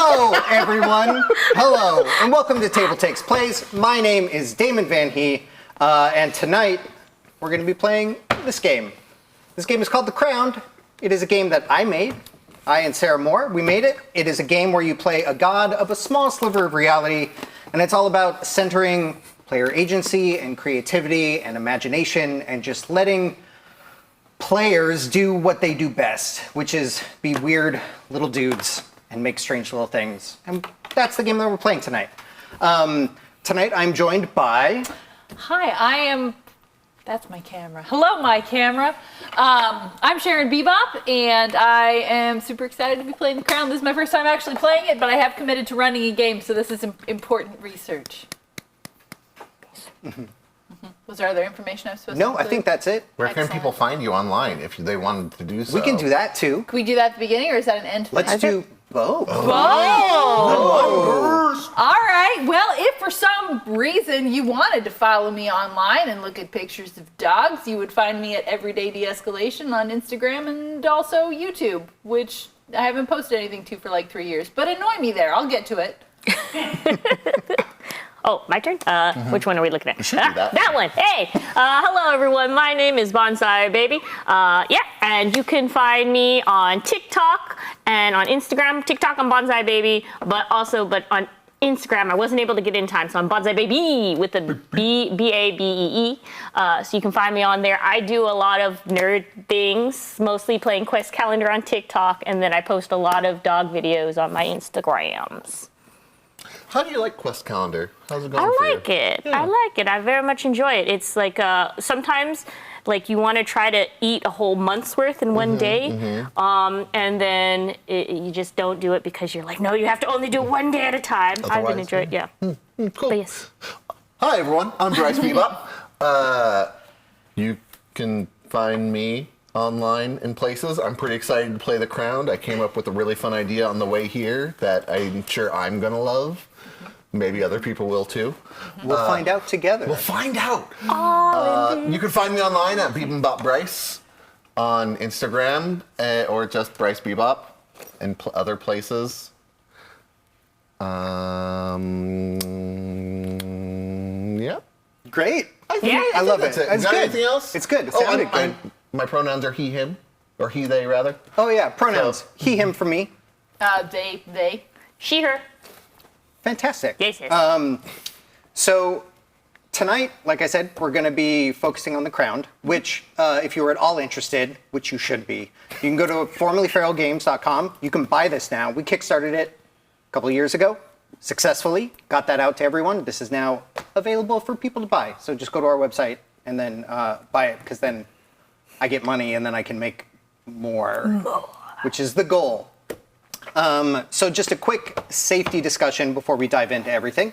Hello, everyone. Hello, and welcome to TableTakes Plays. My name is Damon Van Hee, and tonight we're going to be playing this game. This game is called The Crowned. It is a game that I made. I and Sarah Moore, we made it. It is a game where you play a god of a small sliver of reality, and it's all about centering player agency and creativity and imagination and just letting players do what they do best, which is be weird little dudes and make strange little things. And that's the game that we're playing tonight. Tonight I'm joined by... Hi, that's my camera. Hello, my camera. I'm Sharon Bebop, and I am super excited to be playing The Crown. This is my first time actually playing it, but I have committed to running a game, so this is important research. Was there other information I was supposed to include? No, I think that's it. Where can people find you online if they wanted to do so? We can do that too. Can we do that at the beginning, or is that an end? Let's do both. All right. Well, if for some reason you wanted to follow me online and look at pictures of dogs, you would find me at Everyday De-Escalation on Instagram and also YouTube, which I haven't posted anything to for like 3 years. But annoy me there. I'll get to it. Oh, my turn? Which one are we looking at? We should do that. That one. Hey, hello everyone. My name is Bonsai Baby. And you can find me on TikTok and on Instagram. TikTok, I'm Bonsai Baby, but on Instagram, I wasn't able to get in time, so I'm Bonsai Baby with the B-A-B-E-E. So you can find me on there. I do a lot of nerd things, mostly playing Quest Calendar on TikTok, and then I post a lot of dog videos on my Instagrams. How do you like Quest Calendar? How's it going I for you? like it. Yeah. I like it. I very much enjoy it. It's like sometimes like you want to try to eat a whole month's worth in one day, and then you just don't do it because you're like, no, you have to only do it one day at a time. I've been enjoying it. Yeah. Cool. But yes. Hi, everyone. I'm Bryce Bebop. You can find me online in places. I'm pretty excited to play The Crowned. I came up with a really fun idea on the way here that I'm sure I'm going to love. Maybe other people will too. We'll find out together. We'll find out. You can find me online at Bebop Bryce on Instagram or just Bryce Bebop and other places. Yeah. Great. I love that's it. Is It's there good. anything else? It's good. It sounded good. My pronouns are he, him, or he, they, rather. Oh yeah, pronouns. So- He, him for me. They. She, her. Fantastic. Yes. So tonight, like I said, we're going to be focusing on The Crowned, which if you were at all interested, which you should be, you can go to formerlyferalgames.com. You can buy this now. We kickstarted it a couple of years ago, successfully, got that out to everyone. This is now available for people to buy. So just go to our website and then buy it, because then I get money and then I can make more, which is the goal. So just a quick safety discussion before we dive into everything.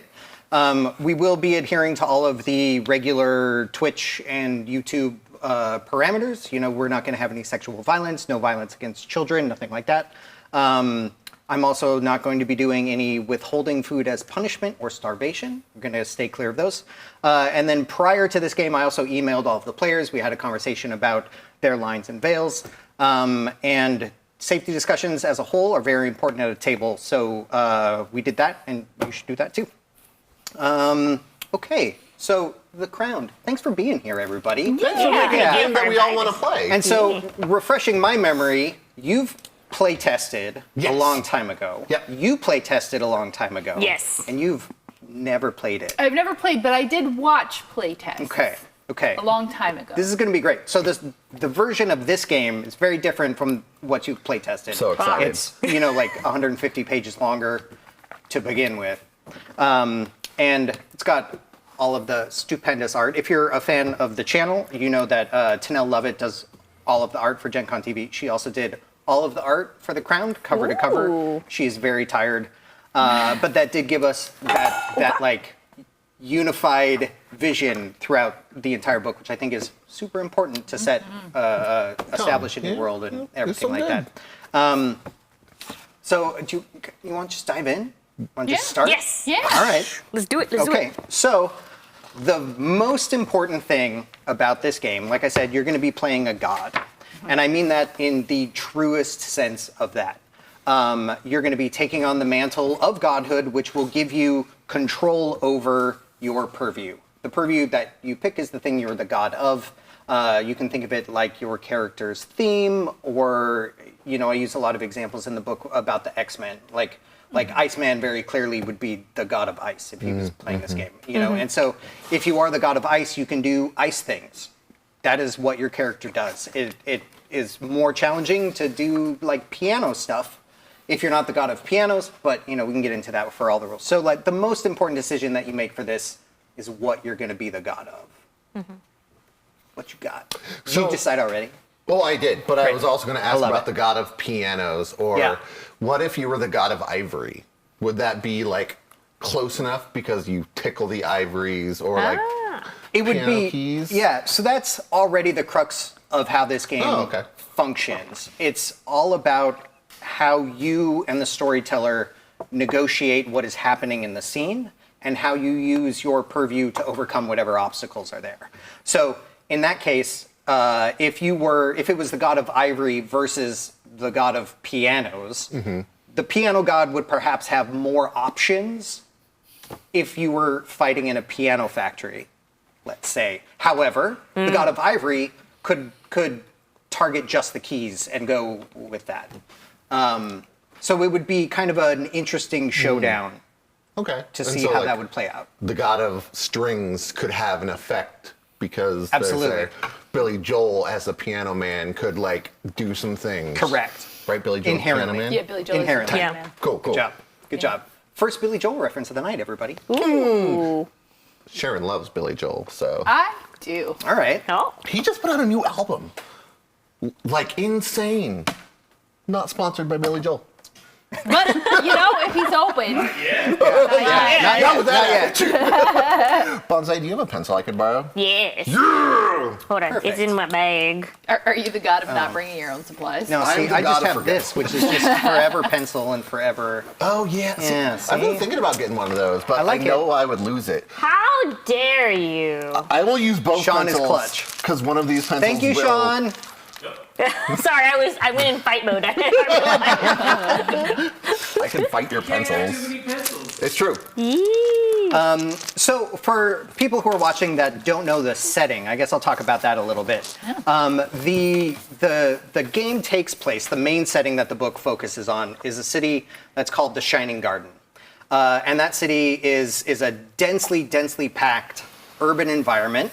We will be adhering to all of the regular Twitch and YouTube parameters. You know, we're not going to have any sexual violence, no violence against children, nothing like that. I'm also not going to be doing any withholding food as punishment or starvation. We're going to stay clear of those. And then prior to this game, I also emailed all of the players. We had a conversation about their lines and veils. And safety discussions as a whole are very important at a table. So we did that, and you should do that too. Okay, so The Crowned. Thanks for being here, everybody. Thanks for making a game that we all want to play. And so, refreshing my memory, you've play tested Yes. a long time ago. Yep. You play tested a long time ago. Yes. And you've never played it. I've never played, but I did watch playtests. Okay. A long time ago. This is going to be great. So the version of this game is very different from what you've play tested. So excited. It's, like 150 pages longer to begin with. And it's got all of the stupendous art. If you're a fan of the channel, you know that Tanel Lovett does all of the art for Gen Con TV. She also did all of the art for The Crowned, cover to cover. She is very tired. But that did give us that like unified vision throughout the entire book, which I think is super important to set, establish a new world and everything like that. So do you want to just dive in? Want to just start? Yes. Yeah. All right. Let's do it. Let's do Okay, it. so the most important thing about this game, like I said, you're going to be playing a god. And I mean that in the truest sense of that. you're going to be taking on the mantle of godhood, which will give you control over your purview. The purview that you pick is the thing you're the god of. You can think of it like your character's theme, or, I use a lot of examples in the book about the X-Men. Like Iceman very clearly would be the god of ice if he was playing this game, And so if you are the god of ice, you can do ice things. That is what your character does. It is more challenging to do like piano stuff if you're not the god of pianos, but we can get into that for all the rules. So like the most important decision that you make for this is what you're going to be the god of. What you got? Did you decide already? Well, I did, but I Great. was also going to ask about it. the god of pianos, or what if you were the god of ivory? Would that be like close enough because you tickle the ivories, or like It would piano be keys? Yeah, so that's already the crux of how this game functions. It's all about how you and the storyteller negotiate what is happening in the scene and how you use your purview to overcome whatever obstacles are there. So in that case, if it was the god of ivory versus the god of pianos, the piano god would perhaps have more options if you were fighting in a piano factory, let's say. However, the god of ivory could target just the keys and go with that. So it would be kind of an interesting showdown to see how that would play out. The god of strings could have an effect because Absolutely. Billy Joel as a piano man could like do some things. Correct. Right, Billy Joel, piano Inherently. man? Yeah, Billy Joel. Inherently. Yeah. Cool. Good job. Good job. First Billy Joel reference of the night, everybody. Ooh. Sharon loves Billy Joel, so. I do. All right. Oh. He just put out a new album. Like, insane. Not sponsored by Billy Joel. But, if he's open. Not yet. Bonsai, do you have a pencil I could borrow? Yes. Yeah! Hold on. Perfect. It's in my bag. Are you the god of not bringing your own supplies? No, I'm see, the I just god of have forget. this, which is just forever pencil and forever. Oh, yeah. Yeah, I've been see? thinking about getting one of those, but I, like it. know I would lose it. How dare you? I will use both Sean is pencils. clutch. Because one of these pencils Thank you, will. Sean. Sorry, I went in fight mode. I can fight your pencils. It's true. So for people who are watching that don't know the setting, I guess I'll talk about that a little bit. The game takes place, the main setting that the book focuses on is a city that's called the Shining Garden. And that city is a densely packed urban environment.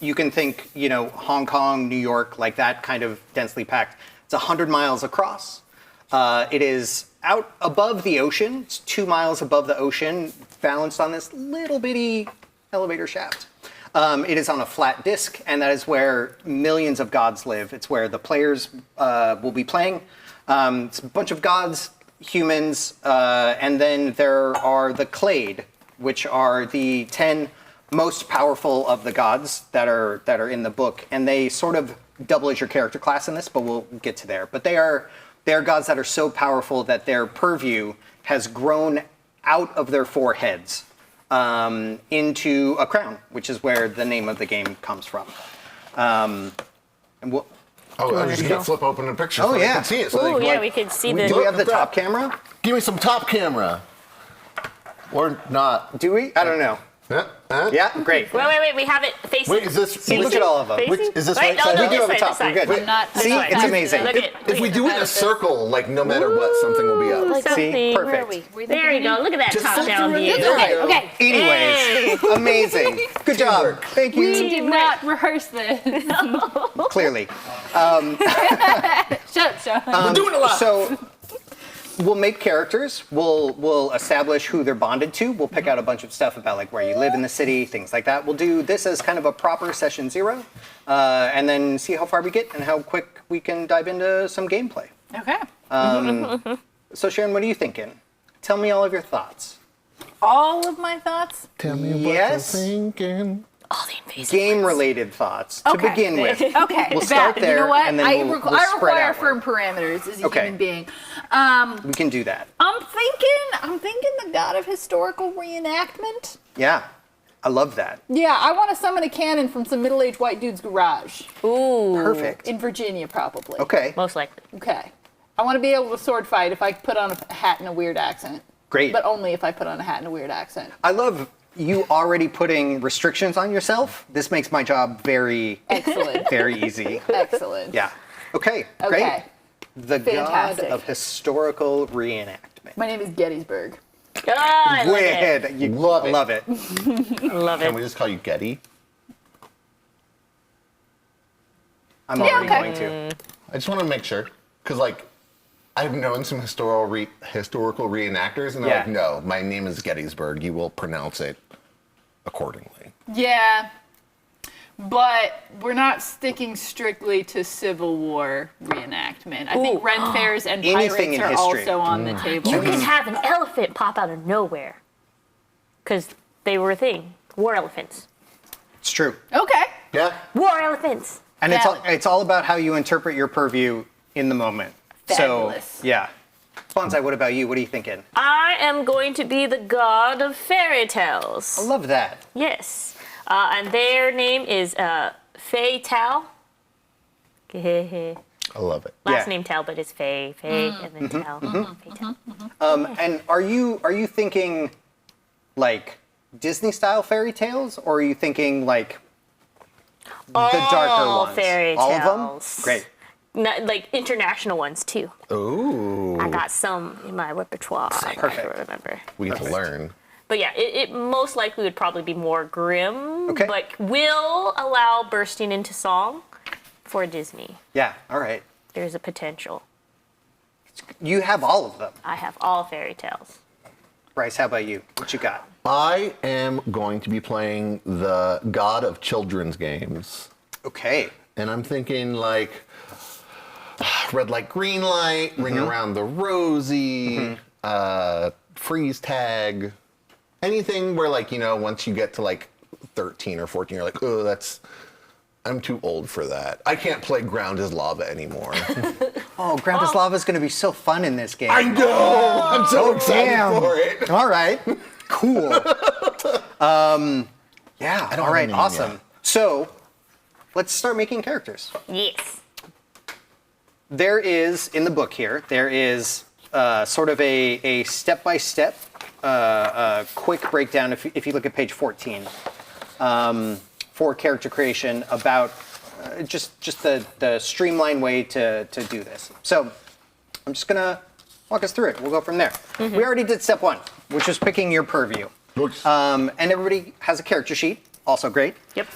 You can think, Hong Kong, New York, like that kind of densely packed. It's 100 miles across. It is out above the ocean. It's 2 miles above the ocean, balanced on this little bitty elevator shaft. It is on a flat disk, and that is where millions of gods live. It's where the players will be playing. It's a bunch of gods, humans, and then there are the Clade, which are the 10 most powerful of the gods that are in the book, and they sort of double as your character class in this, but we'll get to there. But they are gods that are so powerful that their purview has grown out of their foreheads into a crown, which is where the name of the game comes from. And we'll, Oh, I was just going to flip open the picture so Oh, they yeah. can see it. So Oh, they yeah, can, we could see do the. we have the Look at top that. camera? Give me some top camera. Or not. Do we? I don't know. Yeah, great. Wait. We have it facing. Wait, is this- facing- look at all of them. facing? Which- is this Wait, right side? no, We do this have a side, top. this side. We're good. I'm not. See, this it's way. amazing. Look at If we do it in a circle, like no matter what, something will be up. Ooh, See, something. perfect. Where are we? We're There you go. Look at that Just top flip down through it. view. There Okay, you go. okay. Anyways, amazing. Good job. Thank We you. did not rehearse this. Clearly. Shut up. We're doing it live. So we'll make characters. We'll establish who they're bonded to. We'll pick out a bunch of stuff about like where you live in the city, things like that. We'll do this as kind of a proper session 0, and then see how far we get and how quick we can dive into some gameplay. Okay. So Sharon, what are you thinking? Tell me all of your thoughts. All of my thoughts. Tell me what Yes. you're thinking. All the invasive. Game-related thoughts to Okay. begin with. Okay. We'll start Beth, there, You know what? and then I we'll I spread require outward. firm parameters as a Okay. human being. We can do that. I'm thinking the god of historical reenactment. Yeah, I love that. Yeah, I want to summon a cannon from some middle-aged white dude's garage Ooh. Perfect. in Virginia, probably. Okay. Most likely. Okay. I want to be able to sword fight if I put on a hat and a weird accent. Great. But only if I put on a hat and a weird accent. I love you already putting restrictions on yourself. This makes my job very, Excellent. very easy. Excellent. Yeah. Okay, Okay. great. The Fantastic. god of historical reenactment. My name is Gettysburg. Oh, I love Way it. ahead. You Love it. Love it. Love Can we it. just call you Getty? I'm Yeah, already okay. going to. I just want to make sure, because like, I've known some historical reenactors, and they're Yeah. like, no, my name is Gettysburg. You will pronounce it accordingly. Yeah. But we're not sticking strictly to Civil War reenactment. I think Ooh. Ren Fairs and Anything Pirates in are history. also on the table. You can have an elephant pop out of nowhere. Because they were a thing. War elephants. It's true. Okay. Yeah. War elephants. And Valid. it's all about how you interpret your purview in the moment. Fabulous. So, yeah. Bonsai, what about you? What are you thinking? I am going to be the god of fairy tales. I love that. Yes. And their name is Faye Tao. Last I love it. Yeah. name Tao, but it's Faye. Faye and then Tao. Faye Tao. And are you thinking like Disney style fairy tales, or are you thinking like the darker All ones? fairy All of tales. them? Great. Not, like international ones too. Ooh. I got some in my repertoire. I Perfect. remember. We get to learn. But yeah, it most likely would probably be more grim, Okay. but will allow bursting into song for Disney. Yeah. All right. There's a potential. You have all of them. I have all fairy tales. Bryce, how about you? What you got? I am going to be playing the god of children's games. Okay. And I'm thinking like red light, green light, ring around the rosy, freeze tag, anything where like, you know, once you get to like 13 or 14, you're like, oh, I'm too old for that. I can't play ground is lava anymore. Oh, Ground is Lava is going to be so fun in this game. I know! I'm so excited Damn. for it. All right. Cool. Yeah. don't All have right. a name Awesome. yet. So let's start making characters. Yes. There is, in the book here, there is sort of a step-by-step quick breakdown, if you look at page 14, for character creation about just the streamlined way to do this. So I'm just going to walk us through it. We'll go from there. We already did step one, which was picking your purview. And everybody has a character sheet, also great. Yep.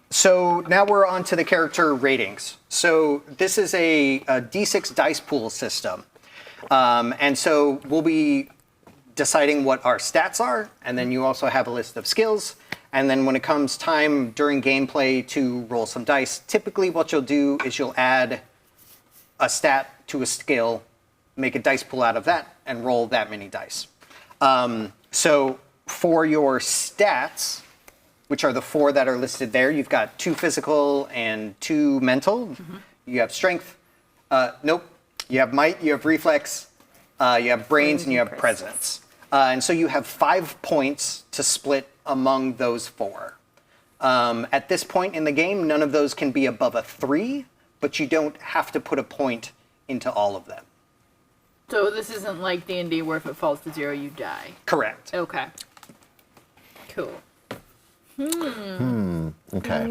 So now we're on to the character ratings. So this is a D6 dice pool system. And so we'll be deciding what our stats are, and then you also have a list of skills. And then when it comes time during gameplay to roll some dice, typically what you'll do is you'll add a stat to a skill, make a dice pool out of that, and roll that many dice. So for your stats, which are the 4 that are listed there, you've got 2 physical and 2 mental. You have strength. Nope. You have might, you have reflex, you have brains, and you have presence. And so you have 5 points to split among those 4. At this point in the game, none of those can be above a 3, but you don't have to put a point into all of them. So this isn't like D&D where if it falls to 0, you die. Correct. Okay. Cool. Okay.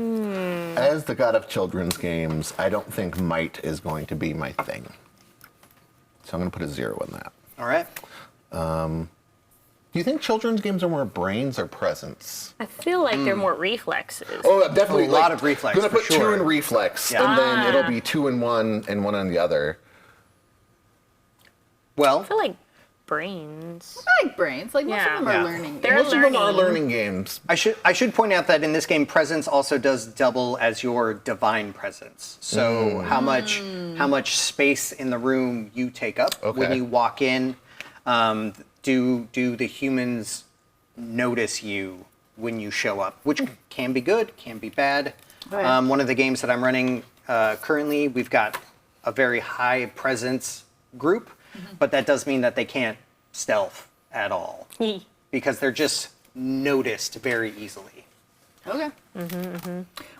As the god of children's games, I don't think might is going to be my thing. So I'm going to put a 0 in that. All right. Do you think children's games are more brains or presence? I feel like they're more reflexes. Oh, definitely. A lot of reflex, Gonna for put sure. 2 in reflex, Yeah. and then it'll be 2 in one and 1 on the other. Well, I feel like brains. I like brains. Like most Yeah. of them Yeah. are learning. They're Most of them are learning. learning games. I should point out that in this game, presence also does double as your divine presence. So how much space in the room you take up when Okay. you walk in. Do the humans notice you when you show up, which can be good, can be bad. Right. One of the games that I'm running currently, we've got a very high presence group, but that does mean that they can't stealth at all because they're just noticed very easily. Okay.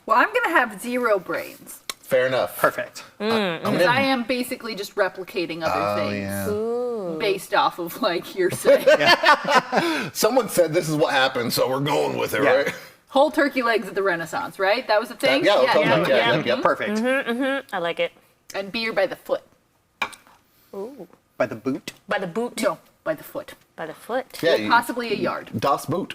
Well, I'm gonna have 0 brains. Fair enough. Perfect. Because I am basically just replicating other things Yeah. based off of like hearsay. Someone said this is what happened, so we're going with it, Yeah. right? Whole turkey legs at the Renaissance, right? That was a thing? Yeah. Perfect. I like it. And beer by the foot. Ooh. By the boot. By the boot. No, by the foot. By the foot. Yeah, you, Possibly a yard. Das Boot.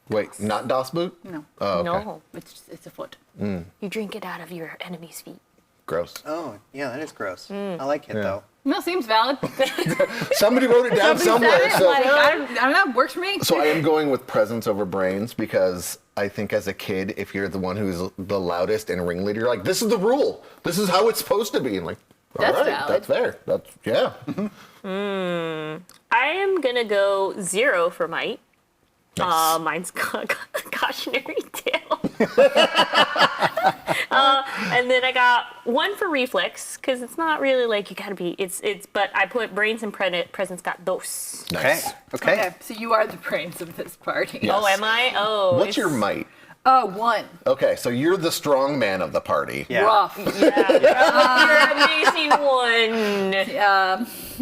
Wait, not Das Boot? No, Oh, okay. No. it's a foot. You drink it out of your enemy's feet. Gross. Oh, yeah, that is gross. I like it though. No, seems valid. Somebody wrote it down somewhere. Said it, So, like, I don't know, works for me. so I am going with presence over brains because I think as a kid, if you're the one who's the loudest and ringleader, you're like, this is the rule. This is how it's supposed to be. And like, all That's right, valid. that's fair. That's, yeah. I am gonna go 0 for might. Nice. Mine's cautionary tale. And then I got 1 for reflex because it's not really like you gotta be. It's. But I put brains and presence got dos. Nice. Okay. So you are the brains of this party. Yeah. Oh, am I? Oh. What's your might? 1. Okay, so you're the strong man of the party. Yeah. Rough. You're amazing one.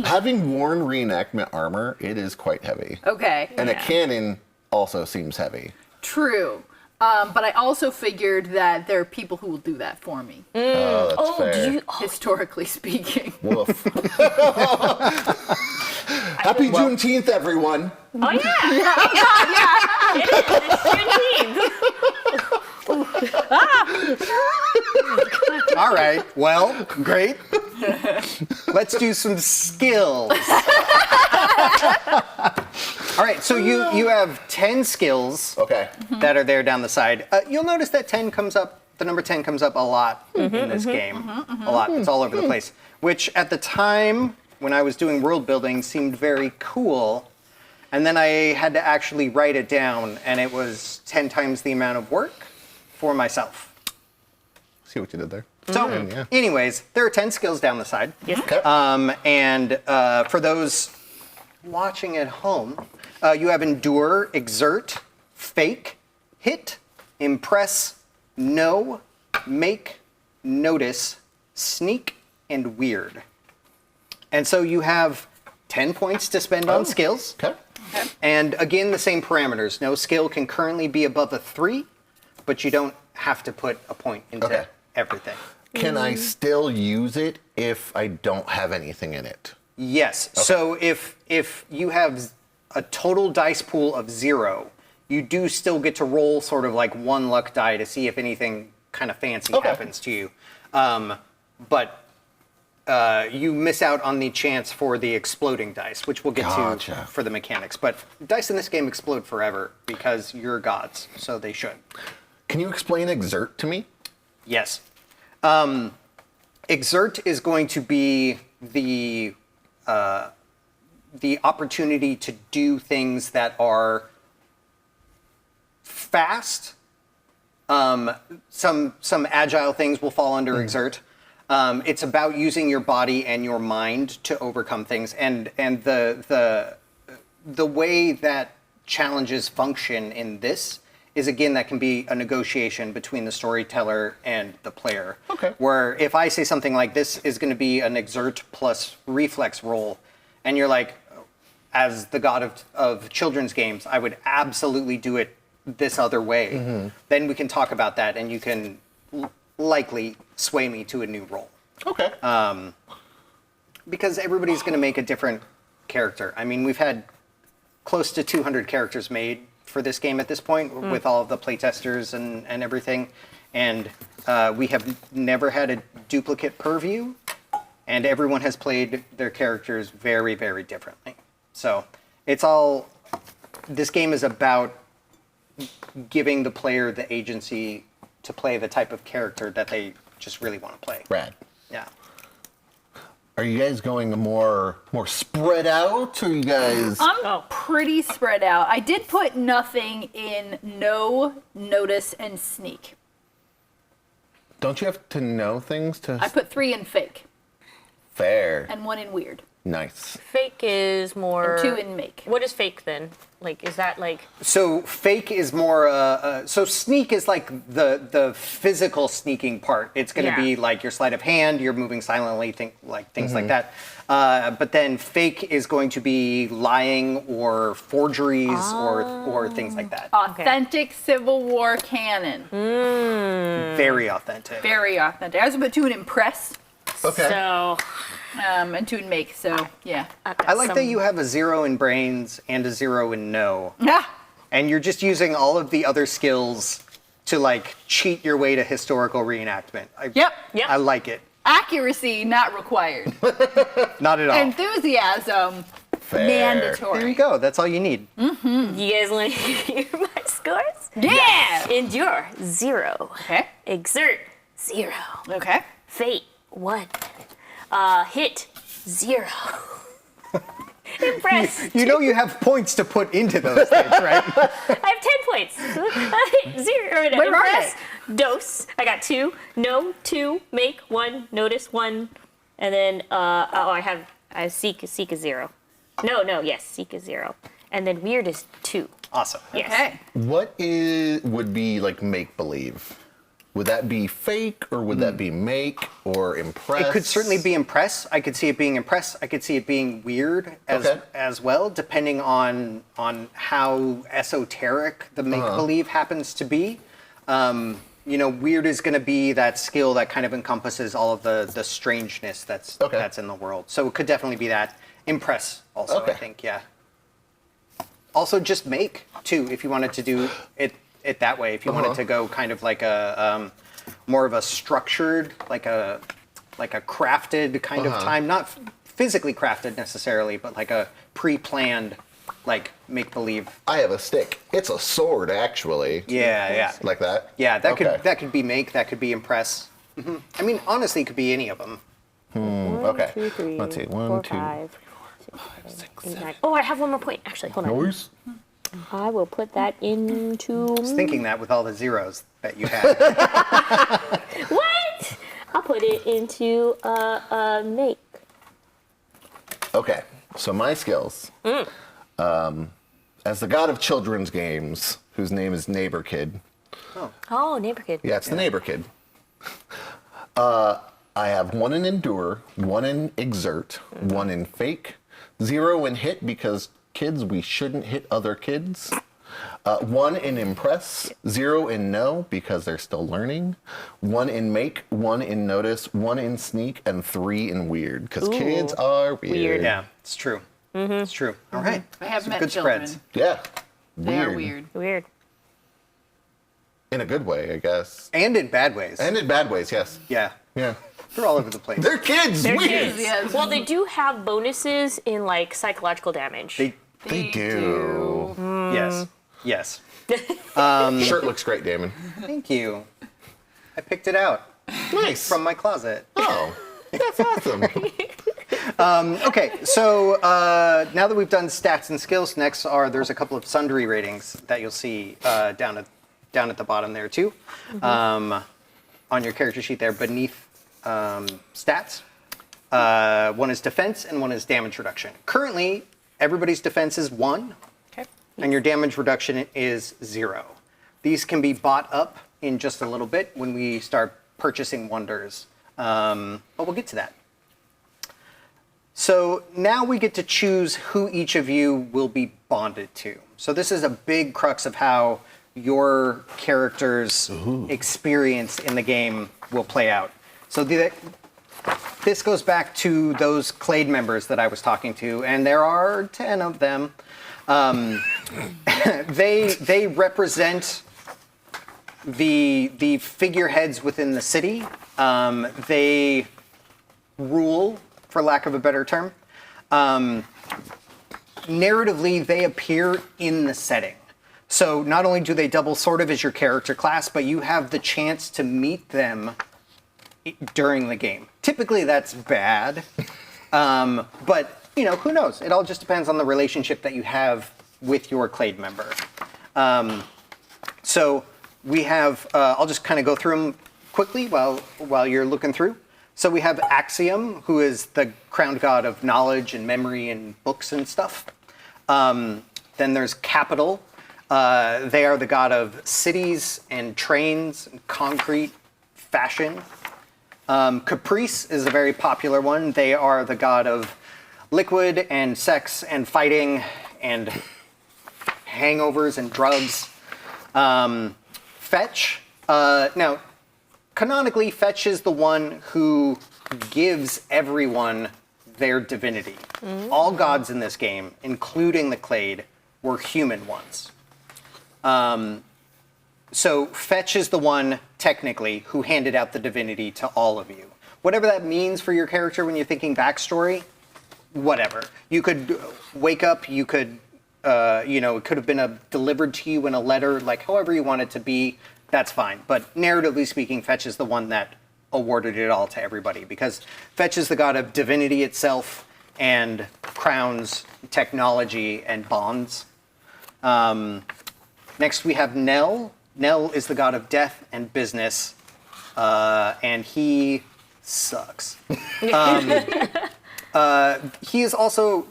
Having worn reenactment armor, it is quite heavy. Okay. And a Yeah. cannon also seems heavy. True. But I also figured that there are people who will do that for me, Oh, that's fair. Did you? historically speaking. Woof. Happy Juneteenth, everyone. Oh yeah. It is. It's Juneteenth. All right. Well, great. Let's do some skills. All right. So you have 10 skills Okay. that are there down the side. You'll notice that 10 comes up. The number 10 comes up a lot in this game. A lot. It's all over the place. Which at the time when I was doing world building seemed very cool. And then I had to actually write it down, and it was 10 times the amount of work for myself. See what you did there. So, Yeah. anyways, there are 10 skills down the side. Yes. Okay. And for those watching at home, you have endure, exert, fake, hit, impress, know, make, notice, sneak, and weird. And so you have 10 points to spend on skills. Okay. And again, the same parameters. No skill can currently be above a 3, but you don't have to put a point into Okay. everything. Can I still use it if I don't have anything in it? Yes. So if you have a total dice pool of 0, you do still get to roll sort of like 1 luck die to see if anything kind of fancy Okay. happens to you. But you miss out on the chance for the exploding dice, which we'll get to Gotcha. for the mechanics. But dice in this game explode forever because you're gods, so they should. Can you explain exert to me? Yes. Exert is going to be the opportunity to do things that are fast. Some agile things will fall under exert. It's about using your body and your mind to overcome things, and the way that challenges function in this is, again, that can be a negotiation between the storyteller and the player. Okay. Where if I say something like, this is going to be an exert plus reflex roll, and you're like, as the god of children's games, I would absolutely do it this other way. Then we can talk about that, and you can likely sway me to a new role. Okay. Because everybody's going to make a different character. I mean, we've had close to 200 characters made for this game at this point, with all of the playtesters and everything. And we have never had a duplicate purview, and everyone has played their characters very, very differently. So it's all, this game is about giving the player the agency to play the type of character that they just really want to play. Rad. Yeah. Are you guys going more spread out, or you guys? I'm pretty spread out. I did put nothing in know, notice, and sneak. Don't you have to know things to? I put 3 in fake Fair. and 1 in weird. Nice. Fake is more. And 2 in make. What is fake then? Like, is that like? So fake is more. So sneak is like the physical sneaking part. It's going to Yeah. be like your sleight of hand. You're moving silently, things like that. But then fake is going to be lying or forgeries or things like that. Authentic Civil War canon. Very authentic. Very authentic. I was about 2 in impress Okay. So. and 2 in make. So yeah. I like that you have a 0 in brains and a 0 in know. Ah, And you're just using all of the other skills to like cheat your way to historical reenactment. Yep. Yep. I like it. Accuracy not required. Not at all. Enthusiasm Fair. mandatory. There you go. That's all you need. You guys want to hear my scores? Yeah. Endure 0. Okay. Exert 0. Okay. Fate 1. Hit 0. Impress. You know you have points to put into those things, right? I have 10 points. Hit 0. Where are Impress. Dose. I got 2. No 2. Make 1. Notice 1. And then I have seek. Seek is 0. Yes, seek is 0. And then weird is 2. Awesome. Yes. Okay. What would be like make believe? Would that be fake or would that be make or impress? It could certainly be impress. I could see it being impress. I could see it being weird as well, depending on how esoteric the make believe happens to be. Weird is going to be that skill that kind of encompasses all of the strangeness that's in the world. So it could definitely be that. Impress also, I think, yeah. Also, just make too, if you wanted to do it that way. If you wanted to go kind of like a more of a structured, like a crafted kind of time, not physically crafted necessarily, but like a pre-planned, like make believe. I have a stick. It's a sword, actually. Yeah. Like that. Yeah, that could be make. That could be impress. I mean, honestly, it could be any of them. Okay. 2, 3, Let's see. 4, 1, 2, 5, 6, 7, 8, 9. Oh, I have one more point. Actually, hold on. Noise. I will put that into. I was thinking that with all the zeros that you had. What? I'll put it into make. Okay. So my skills. As the god of children's games, whose name is Neighbor Kid. Oh, neighbor kid. Yeah, it's the Neighbor Kid. I have 1 in endure, 1 in exert, 1 in fake, 0 in hit because kids, we shouldn't hit other kids. 1 in impress, 0 in know because they're still learning. 1 in make, 1 in notice, 1 in sneak, and 3 in weird because kids are weird. Yeah, it's true. It's true. All right. I have Some met good children. spreads. Yeah. They are weird. Weird. In a good way, I guess. And in bad ways. And in bad ways, yes. Yeah. Yeah. They're all over the place. They're kids. They're weird. kids. Yes. Well, they do have bonuses in like psychological damage. They do. Yes. Shirt looks great, Damon. Thank you. I picked it out Nice. from my closet. Oh, that's awesome. Okay, so now that we've done stats and skills, there's a couple of sundry ratings that you'll see down at the bottom there too, on your character sheet there beneath stats. One is defense and one is damage reduction. Currently, everybody's defense is 1, and your damage reduction is 0. These can be bought up in just a little bit when we start purchasing wonders, but we'll get to that. So now we get to choose who each of you will be bonded to. So this is a big crux of how your character's experience in the game will play out. So this goes back to those Clade members that I was talking to, and there are 10 of them. They represent the figureheads within the city. They rule, for lack of a better term. Narratively, they appear in the setting. So not only do they double sort of as your character class, but you have the chance to meet them during the game. Typically, that's bad. But, who knows? It all just depends on the relationship that you have with your Clade member. So we have, I'll just kind of go through them quickly while you're looking through. So we have Axiom, who is the crowned god of knowledge and memory and books and stuff. Then there's Capital. They are the god of cities and trains, and concrete, fashion. Caprice is a very popular one. They are the god of liquid and sex and fighting and hangovers and drugs. Fetch. Now, canonically, Fetch is the one who gives everyone their divinity. All gods in this game, including the Clade, were human ones. So Fetch is the one, technically, who handed out the divinity to all of you. Whatever that means for your character when you're thinking backstory, whatever. You could wake up, you could, it could have been delivered to you in a letter, like however you want it to be, that's fine. But narratively speaking, Fetch is the one that awarded it all to everybody, because Fetch is the god of divinity itself and crowns, technology, and bonds. Next we have Nell. Nell is the god of death and business, and he sucks. He is also,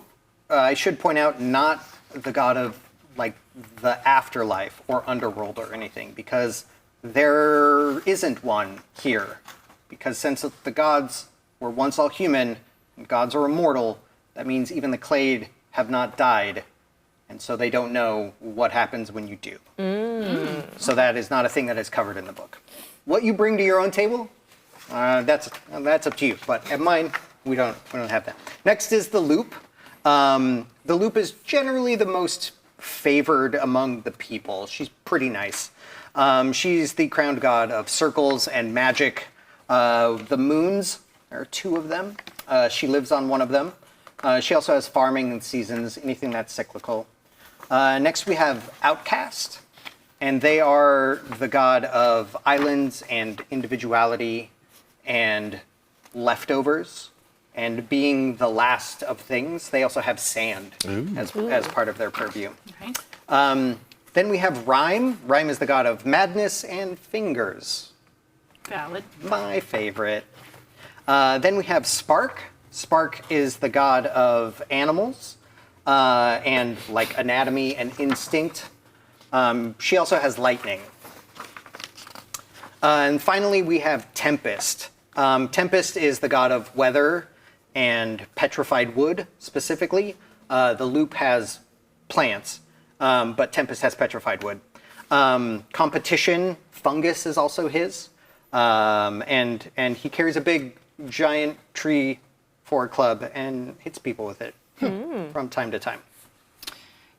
I should point out, not the god of like the afterlife or underworld or anything, because there isn't one here. Because since the gods were once all human, and gods are immortal, that means even the Clade have not died, and so they don't know what happens when you do. So that is not a thing that is covered in the book. What you bring to your own table, that's up to you. But at mine, we don't have that. Next is the Loop. The Loop is generally the most favored among the people. She's pretty nice. She's the crowned god of circles and magic. The moons, there are 2 of them. She lives on one of them. She also has farming and seasons, anything that's cyclical. Next we have Outcast, and they are the god of islands and individuality and leftovers and being the last of things. They also have sand as part of their purview. Nice. Then we have Rhyme. Rhyme is the god of madness and fingers. Valid. My favorite. Then we have Spark. Spark is the god of animals and like anatomy and instinct. She also has lightning. And finally, we have Tempest. Tempest is the god of weather and petrified wood, specifically. The Loop has plants, but Tempest has petrified wood. Competition, Fungus is also his. And he carries a big, giant tree for a club and hits people with it from time to time.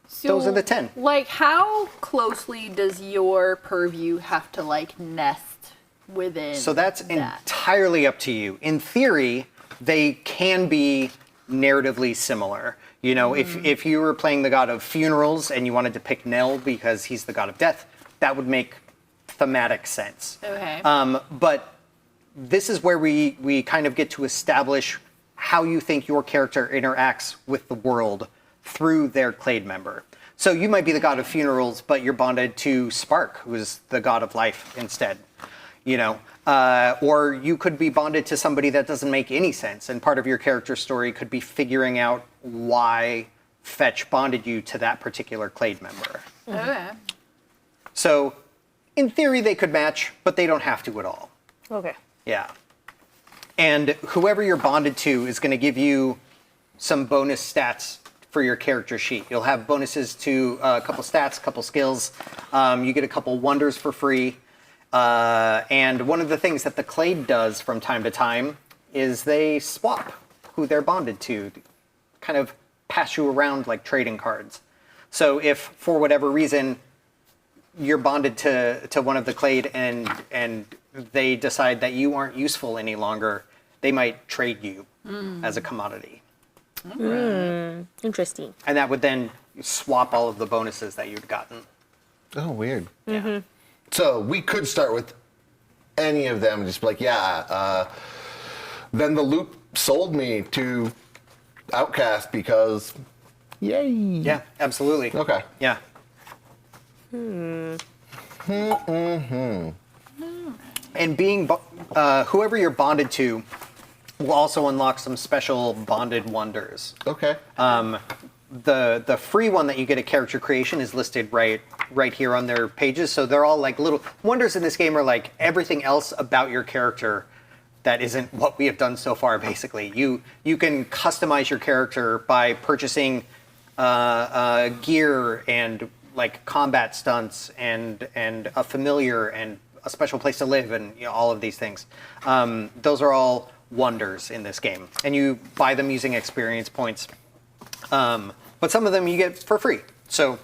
So, Those are the 10. Like, how closely does your purview have to, like, nest within So that's that? entirely up to you. In theory, they can be narratively similar. You know, if you were playing the god of funerals and you wanted to pick Nell because he's the god of death, that would make thematic sense. Okay. But this is where we kind of get to establish how you think your character interacts with the world through their Clade member. So you might be the god of funerals, but you're bonded to Spark, who is the god of life instead. You know, or you could be bonded to somebody that doesn't make any sense, and part of your character story could be figuring out why Fetch bonded you to that particular Clade member. Okay. So, in theory, they could match, but they don't have to at all. Okay. Yeah. And whoever you're bonded to is going to give you some bonus stats for your character sheet. You'll have bonuses to a couple stats, a couple skills. You get a couple wonders for free. And one of the things that the Clade does from time to time is they swap who they're bonded to, kind of pass you around like trading cards. So if, for whatever reason, you're bonded to one of the Clade and they decide that you aren't useful any longer, they might trade you as a commodity. Interesting. And that would then swap all of the bonuses that you'd gotten. Oh, weird. Yeah. So we could start with any of them and just be like, then the Loop sold me to Outcast because, yay. Yeah, absolutely. Okay. Yeah. And being whoever you're bonded to will also unlock some special bonded wonders. Okay. The free one that you get at character creation is listed right here on their pages. So they're all like little wonders in this game are like everything else about your character that isn't what we have done so far. Basically, you can customize your character by purchasing gear and like combat stunts and a familiar and a special place to live and all of these things. Those are all wonders in this game, and you buy them using experience points. But some of them you get for free. So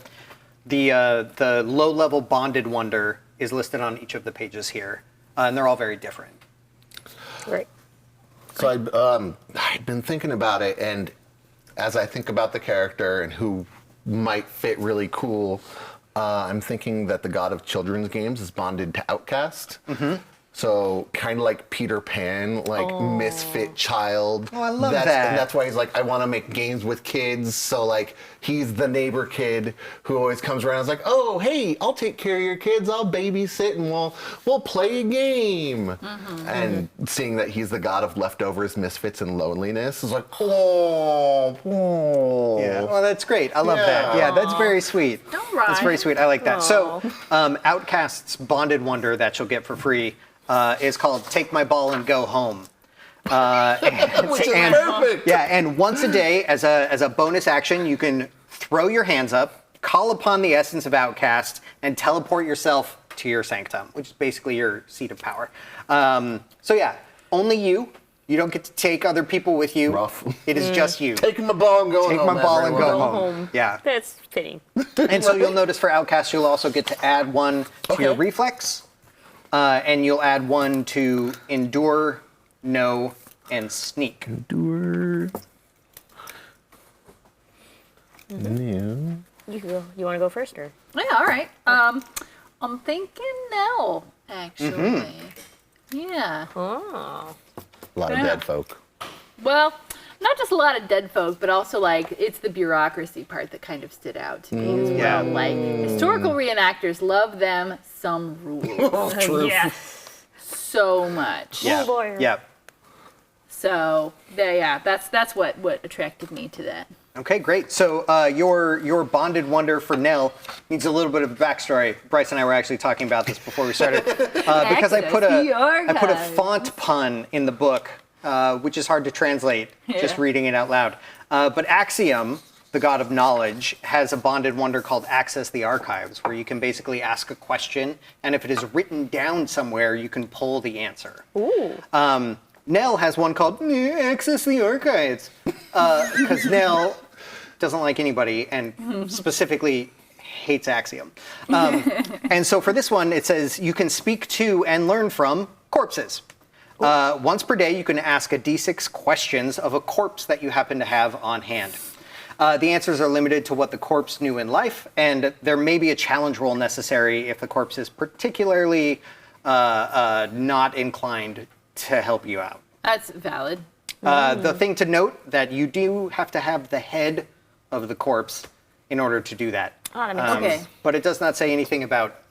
the low-level bonded wonder is listed on each of the pages here, and they're all very different. Right. So I've been thinking about it, and as I think about the character and who might fit really cool, I'm thinking that the god of children's games is bonded to Outcast. Mm-hmm. So kind of like Peter Pan, like misfit child. Oh, I love that. And that's why he's like, I want to make games with kids. So like, he's the neighbor kid who always comes around and is like, oh, hey, I'll take care of your kids. I'll babysit and we'll play a game. Mm-hmm. And seeing that he's the god of leftovers, misfits, and loneliness is like, oh. Yeah. Well, that's great. I love that. Yeah, that's very sweet. All right. That's very sweet. I like that. So, Outcast's bonded wonder that you'll get for free is called "Take My Ball and Go Home." Which is perfect. Yeah, and once a day, as a bonus action, you can throw your hands up, call upon the essence of Outcast, and teleport yourself to your sanctum, which is basically your seat of power. So yeah, only you. You don't get to take other people with you. Rough. It is just you. Taking my ball and going home. Take my ball and everyone. go home. Yeah. That's fitting. And so you'll notice for Outcast, you'll also get to add one to your reflex, and you'll add one to endure, know, and sneak. Endure. You go. You want to go first, or? Yeah, all right. I'm thinking Nell, actually. Yeah. Oh. A lot of Yeah. dead folk. Well, not just a lot of dead folk, but also like it's the bureaucracy part that kind of stood out to me as well. Yeah. Like historical reenactors love them some rules Yes. so much. Yeah. Oh, boy. Yeah. So that's what attracted me to that. Okay, great. So your bonded wonder for Nell needs a little bit of a backstory. Bryce and I were actually talking about this before we started because I put a font pun in the book, which is hard to translate just reading it out loud. But Axiom, the god of knowledge, has a bonded wonder called Access the Archives, where you can basically ask a question, and if it is written down somewhere, you can pull the answer. Ooh. Nell has one called Access the Archives, because Nell doesn't like anybody and specifically hates Axiom. And so for this one, it says you can speak to and learn from corpses. Once per day, you can ask a D6 questions of a corpse that you happen to have on hand. The answers are limited to what the corpse knew in life, and there may be a challenge roll necessary if the corpse is particularly not inclined to help you out. That's valid. The thing to note that you do have to have the head of the corpse in order to do that. Oh, that makes sense. Okay. But it does not say anything about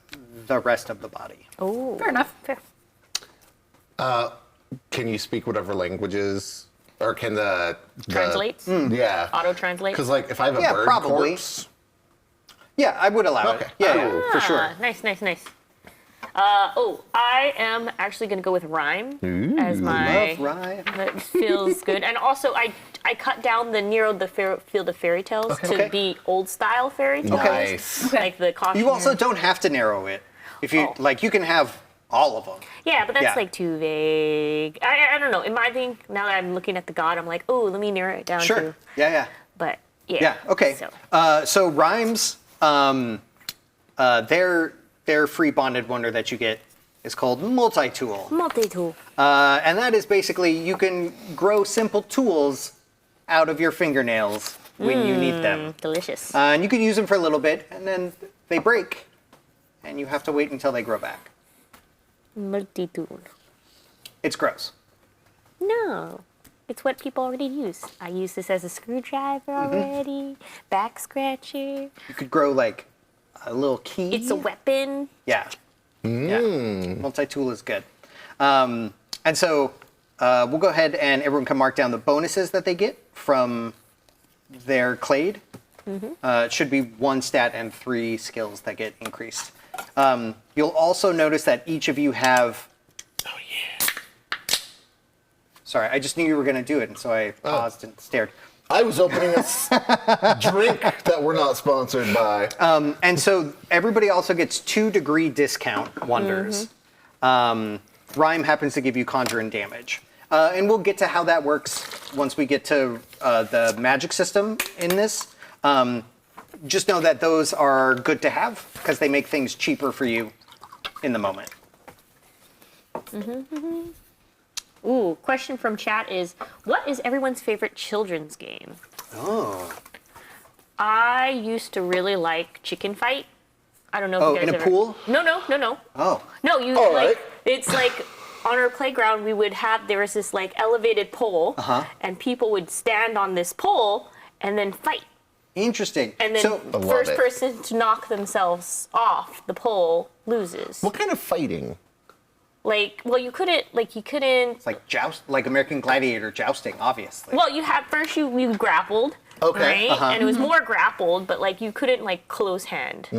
the rest of the body. Oh. Fair enough. Fair. Can you speak whatever languages, or can the Translates? Yeah. Auto translate? Because like if I have a Yeah, bird probably. corpse, Yeah, I would allow Okay. it. Yeah, for sure. Nice. I am actually going to go with rhyme as my. Love rhyme. That feels good. And also, I cut down the Nero the Field of Fairy Tales to Okay. be old style fairy tales. nice. Like the cautionary. You also don't have to narrow it. If you like, you can have all of them. Yeah, but that's Yeah. like too vague. I don't know. In my thing, now that I'm looking at the god, I'm like, oh, let me narrow it down Sure. to. Yeah. But yeah. Yeah. Okay. So. So rhymes, their free bonded wonder that you get is called multi-tool. Multi-tool. And that is basically you can grow simple tools out of your fingernails when you need them. Delicious. And you can use them for a little bit, and then they break, and you have to wait until they grow back. Multi-tool. It's gross. No. It's what people already use. I use this as a screwdriver already. Back scratcher. You could grow like a little key. It's a weapon. Yeah. Yeah. Multi-tool is good. And so we'll go ahead and everyone can mark down the bonuses that they get from their clade. It should be 1 stat and 3 skills that get increased. You'll also notice that each of you have... Oh, yeah. Sorry, I just knew you were going to do it, and so I paused and stared. I was opening a drink that we're not sponsored by. And so everybody also gets 2 degree discount wonders. Rhyme happens to give you conjure and damage. And we'll get to how that works once we get to the magic system in this. Just know that those are good to have because they make things cheaper for you in the moment. Ooh, question from chat is, what is everyone's favorite children's game? Oh. I used to really like Chicken Fight. I don't know if Oh, you guys in a ever... pool? No. Oh. No, you All like right. it's like on our playground there was this like elevated pole and people would stand on this pole and then fight. Interesting. And then So, I love first it. person to knock themselves off the pole loses. What kind of fighting? Like, well, you couldn't. it's like like American Gladiator jousting, obviously. Well, you grappled, Okay, right? And it was more grappled, but like you couldn't like close hand,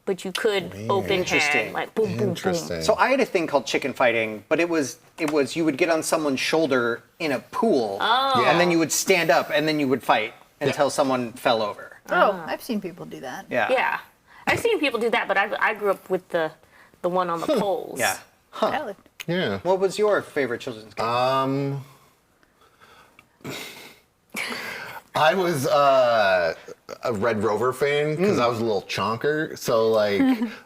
but you could open Interesting. hand, like boom, boom, boom. Interesting. So I had a thing called chicken fighting, but it was you would get on someone's shoulder in a pool, and then you would stand up, and then you would fight until someone fell over. Oh, I've seen people do that. Yeah. Yeah, I've seen people do that, but I grew up with the one on the poles. Yeah. Valid. Yeah. What was your favorite children's game? I was a Red Rover fan because I was a little chonker. So, like,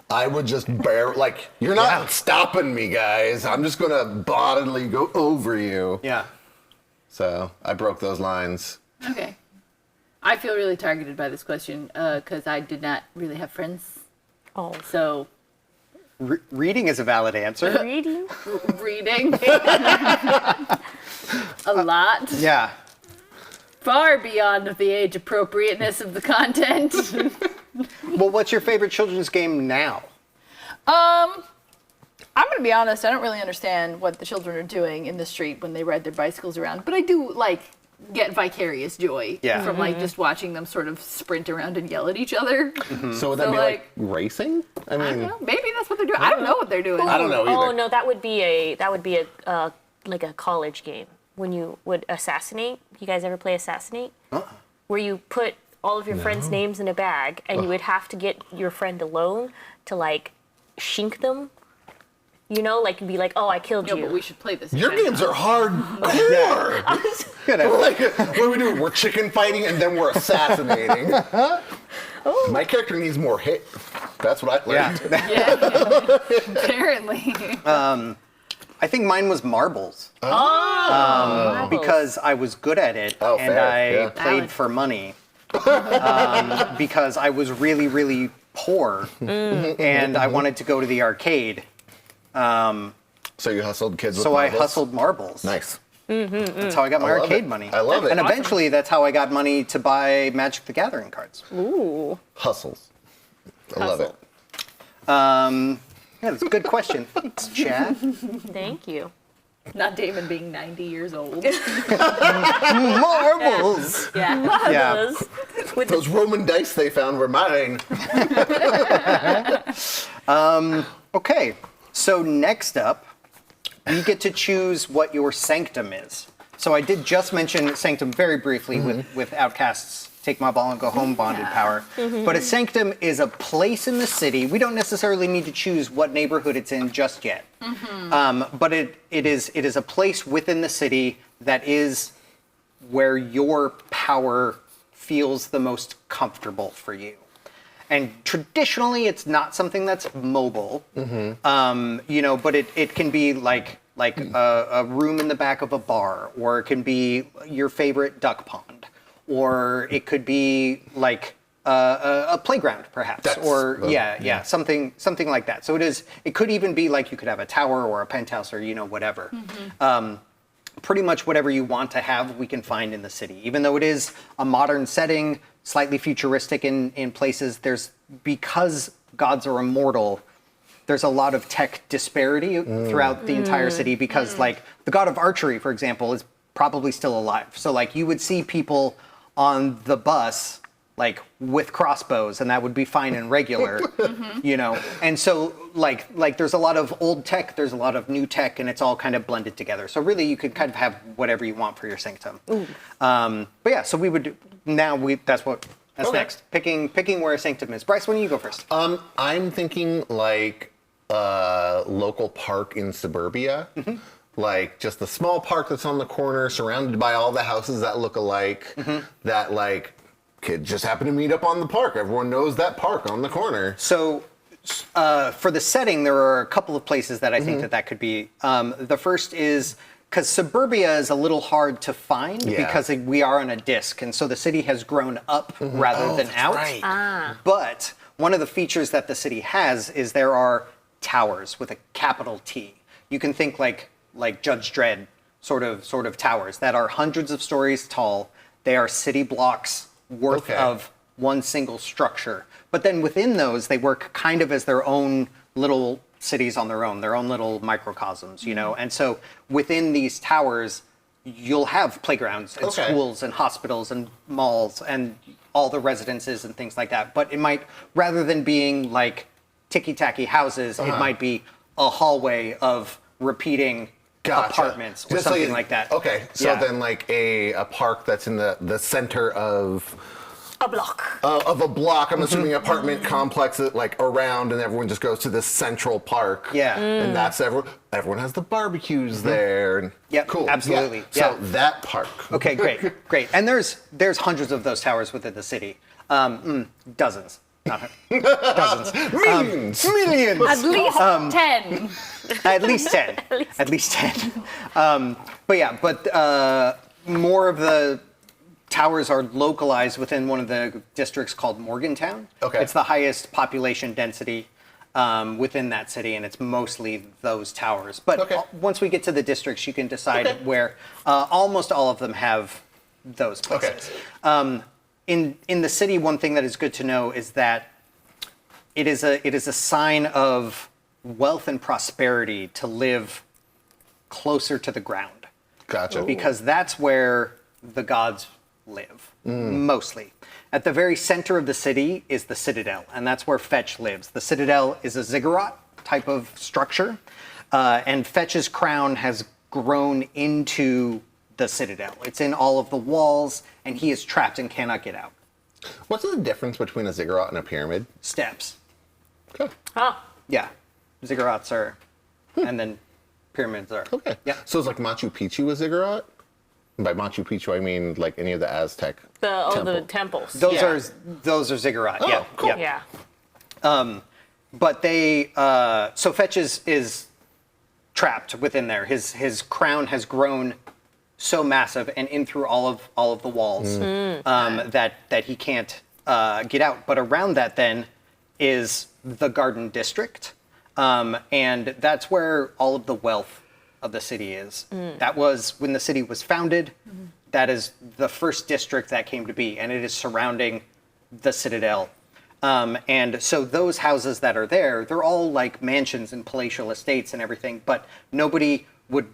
I would just you're not stopping me, guys. I'm just going to bodily go over you. Yeah. So, I broke those lines. Okay. I feel really targeted by this question because I did not really have friends. Oh, So Reading is a valid answer. reading. reading a lot. Yeah. Far beyond the age appropriateness of the content. Well, what's your favorite children's game now? I'm going to be honest, I don't really understand what the children are doing in the street when they ride their bicycles around, but I do get vicarious joy Yeah. from just watching them sort of sprint around and yell at each other. So, would that So, be like, racing? I I don't mean, know, maybe that's what they're doing. I don't know what they're doing. I don't know either. Oh no, that would be a like a college game when you would assassinate. You guys ever play assassinate? Where you put all of your friends' names in a bag and you would have to get your friend alone to like shink them. You know, like you'd be like, "Oh, I killed No, you." but we should play this. Your again. games are hardcore. Good. Like, what do we do? We're chicken fighting and then we're assassinating. My character needs more hit. That's what I learned. Yeah. Apparently. I think mine was marbles Marbles. because I was good at it Oh, and fair, I yeah. played Valid. for money because I was really, really poor and I wanted to go to the arcade. So you hustled kids with So I marbles? hustled marbles. Nice. That's how I got my I love arcade it. money. I love it. And Awesome. eventually that's how I got money to buy Magic the Gathering cards. Ooh. Hustles. I love it. Hustle. Yeah, that's a good question. Thanks, Chad. Thank you. Not Damon being 90 years old. Marbles! Yeah. Yeah. Marbles. With Those Roman dice they found were mine. Okay, so next up, we get to choose what your sanctum is. So I did just mention sanctum very briefly with Outcast's Take My Ball and Go Home bonded power. But a sanctum is a place in the city. We don't necessarily need to choose what neighborhood it's in just yet. But it is a place within the city that is where your power feels the most comfortable for you. And traditionally, it's not something that's mobile, but it can be like a room in the back of a bar, or it can be your favorite duck pond, or it could be like a playground, perhaps, something like that. So it could even be like you could have a tower or a penthouse or whatever. Pretty much whatever you want to have, we can find in the city. Even though it is a modern setting, slightly futuristic in places, because gods are immortal, there's a lot of tech disparity throughout the entire city because like the god of archery, for example, is probably still alive. So like you would see people on the bus like with crossbows, and that would be fine and regular, you know. And so like there's a lot of old tech, there's a lot of new tech, and it's all kind of blended together. So really, you could kind of have whatever you want for your sanctum. But yeah, so that's Okay. next. Picking where a sanctum is. Bryce, why don't you go first? I'm thinking like local park in suburbia. Like just the small park that's on the corner, surrounded by all the houses that look alike. That like kids just happen to meet up on the park. Everyone knows that park on the corner. So for the setting, there are a couple of places that I think that could be. The first is because suburbia is a little hard to find because we are on a disc, and so the city has grown up rather than out. Right. But one of the features that the city has is there are towers with a capital T. You can think like Judge Dredd sort of towers that are hundreds of stories tall. They are city blocks worth of one single structure. But then within those, they work kind of as their own little cities on their own little microcosms, you know? And so within these towers, you'll have playgrounds and schools and hospitals and malls and all the residences and things like that. But it might, rather than being like ticky-tacky houses, it might be a hallway of repeating apartments or just something like that. Okay, so then like a park that's in the center of A block. of a block. I'm assuming apartment complex that like around, and everyone just goes to this central park. Yeah. And that's everyone has the barbecues there. And Yep, cool. absolutely. Yeah. So Yeah. that park. Okay, great. And there's hundreds of those towers within the city. Dozens. Not dozens. Millions. Millions. At least 10. At least 10. At least 10. But more of the towers are localized within one of the districts called Morgantown. Okay. It's the highest population density within that city, and it's mostly those towers. But once we get to the districts, you can decide where almost all of them have those places. In the city, one thing that is good to know is that it is a sign of wealth and prosperity to live closer to the ground. Gotcha. Because that's where the gods live, mostly. At the very center of the city is the Citadel, and that's where Fetch lives. The Citadel is a ziggurat type of structure, and Fetch's crown has grown into the Citadel. It's in all of the walls, and he is trapped and cannot get out. What's the difference between a ziggurat and a pyramid? Steps. Okay. Oh. Yeah. Ziggurats are, and then pyramids are. Okay. Yeah. So it's like Machu Picchu a ziggurat? And by Machu Picchu, I mean like any of the Aztec The temples. Those are ziggurat. Yeah. cool. Yeah. Yeah. But they so Fetch is trapped within there. His crown has grown so massive and in through all of the walls that he can't get out. But around that then is the Garden District, and that's where all of the wealth of the city is. That was when the city was founded. That is the first district that came to be, and it is surrounding the Citadel. And so those houses that are there, they're all like mansions and palatial estates and everything, but nobody would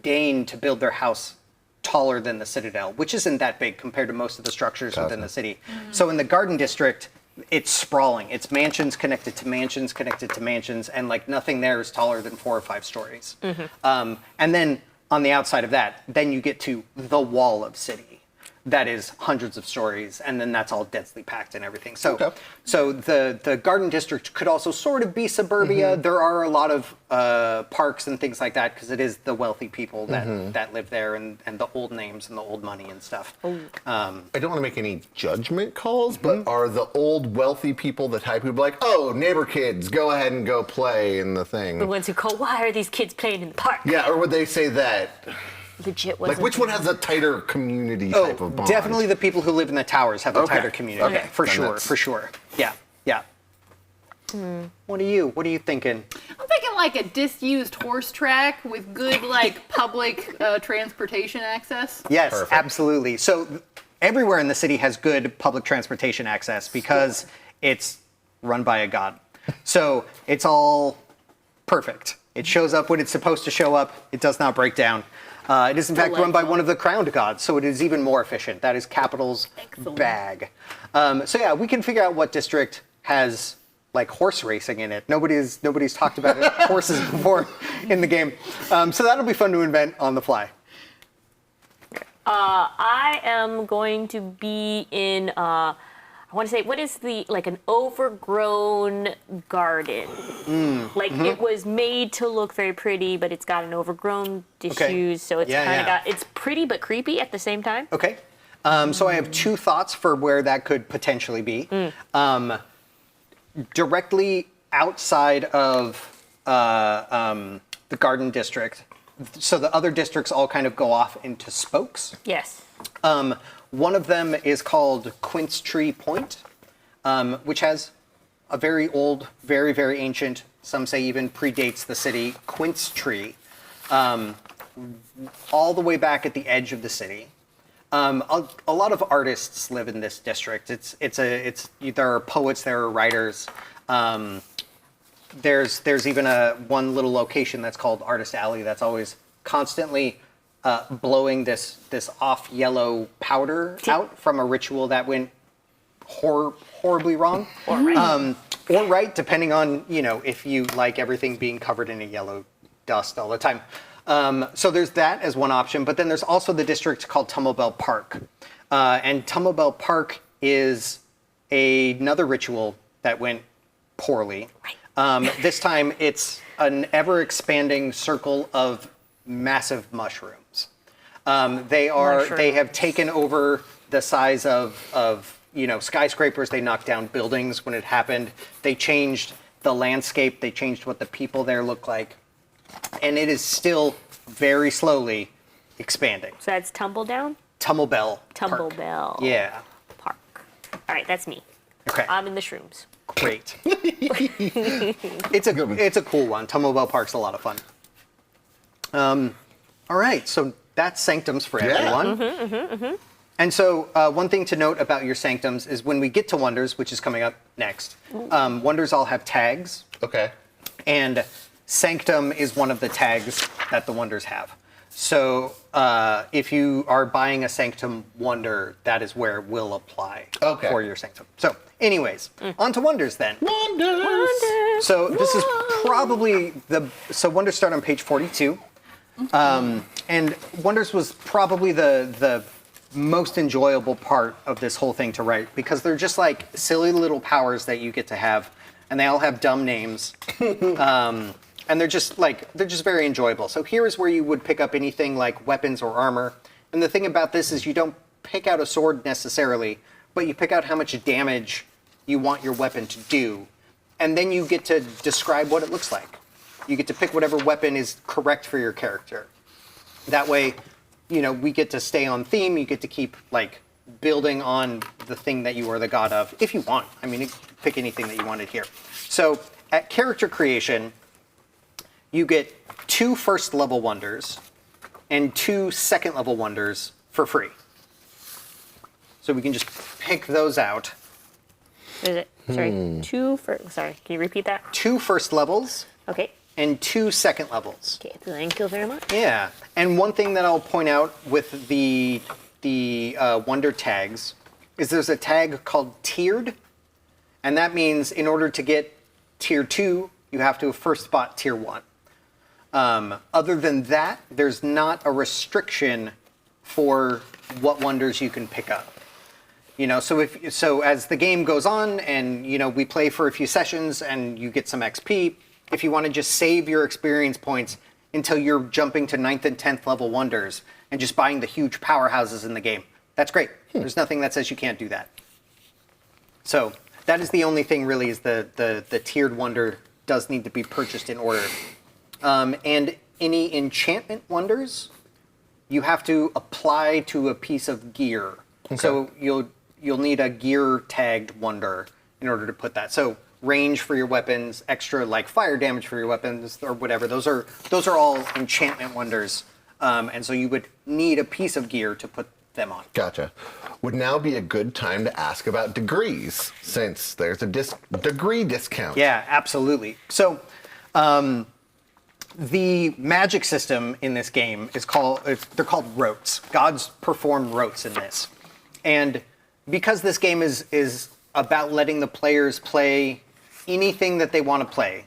deign to build their house taller than the Citadel, which isn't that big compared to most of the structures within the city. So in the Garden District, it's sprawling. It's mansions connected to mansions connected to mansions, and like nothing there is taller than 4 or 5 stories. And then on the outside of that, then you get to the Wall of City. That is hundreds of stories, and then that's all densely packed and everything. So, so the Garden District could also sort of be suburbia. There are a lot of parks and things like that because it is the wealthy people that live there, and the old names and the old money and stuff. I don't want to make any judgment calls, but are the old wealthy people the type who'd be like, oh, neighbor kids, go ahead and go play in the thing? The ones who call, why are these kids playing in the park? Yeah, or would they say that? Legit Like, which one has a tighter community type of bond? Definitely the people who live in the towers have a tighter community. Okay. For Then sure, that's- for sure. Yeah, yeah. What are you thinking? I'm thinking like a disused horse track with good like public transportation access. Yes, Perfect. absolutely. So everywhere in the city has good public transportation access because it's run by a god. So it's all perfect. It shows up when it's supposed to show up. It does not break down. It is in fact run by one of the crowned gods, so it is even more efficient. That is Capital's bag. So yeah, we can figure out what district has like horse racing in it. Nobody's talked about it, horses before in the game. So that'll be fun to invent on the fly. I am going to be in. I want to say, what is an overgrown garden? It was made to look very pretty, but it's got an overgrown issues, so it's it's pretty but creepy at the same time. Okay. So I have two thoughts for where that could potentially be. Directly outside of the garden district, so the other districts all kind of go off into spokes. Yes. One of them is called Quince Tree Point, which has a very old, very, very ancient, some say even predates the city, quince tree, all the way back at the edge of the city. A lot of artists live in this district. There are poets, there are writers. There's even one little location that's called Artist Alley that's always constantly blowing this off yellow powder out from a ritual that went horribly wrong. Or right, depending on if you like everything being covered in a yellow dust all the time. So there's that as one option, but then there's also the district called Tumblebell Park. And Tumblebell Park is another ritual that went poorly. This time it's an ever-expanding circle of massive mushrooms. They have taken over the size of skyscrapers. They knocked down buildings when it happened. They changed the landscape. They changed what the people there look like. And it is still very slowly expanding. So that's Tumblebell? Tumblebell Park. Tumblebell. Yeah. Park. All right, that's me. Okay. I'm in the shrooms. Great. It's a cool one. Tumblebell Park's a lot of fun. All right, so that's sanctums for everyone. And so one thing to note about your sanctums is when we get to wonders, which is coming up next, wonders all have tags. Okay. And sanctum is one of the tags that the wonders have. So if you are buying a sanctum wonder, that is where it will apply for your sanctum. So anyways, on to wonders then. Wonders. So this is probably so wonders start on page 42. And wonders was probably the most enjoyable part of this whole thing to write because they're just like silly little powers that you get to have, and they all have dumb names. And they're just very enjoyable. So here is where you would pick up anything like weapons or armor. And the thing about this is you don't pick out a sword necessarily, but you pick out how much damage you want your weapon to do. And then you get to describe what it looks like. You get to pick whatever weapon is correct for your character. That way, we get to stay on theme. You get to keep building on the thing that you are the god of, if you want. I mean, you can pick anything that you wanted here. So at character creation, you get 2 first level wonders and 2 second level wonders for free. So we can just pick those out. Is it? Sorry, sorry, can you repeat that? 2 first levels. Okay. And 2 second levels. Okay, thank you very much. Yeah, and one thing that I'll point out with the wonder tags is there's a tag called tiered, and that means in order to get tier 2, you have to have first spot tier 1. Other than that, there's not a restriction for what wonders you can pick up. So as the game goes on and we play for a few sessions and you get some XP, if you want to just save your experience points until you're jumping to 9th and 10th level wonders and just buying the huge powerhouses in the game, that's great. There's nothing that says you can't do that. So that is the only thing really is the tiered wonder does need to be purchased in order. And any enchantment wonders, you have to apply to a piece of gear. Okay. So you'll need a gear tagged wonder in order to put that. So range for your weapons, extra fire damage for your weapons or whatever. Those are all enchantment wonders. And so you would need a piece of gear to them on. Gotcha. Would now be a good time to ask about degrees, since there's a degree discount. Yeah, absolutely. So, the magic system in this game they're called rotes. Gods perform rotes in this. And because this game is about letting the players play anything that they want to play,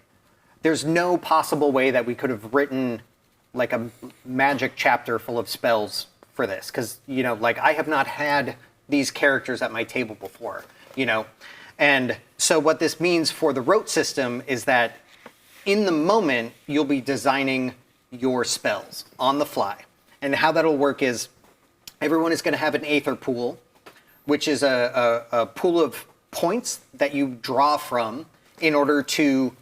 there's no possible way that we could have written like a magic chapter full of spells for this. Because, like I have not had these characters at my table before, And so what this means for the rote system is that in the moment, you'll be designing your spells on the fly. And how that'll work is everyone is going to have an Aether pool, which is a pool of points that you draw from in order to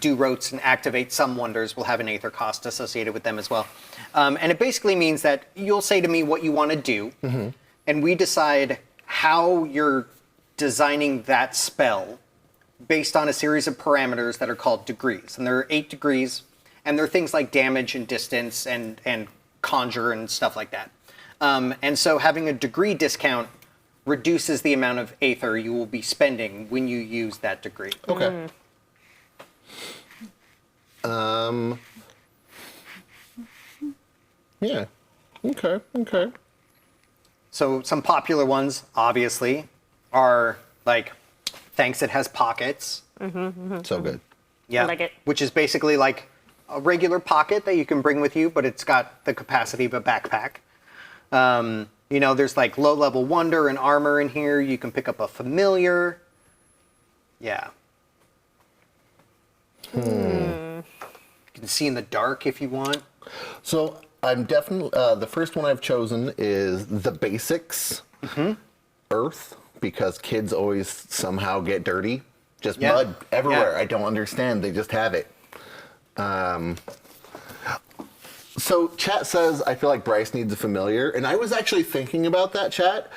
do rotes and activate some wonders. Will have an Aether cost associated with them as well. And it basically means that you'll say to me what you want to do, and we decide how you're designing that spell based on a series of parameters that are called degrees. And there are 8 degrees, and there are things like damage and distance and conjure and stuff like that. And so having a degree discount reduces the amount of Aether you will be spending when you use that degree. Okay. Yeah. Okay. So some popular ones, obviously, are like, thanks it has pockets. So good. Yeah. I like it. Which is basically like a regular pocket that you can bring with you, but it's got the capacity of a backpack. There's like low-level wonder and armor in here. You can pick up a familiar. Yeah. You can see in the dark if you want. So I'm definitely, the first one I've chosen is the basics. Earth, because kids always somehow get dirty. Just mud everywhere. Yeah. I don't understand. They just have it. So chat says, I feel like Bryce needs a familiar. And I was actually thinking about that, chat.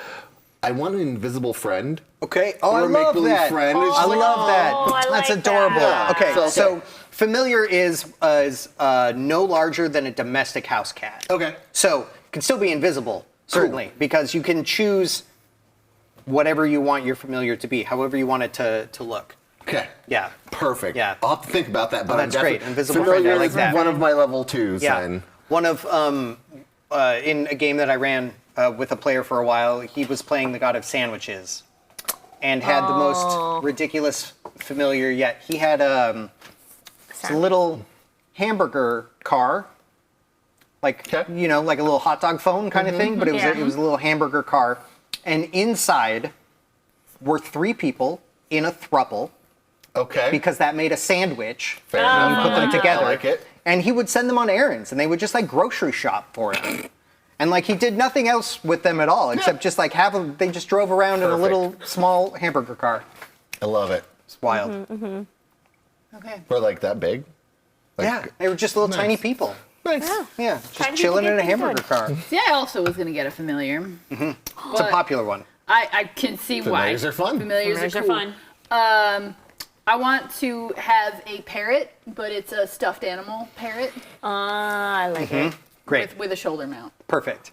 I want an invisible friend. Okay. Oh, Or I a love make-believe that. friend. It's I just like, love that. I That's like adorable. that. Okay, So- so familiar is no larger than a domestic house cat. Okay. So it can still be invisible, certainly, because you can choose whatever you want your familiar to be, however you want it to look. Okay. Yeah. Perfect. Yeah. I'll have to think about that. But Oh, that's I'm great. definitely- Invisible familiar friend, I like is that. one of my level 2s. Yeah. And One of in a game that I ran with a player for a while, he was playing the god of sandwiches, and had the most ridiculous familiar yet. He had a little hamburger car, like Okay. like a little hot dog phone kind of thing, but it was Yeah. it was a little hamburger car, and inside were 3 people in a throuple, okay. because that made a sandwich. Fair When enough. you put them together. I like it. And he would send them on errands, and they would just like grocery shop for him. And like he did nothing else with them at all, except just like they just drove around in a little small hamburger car. I love it. It's wild. Okay. We're like that big. Like, Yeah, they were just little tiny people. Nice. Yeah, Tiny just chilling people in a get things hamburger car. See, I also was going to get a familiar. It's a popular one. I can see why. Familiars are fun. Familiars Familiars are are cool. fun. I want to have a parrot, but it's a stuffed animal parrot I like it. Great, with a shoulder mount. perfect.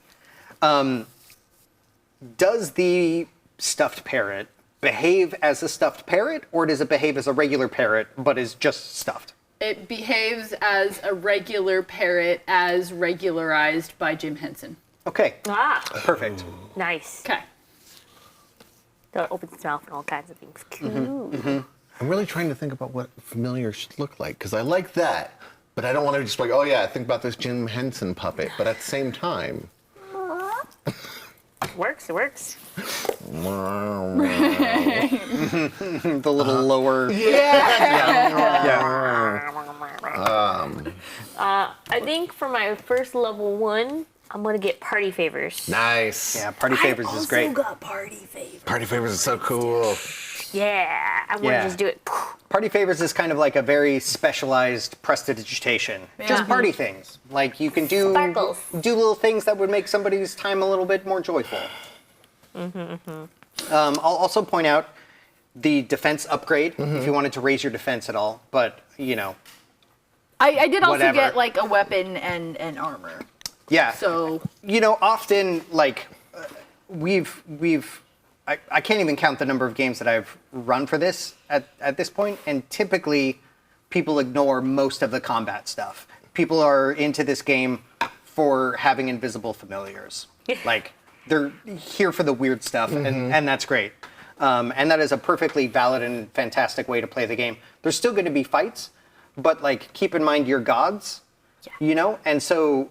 Does the stuffed parrot behave as a stuffed parrot, or does it behave as a regular parrot but is just stuffed? It behaves as a regular parrot, as regularized by Jim Henson. Okay, Ah, perfect. nice. Okay. So it opens its mouth and all kinds of things. Cool. I'm really trying to think about what familiar should look like, because I like that, but I don't want to just be like, oh yeah, think about this Jim Henson puppet. But at the same time, It works. It works. The little lower. I think for my first level 1, I'm gonna get party favors. nice. Yeah, party favors is great. got party favors. Party favors is so cool. Yeah, I want to Yeah. just do it. Party favors is kind of like a very specialized prestidigitation. Just Yeah. party things. Like you can do Sparkles. little things that would make somebody's time a little bit more joyful. I'll also point out the defense upgrade if you wanted to raise your defense at all. But I did also Whatever. get like a weapon and armor. Yeah. So Often like I can't even count the number of games that I've run for this at this point, and typically people ignore most of the combat stuff. People are into this game for having invisible familiars. Like, they're here for the weird stuff, and that's great. And that is a perfectly valid and fantastic way to play the game. There's still going to be fights, but like, keep in mind your gods. And so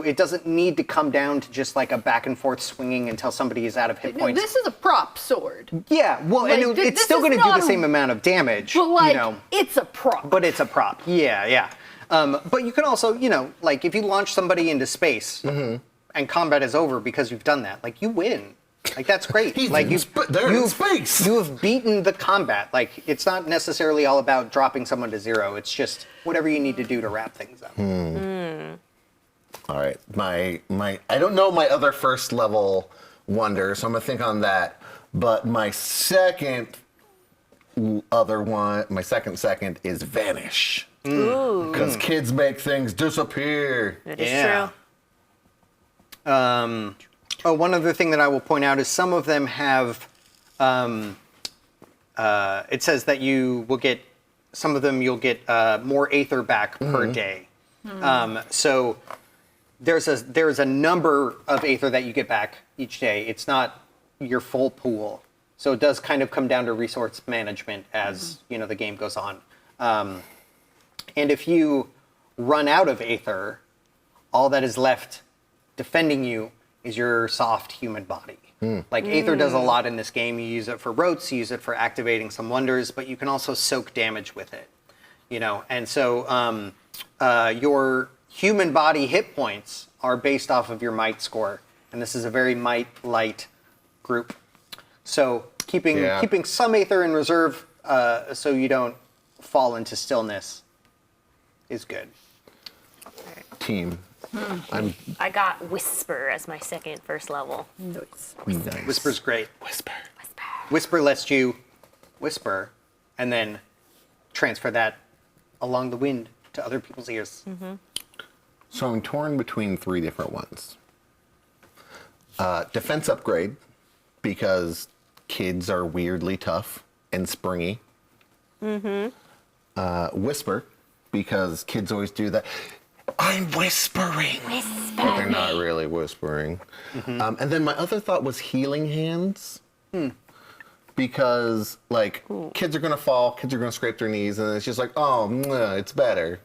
it doesn't need to come down to just like a back and forth swinging until somebody is out of hit points. this is a prop sword. Yeah, well, Like, and it's this still is going to do not the same amount of damage, But like, it's a prop. but it's a prop. Yeah. But you can also, like if you launch somebody into space and combat is over because you've done that, like you win. Like that's great. He's like in they're in space. You have beaten the combat. Like it's not necessarily all about dropping someone to zero. It's just whatever you need to do to wrap things up. All right, my I don't know my other first level wonder, so I'm gonna think on that. But my second is vanish. Ooh. Because kids make things disappear. That is Yeah. true. One other thing that I will point out is some of them have. It says that you will get some of them. You'll get more Aether back per day. So there's a number of Aether that you get back each day. It's not your full pool, so it does kind of come down to resource management as the game goes on. And if you run out of Aether, all that is left defending you is your soft human body. Like Aether does a lot in this game. You use it for rotes, you use it for activating some wonders, but you can also soak damage with it. And so your human body hit points are based off of your might score, and this is a very might light group. So keeping some Aether in reserve so you don't fall into stillness is good. Team. I got Whisper as my second first level. Nice. Whisper's great. Whisper. Whisper lets you whisper and then transfer that along the wind to other people's ears. So I'm torn between three different ones. Defense upgrade, because kids are weirdly tough and springy. Whisper, because kids always do that. I'm whispering. But they're not really whispering. And then my other thought was healing hands. Because, like, kids are going to fall, kids are going to scrape their knees, and it's just like, oh, it's better.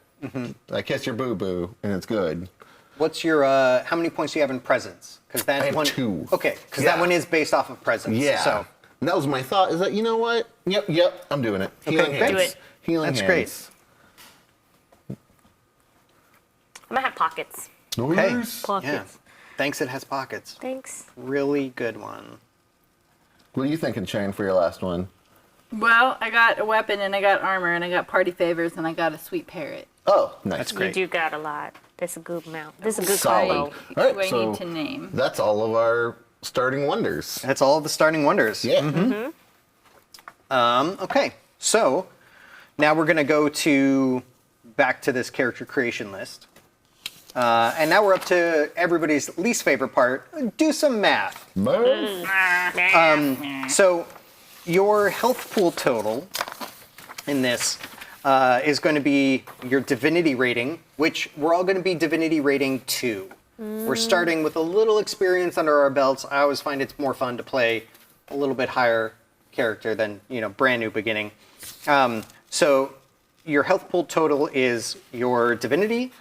I kiss your boo-boo, and it's good. What's your, how many points do you have in presence? Because that I have one, 2. Okay, because that one is based off of presence. Yeah. So And that was my thought, is that, you know what? Yep, I'm doing it. Okay, Healing great. hands. Do it. Healing that's hands. great. I'm gonna have pockets. Okay. Nice. Pockets. Yeah. Thanks, it has pockets. Thanks. Really good one. What are you thinking, Shane, for your last one? Well, I got a weapon and I got armor and I got party favors and I got a sweet parrot. Oh, nice. That's You great. do got a lot. That's a good amount. This is a good Solid. combo. All right, Who I so need to name. that's all of our starting wonders. That's all of the starting wonders. Yeah. Okay, so now we're going to go back to this character creation list. And now we're up to everybody's least favorite part, do some math. Move. So your health pool total in this is going to be your divinity rating, which we're all going to be divinity rating 2. We're starting with a little experience under our belts. I always find it's more fun to play a little bit higher character than, brand new beginning. So your health pool total is your divinity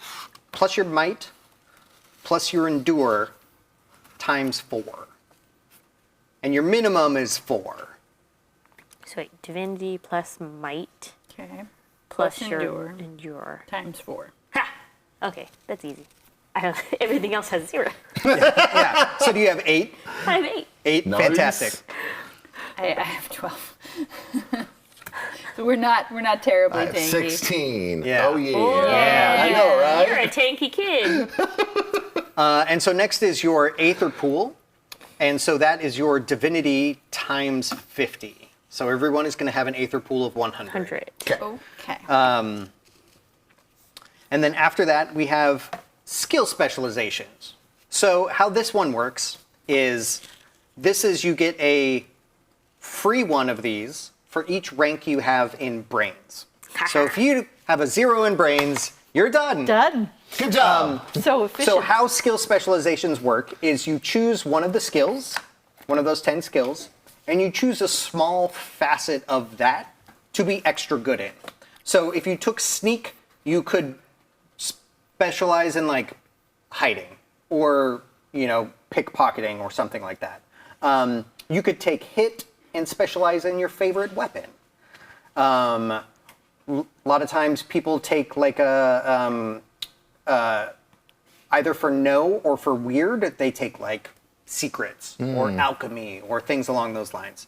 plus your might plus your endure times 4. And your minimum is 4. So wait, divinity plus might Okay. plus Plus your endure. endure. Times 4. Ha! Okay, that's easy. I don't. Everything else has 0. Yeah. So do you have 8? I have 8. 8? Nice. Fantastic. I have 12. So we're not terribly I have tanky. 16. Yeah. Oh, yeah. Yeah. I know, right? You're a tanky kid. And so next is your Aether pool. And so that is your divinity times 50. So everyone is going to have an Aether pool of 100. 100. Okay. And then after that, we have skill specializations. So how this one works is you get a free one of these for each rank you have in brains. So if you have a 0 in brains, you're done. Done. Good job. So efficient. So how skill specializations work is you choose one of the skills, one of those 10 skills, and you choose a small facet of that to be extra good in. So if you took sneak, you could specialize in like hiding or, pickpocketing or something like that. You could take hit and specialize in your favorite weapon. A lot of times people take like either for know or for weird, they take like secrets or alchemy or things along those lines.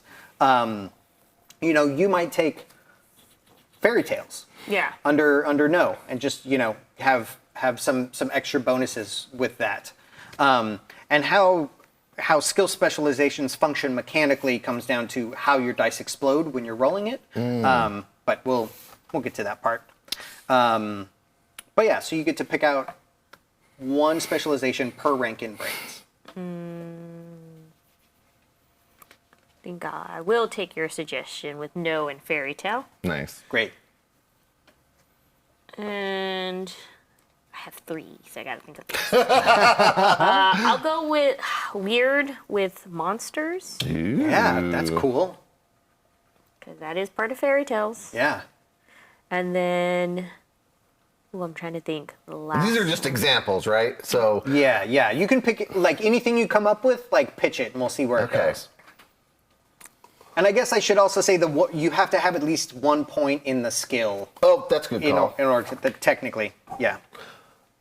You might take fairy tales under know and just, have some extra bonuses with that. And how skill specializations function mechanically comes down to how your dice explode when you're rolling it. But we'll get to that part. But yeah, so you get to pick out one specialization per rank in brains. I think I will take your suggestion with no and fairy tale. Nice. Great. And I have 3, so I gotta think of 3. I'll go with weird with monsters, Yeah, that's cool. because that is part of fairy tales. Yeah. And then, I'm trying to think. The last These are just examples, right? So Yeah. You can pick like anything you come up with, like pitch it, and we'll see where it goes. And I guess I should also say that you have to have at least 1 point in the skill. Oh, that's a good call. In order to technically, yeah.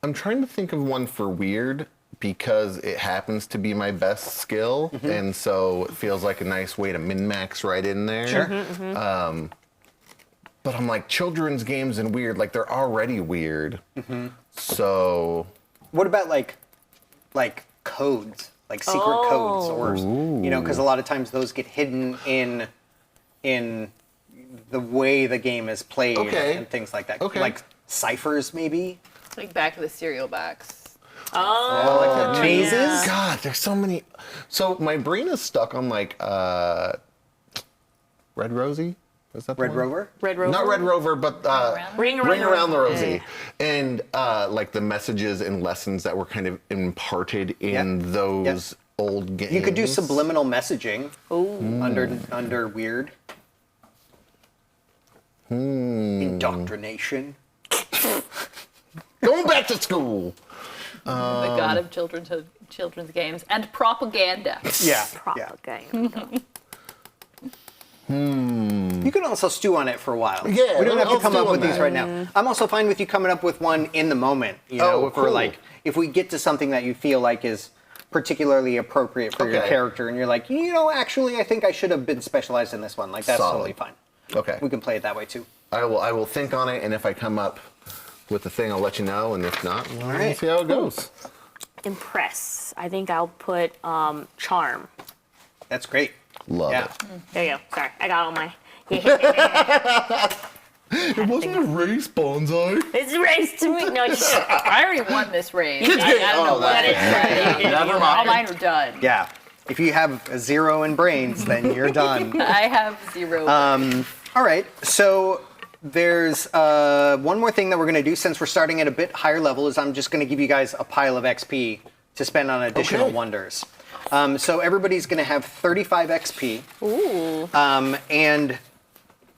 I'm trying to think of one for weird because it happens to be my best skill, and so it feels like a nice way to min-max right in there. Sure. But I'm like, children's games and weird, like they're already weird. So What about like codes, like secret codes, or because a lot of times those get hidden in the way the game is played and things like that. Okay. Like ciphers, maybe. Like back of the cereal box. Like the mazes. God, there's so many. So my brain is stuck on like Red Rosie. Is that the Red one? Rover. Red Rover. Not Red Rover, but Ring Ring Around the Rosie. Yeah. And like the messages and lessons that were kind of imparted in those old games. You could do subliminal messaging under weird. Indoctrination. Going back to school. The god of children's games and propaganda. Yeah. Propaganda. You can also stew on it for a while. Yeah, we don't have to I'll come stew up on with these that. right now. I'm also fine with you coming up with one in the moment. Oh, if we're cool. like, if we get to something that you feel like is particularly appropriate for your Okay. character, and you're like, actually, I think I should have been specialized in this one. Like that's Solid. totally fine. Okay. We can play it that way too. I will think on it, and if I come up with the thing, I'll let you know. And if not, we'll right. see how it goes. Impress. I think I'll put charm. That's great. Love Yeah. it. There you go. Sorry, I got all my. It wasn't a race, Bonsai. It's a race to me. No, it's I already won this race. I don't know Oh, what that's it is. Never All mind. mine are done. Yeah. If you have a 0 in brains, then you're done. I have 0. All right. So there's one more thing that we're going to do since we're starting at a bit higher level is I'm just going to give you guys a pile of XP to spend on additional Okay. wonders. So everybody's going to have 35 XP. Ooh. And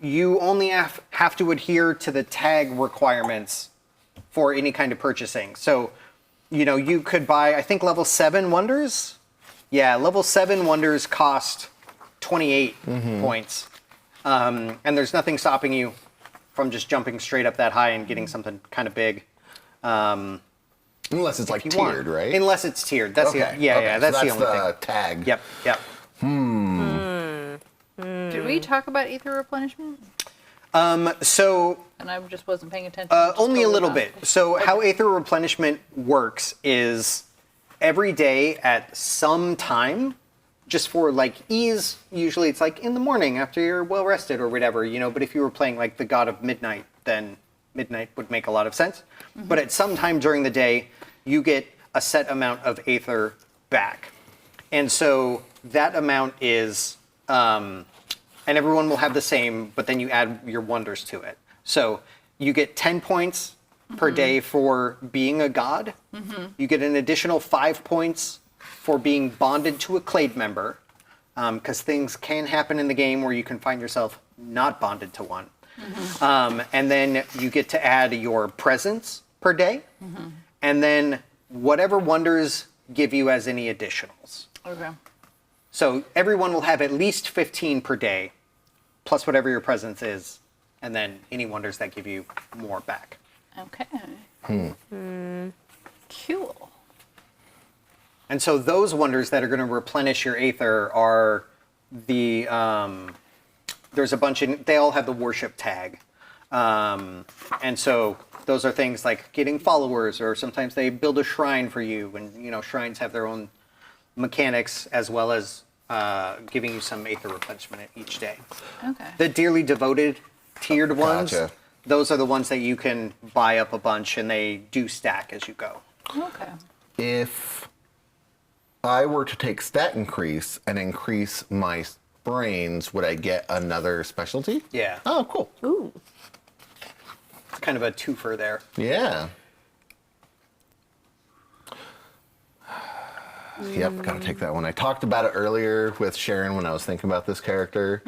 you only have to adhere to the tag requirements for any kind of purchasing. So, you could buy, I think, level 7 wonders. Yeah, level 7 wonders cost 28 points. And there's nothing stopping you from just jumping straight up that high and getting something kind of big. Unless it's like If you want. tiered, right? Unless it's tiered. That's okay. that's so the only thing. tag. Yep. Did we talk about ether replenishment? So And I just wasn't paying attention. Just only a totally little not. bit. So how Aether replenishment works is every day at some time, just for like ease, usually it's like in the morning after you're well rested or whatever, but if you were playing like the God of Midnight, then midnight would make a lot of sense. But at some time during the day, you get a set amount of Aether back. And so that amount is, and everyone will have the same, but then you add your wonders to it. So you get 10 points per day for being a god. You get an additional 5 points for being bonded to a clade member, because things can happen in the game where you can find yourself not bonded to one. And then you get to add your presence per day, and then whatever wonders give you as any additionals. Okay. So everyone will have at least 15 per day, plus whatever your presence is, and then any wonders that give you more back. Okay. Cool. And so those wonders that are going to replenish your Aether are the, there's a bunch of, they all have the worship tag. And so those are things like getting followers, or sometimes they build a shrine for you, and you know, shrines have their own mechanics as well as giving you some Aether replenishment each day. Okay. The dearly devoted tiered ones, Gotcha. those are the ones that you can buy up a bunch, and they do stack as you go. Okay. If I were to take stat increase and increase my brains, would I get another specialty? Yeah, Oh, cool. Ooh. it's kind of a twofer there. Yeah. Yep, gotta take that one. I talked about it earlier with Sharon when I was thinking about this character.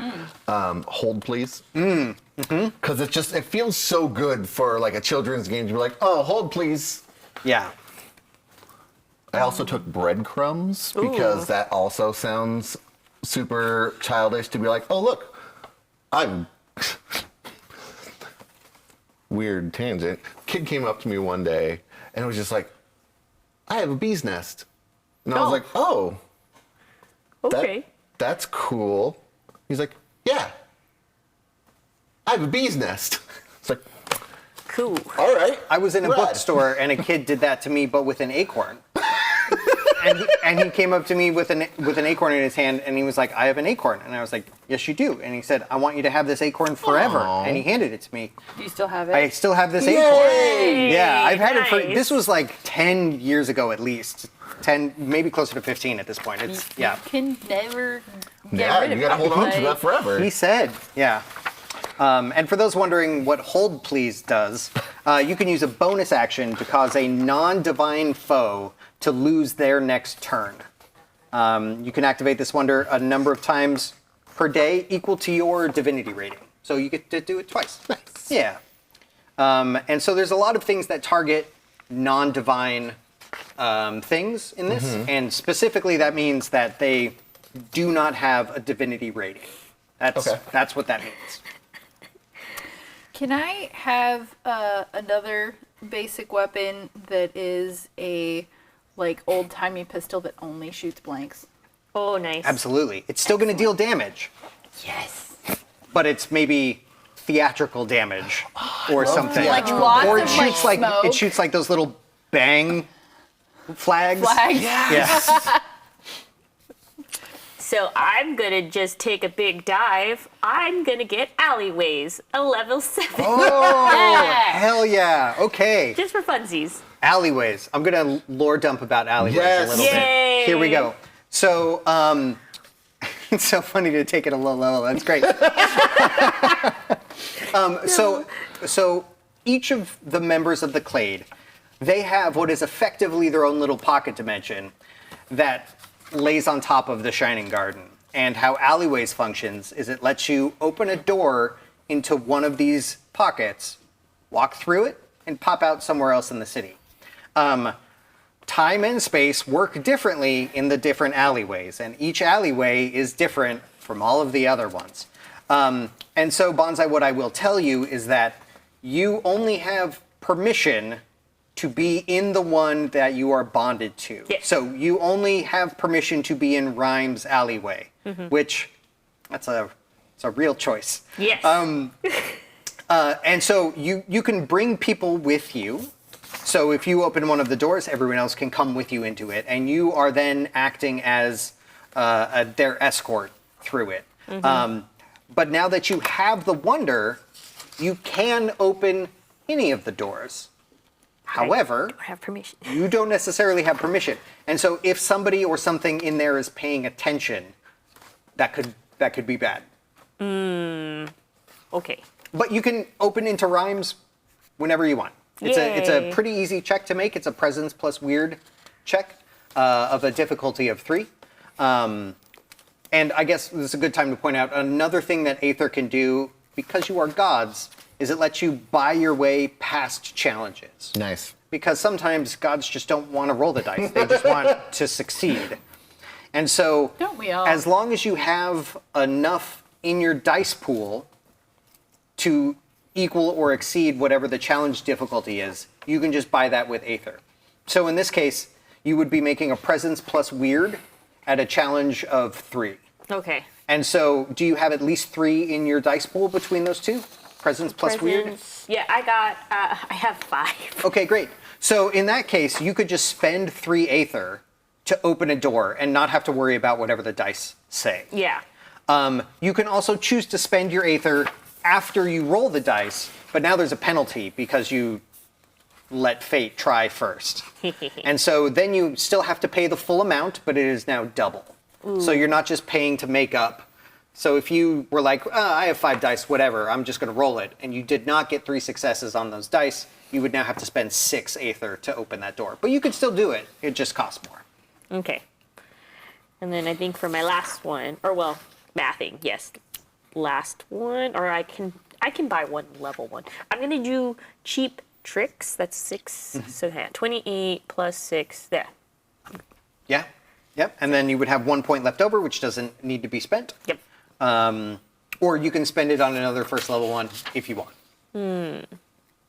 Hold, please. Because it feels so good for like a children's game to be like, oh, hold, please. Yeah. I also took breadcrumbs because that also sounds super childish to be like, oh, look, I'm weird tangent. Kid came up to me one day and was just like, I have a bee's nest. And I was Oh. like, oh, Okay. that's cool. He's like, yeah, I have a bee's nest. It's like, Cool. all right. I was in a rad. bookstore and a kid did that to me, but with an acorn. and he came up to me with an acorn in his hand, and he was like, I have an acorn. And I was like, yes, you do. And he said, I want you to have this acorn forever. Aw. And he handed it to me. Do you still have it? I still have this Yay! acorn. Yeah, I've had it for, Nice. this was like 10 years ago at least. 10, maybe closer to 15 at this point. It's, yeah. You can never get Yeah, rid of you gotta it. hold on to Like, that forever. He said, yeah. And for those wondering what Hold Please does, you can use a bonus action to cause a non-divine foe to lose their next turn. You can activate this wonder a number of times per day equal to your divinity rating. So you get to do it twice. Nice. Yeah. And so there's a lot of things that target non-divine things in this. And specifically that means that they do not have a divinity rating. That's what that means. Can I have another basic weapon that is a like old-timey pistol that only shoots blanks? Oh, nice. Absolutely. It's still going to deal damage, Yes. but it's maybe theatrical damage or something. Like lots Or of it shoots like smoke. it shoots like those little bang flags. Flags. Yeah. So I'm gonna just take a big dive. I'm gonna get alleyways, a level 7, Oh, hell yeah. Okay. just for funsies. Alleyways. I'm going to lore dump about alleyways Yes. a little Yay. bit. Here we go. So, it's so funny to take it a low level. That's great. So each of the members of the clade, they have what is effectively their own little pocket dimension that lays on top of the Shining Garden. And how Alleyways functions is it lets you open a door into one of these pockets, walk through it, and pop out somewhere else in the city. Time and space work differently in the different alleyways, and each alleyway is different from all of the other ones. And so, Bonsai, what I will tell you is that you only have permission to be in the one that you are bonded to. Yes. So you only have permission to be in Rhyme's alleyway, which it's a real choice. Yes. And so you can bring people with you. So if you open one of the doors, everyone else can come with you into it, and you are then acting as their escort through it. But now that you have the wonder, you can open any of the doors. However, I have permission. you don't necessarily have permission. And so if somebody or something in there is paying attention, that could be bad. Okay. But you can open into rhymes whenever you want. It's a Yay. pretty easy check to make. It's a presence plus weird check of a difficulty of 3. And I guess this is a good time to point out another thing that Aether can do, because you are gods, is it lets you buy your way past challenges. Nice. Because sometimes gods just don't want to roll the dice. They just want to succeed. And so, Don't we all? as long as you have enough in your dice pool to equal or exceed whatever the challenge difficulty is, you can just buy that with Aether. So in this case, you would be making a presence plus weird at a challenge of 3. Okay. And so, do you have at least 3 in your dice pool between those two? Presence plus weird? Presents. Yeah, I have 5. Okay, great. So in that case, you could just spend 3 Aether to open a door and not have to worry about whatever the dice say. Yeah. You can also choose to spend your Aether after you roll the dice, but now there's a penalty because you let fate try first. And so then you still have to pay the full amount, but it is now double. So you're not just paying to make up. So if you were like, I have 5 dice, whatever, I'm just going to roll it, and you did not get 3 successes on those dice, you would now have to spend 6 Aether to open that door. But you could still do it. It just costs more. Okay. And then I think for my last one, or well, mathing, yes, last one, or I can buy one level 1. I'm gonna do cheap tricks. That's 6. So yeah, 28 plus 6. There. Yeah. Yep. And then you would have 1 point left over, which doesn't need to be spent. Yep. Or you can spend it on another first level 1 if you want.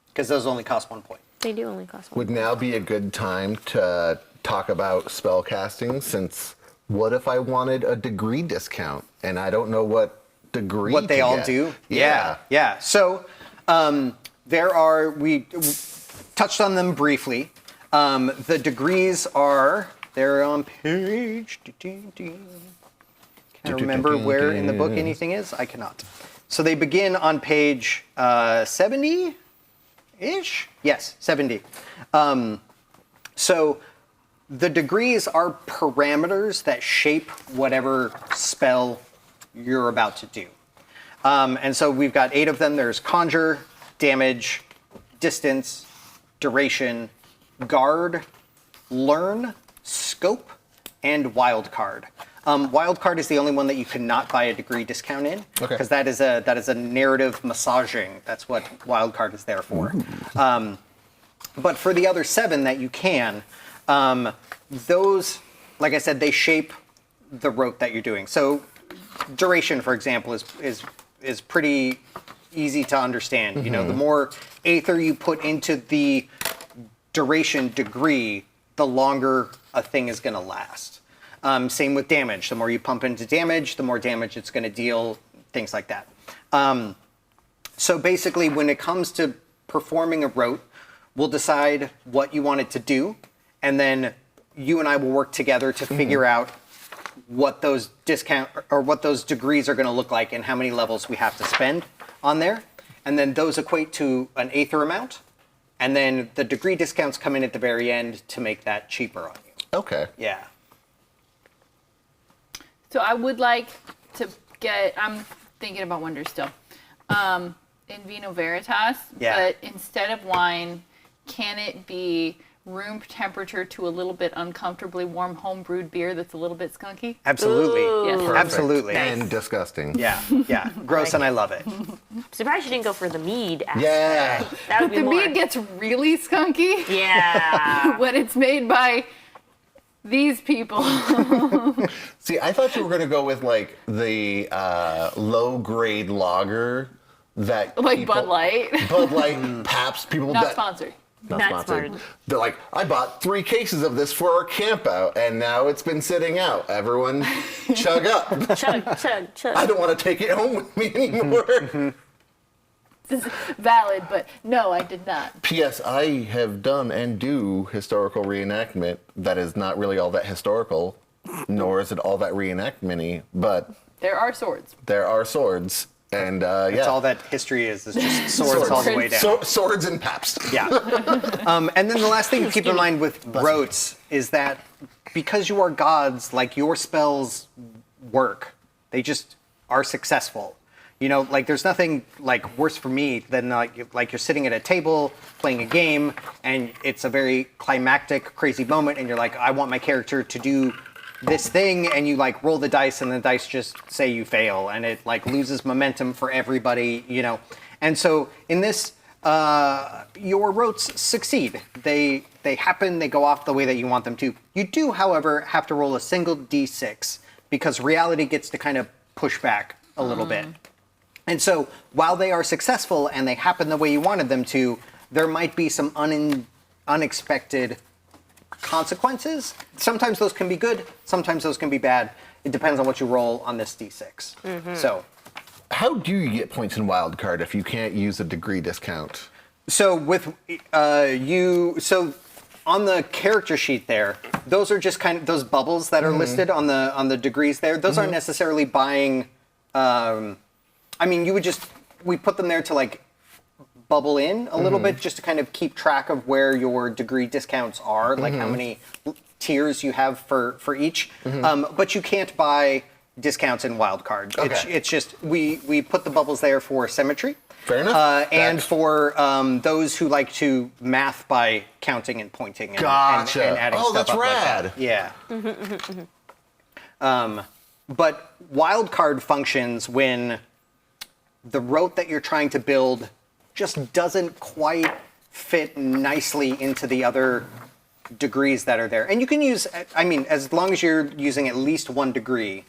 Because those only cost 1 point. They do only cost 1. Would now be a good time to talk about spell casting, since what if I wanted a degree discount and I don't know what degree What they to all get? do? Yeah. Yeah. So we touched on them briefly. The degrees are, they're on page, can I remember where in the book anything is? I cannot. So they begin on page 70-ish? Yes, 70. So the degrees are parameters that shape whatever spell you're about to do. And so we've got 8 of them. There's conjure, damage, distance, duration, guard, learn, scope, and wild card. Wild card is the only one that you cannot buy a degree discount in, Okay. because that is a narrative massaging. That's what wild card is there for. But for the other 7 that you can, those, like I said, they shape the rote that you're doing. So duration, for example, is pretty easy to understand. You know, the more Aether you put into the duration degree, the longer a thing is going to last. Same with damage. The more you pump into damage, the more damage it's going to deal, things like that. So basically, when it comes to performing a rote, we'll decide what you want it to do, and then you and I will work together to figure out what those what those degrees are going to look like and how many levels we have to spend on there. And then those equate to an Aether amount, and then the degree discounts come in at the very end to make that cheaper on you. Okay. Yeah. So I would like to get, I'm thinking about Wonder still, in Vino Veritas, Yeah. but instead of wine, can it be room temperature to a little bit uncomfortably warm home brewed beer that's a little bit skunky? Absolutely. Yes. Perfect. Absolutely. And disgusting. Yeah. Yeah. Gross, and I love it. Surprised you didn't go for the mead. Yeah. That would be The more. mead gets really skunky Yeah. when it's made by these people. See, I thought you were going to go with like the low grade lager that Like people- Bud Light. Bud Light, Pabst, people Not that sponsored. not Not sponsored. sponsored. They're like, I bought 3 cases of this for our camp out, and now it's been sitting out. Everyone, chug up. Chug, chug, chug. I don't want to take it home with me anymore. This is valid, but no, I did not. P.S. I have done and do historical reenactment that is not really all that historical, nor is it all that reenactment-y, but There are swords. there are swords. And That's all that history is just swords all the way down. Swords and Pabst. Yeah. And then the last thing to keep in mind with rotes is that because you are gods, like your spells work. They just are successful. You know, like there's nothing like worse for me than like you're sitting at a table playing a game and it's a very climactic, crazy moment and you're like, I want my character to do this thing, and you like roll the dice and the dice just say you fail and it like loses momentum for everybody, you know. And so in this, your rotes succeed. They happen, they go off the way that you want them to. You do, however, have to roll a single d6 because reality gets to kind of push back a little bit. And so while they are successful and they happen the way you wanted them to, there might be some unexpected consequences. Sometimes those can be good, sometimes those can be bad. It depends on what you roll on this d6. So, how do you get points in wildcard if you can't use a degree discount? so with so on the character sheet there, those are just kind of those bubbles that are listed on the degrees there. Those aren't necessarily buying. I mean, we put them there to like bubble in a little bit just to kind of keep track of where your degree discounts are, like how many tiers you have for each. But you can't buy discounts in wildcard. Okay. It's just we put the bubbles there for symmetry. Fair enough. And for those who like to math by counting and pointing and, Gotcha. and adding Oh, stuff that's up rad. like that. Yeah. But wildcard functions when the rote that you're trying to build just doesn't quite fit nicely into the other degrees that are there. And you can use, I mean, as long as you're using at least one degree,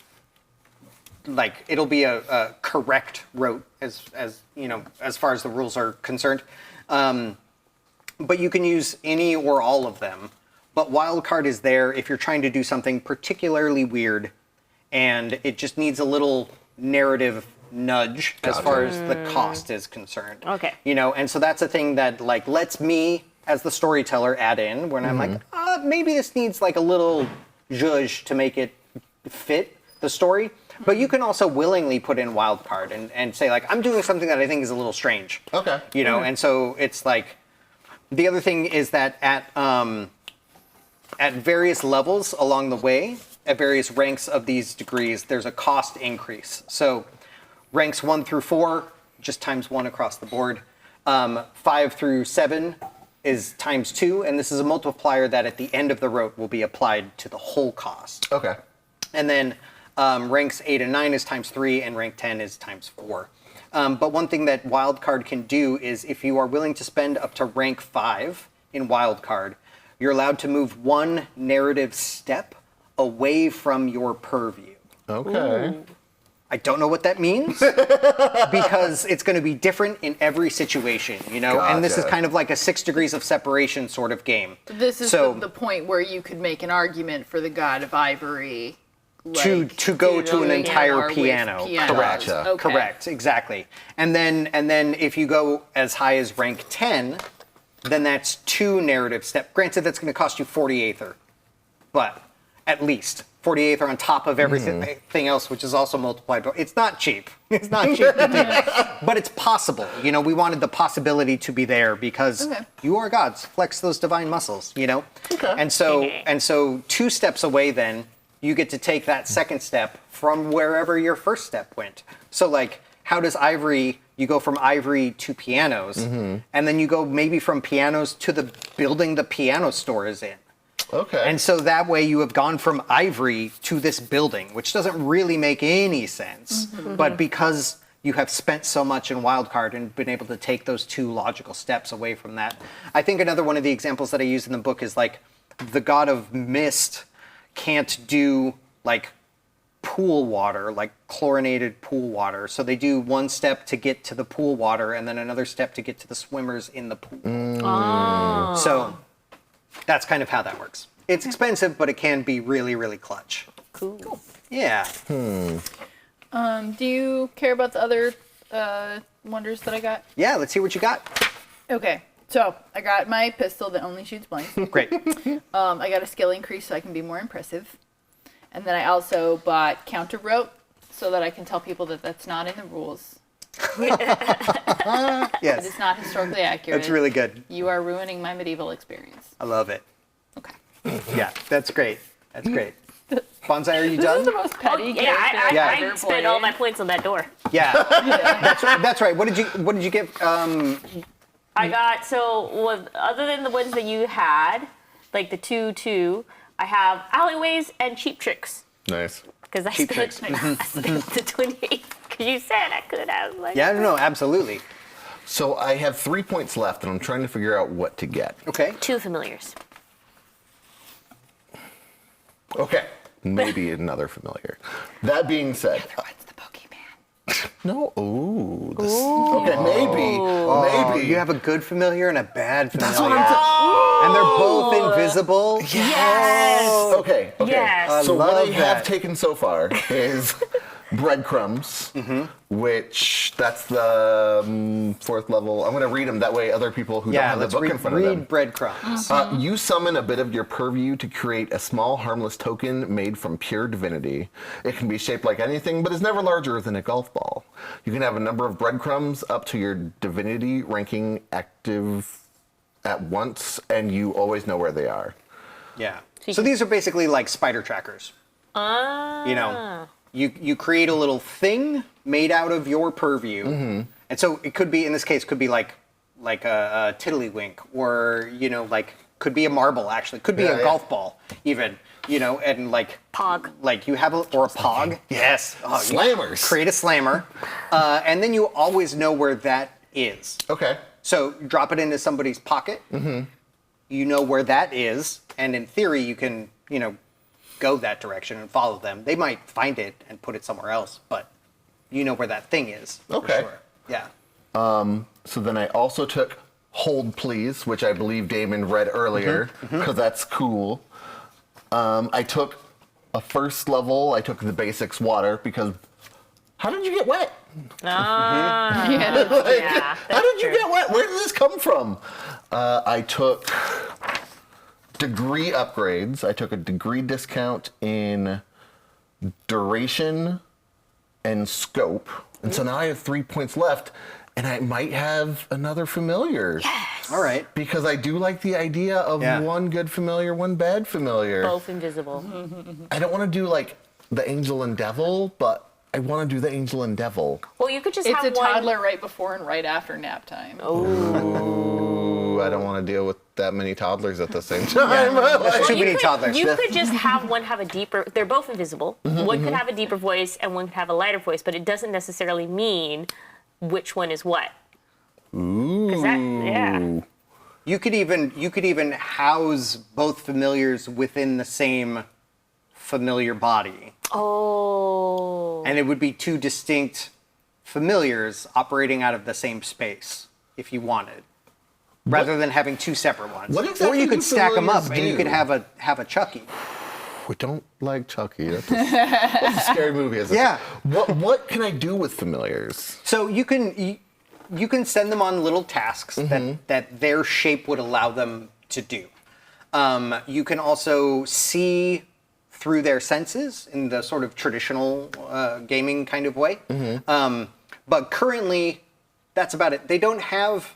like it'll be a correct rote as you know, as far as the rules are concerned. But you can use any or all of them. But wildcard is there if you're trying to do something particularly weird and it just needs a little narrative nudge as far as the cost is concerned. Okay. You know, and so that's a thing that like lets me as the storyteller add in when I'm like, maybe this needs like a little zhuzh to make it fit the story. But you can also willingly put in wildcard and say like, I'm doing something that I think is a little strange. Okay. You know, and so it's like, the other thing is that at various levels along the way, at various ranks of these degrees, there's a cost increase. So ranks 1 through 4, just times 1 across the board. 5 through 7 is times 2, and this is a multiplier that at the end of the rote will be applied to the whole cost. Okay. And then ranks 8 and 9 is times 3, and rank 10 is times 4. But one thing that wildcard can do is if you are willing to spend up to rank 5 in wildcard, you're allowed to move 1 narrative step away from your purview. Okay. I don't know what that means because it's going to be different in every situation, you know? And this is Gotcha. kind of like a 6 degrees of separation sort of game. This is So- the point where you could make an argument for the God of Ivory. To go to an the entire with piano. pianos. Correct. Gotcha. Okay. Correct, exactly. And then if you go as high as rank 10, then that's 2 narrative step. Granted, that's going to cost you 40 Aether, but at least 40 Aether on top of everything else, which is also multiplied. It's not cheap. It's not cheap to do, but it's possible. You know, we wanted the possibility to be there because you are gods. Flex those divine muscles. You know, and so 2 steps away, then you get to take that second step from wherever your first step went. So like, how does Ivory? You go from Ivory to pianos, and then you go maybe from pianos to the building the piano store is in. Okay. And so that way you have gone from Ivory to this building, which doesn't really make any sense. But because you have spent so much in wildcard and been able to take those 2 logical steps away from that. I think another one of the examples that I use in the book is like the god of mist can't do like pool water, like chlorinated pool water. So they do 1 step to get to the pool water and then another step to get to the swimmers in the pool. So that's kind of how that works. It's expensive, but it can be really, really clutch. Cool. Yeah. Do you care about the other wonders that I got? Yeah, let's see what you got. Okay, so I got my pistol that only shoots blanks. Great. I got a skill increase so I can be more impressive. And then I also bought counter rope so that I can tell people that that's not in the rules. It Yes, is not historically accurate. that's really good. You are ruining my medieval experience. I love it. Okay. Yeah, that's great. That's great. Bonsai, are you This is the done? most petty Yeah, character Yeah. I've I ever spent all played. my points on that door. Yeah, that's right. What did you get? I got other than the ones that you had, like the 2-2, I have alleyways and cheap tricks Nice. because that's Cheap the, tricks. the 28. Because you said I could have like. Yeah, no, absolutely. So I have 3 points left, and I'm trying to figure out what to get. Okay. 2 familiars. Okay, maybe another familiar. That being said, What's the Pokemon? no. Ooh. Okay, maybe. Oh, Maybe. you have a good familiar and a bad familiar. That's what I'm And they're both invisible. Yes. Okay. Okay. Yes. So I what I love have that. taken so far is breadcrumbs, which that's the fourth level. I'm going to read them that way other people who don't Yeah, have the let's book in front of them. read breadcrumbs. You summon a bit of your purview to create a small, harmless token made from pure divinity. It can be shaped like anything, but is never larger than a golf ball. You can have a number of breadcrumbs up to your divinity ranking active at once, and you always know where they are. Yeah. So these are basically like spider trackers. You know, you create a little thing made out of your purview, and so it could be, in this case, could be like a tiddlywink, or like could be a marble, actually, could be Yeah, a yeah. golf ball, even, and like Pog. like you have or a pog. Yes. Oh, you Slammers. create a slammer, and then you always know where that is. Okay. So drop it into somebody's pocket. You know where that is, and in theory, you can go that direction and follow them. They might find it and put it somewhere else, but you know where that thing is. Okay. For sure. Yeah. So then I also took Hold Please, which I believe Damon read earlier, because that's cool. I took a first level, I took the basics water, because how did you get wet? Yeah. How did you true. get wet? Where did this come from? I took degree upgrades. I took a degree discount in duration and scope. And so now I have 3 points left, and I might have another familiar. All right. Because I do like the idea of Yeah. one good familiar, one bad familiar. Both invisible. I don't want to do like the angel and devil, but I want to do the angel and devil. Well, you could just It's have a one. toddler right before and right after nap time. Ooh, I don't want to deal with that many toddlers at the same time. That's too You many could- toddlers. You could just have one have a deeper. They're both invisible. One could have a deeper voice and one could have a lighter voice, but it doesn't necessarily mean which one is what. Ooh. 'Cause yeah. You could even house both familiars within the same familiar body, Oh. and it would be two distinct familiars operating out of the same space if you wanted, rather than having two separate ones. What or exactly you do could stack them up, familiars and you do? could have a Chucky. We don't like Chucky. That's a scary movie. Isn't Yeah. it? What can I do with familiars? So you can send them on little tasks that their shape would allow them to do. You can also see through their senses in the sort of traditional gaming kind of way. But currently, that's about it. They don't have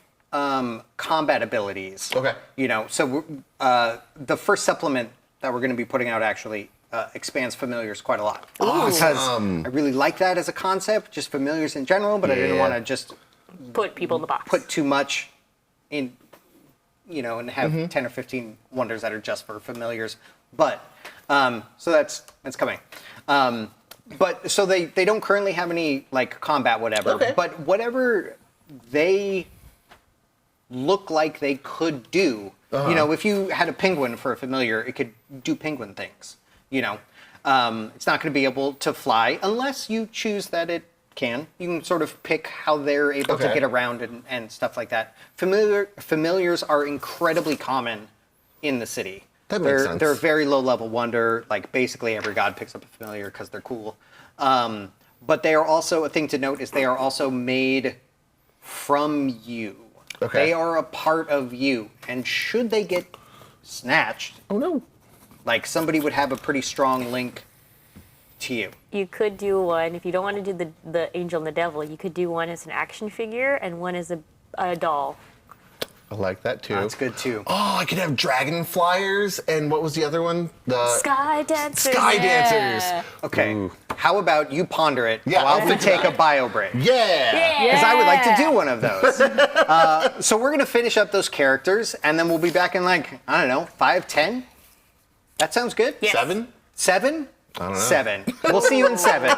combat abilities. Okay. So the first supplement that we're going to be putting out actually expands familiars quite a lot. Because I really like that as a concept, just familiars in general, but I didn't Yeah. want to just Put people in the box. put too much in, and have 10 or 15 wonders that are just for familiars. But, so that's coming. But, so they don't currently have any, like, combat whatever. Okay. But whatever they look like they could do, if you had a penguin for a familiar, it could do penguin things, It's not going to be able to fly unless you choose that it can. You can sort of pick how they're able to Okay. get around and stuff like that. Familiars are incredibly common in the city. That makes sense. They're a very low level wonder. Like basically every god picks up a familiar because they're cool. But they are also, a thing to note is they are also made from you. Okay. They are a part of you. And should they get snatched, Oh no. like somebody would have a pretty strong link to you? You could do one, if you don't want to do the angel and the devil, you could do one as an action figure and one as a doll. I like that too. That's good too. Oh, I could have dragon flyers, and what was the other one? The Sky dancers. Sky Yeah. Dancers. Okay. Ooh. How about you ponder it Yeah, while I'll we think take a about it. bio break? Yeah. Because I would like to do one of those. So we're going to finish up those characters, and then we'll be back in like, I don't know, 5, 10? That sounds good? Yes. 7? 7? I don't know. 7. We'll see you in 7.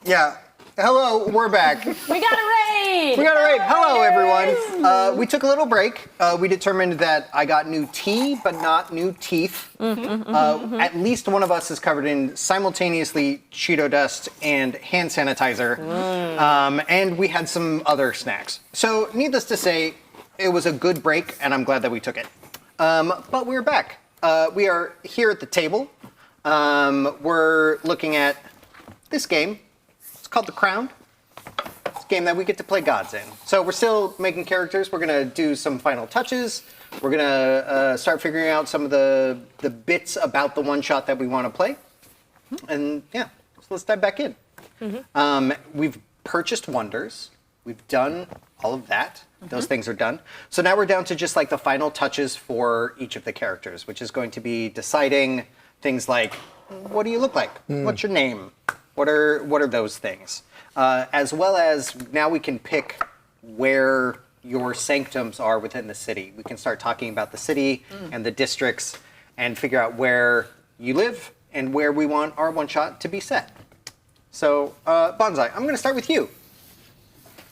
Yeah. Hello, we're back. We got a raid. We got it right. Hello, everyone. We took a little break. We determined that I got new tea, but not new teeth. At least one of us is covered in simultaneously Cheeto dust and hand sanitizer. And we had some other snacks. So, needless to say, it was a good break, and I'm glad that we took it. But we're back. We are here at the table. We're looking at this game. It's called The Crown. It's a game that we get to play gods in. So we're still making characters. We're going to do some final touches. We're going to start figuring out some of the bits about the one-shot that we want to play. And yeah, so let's dive back in. We've purchased wonders. We've done all of that. Those things are done. So now we're down to just like the final touches for each of the characters, which is going to be deciding things like, what do you look like? What's your name? What are those things? As well as now we can pick where your sanctums are within the city. We can start talking about the city and the districts and figure out where you live and where we want our one shot to be set. So, Bonsai, I'm going to start with you.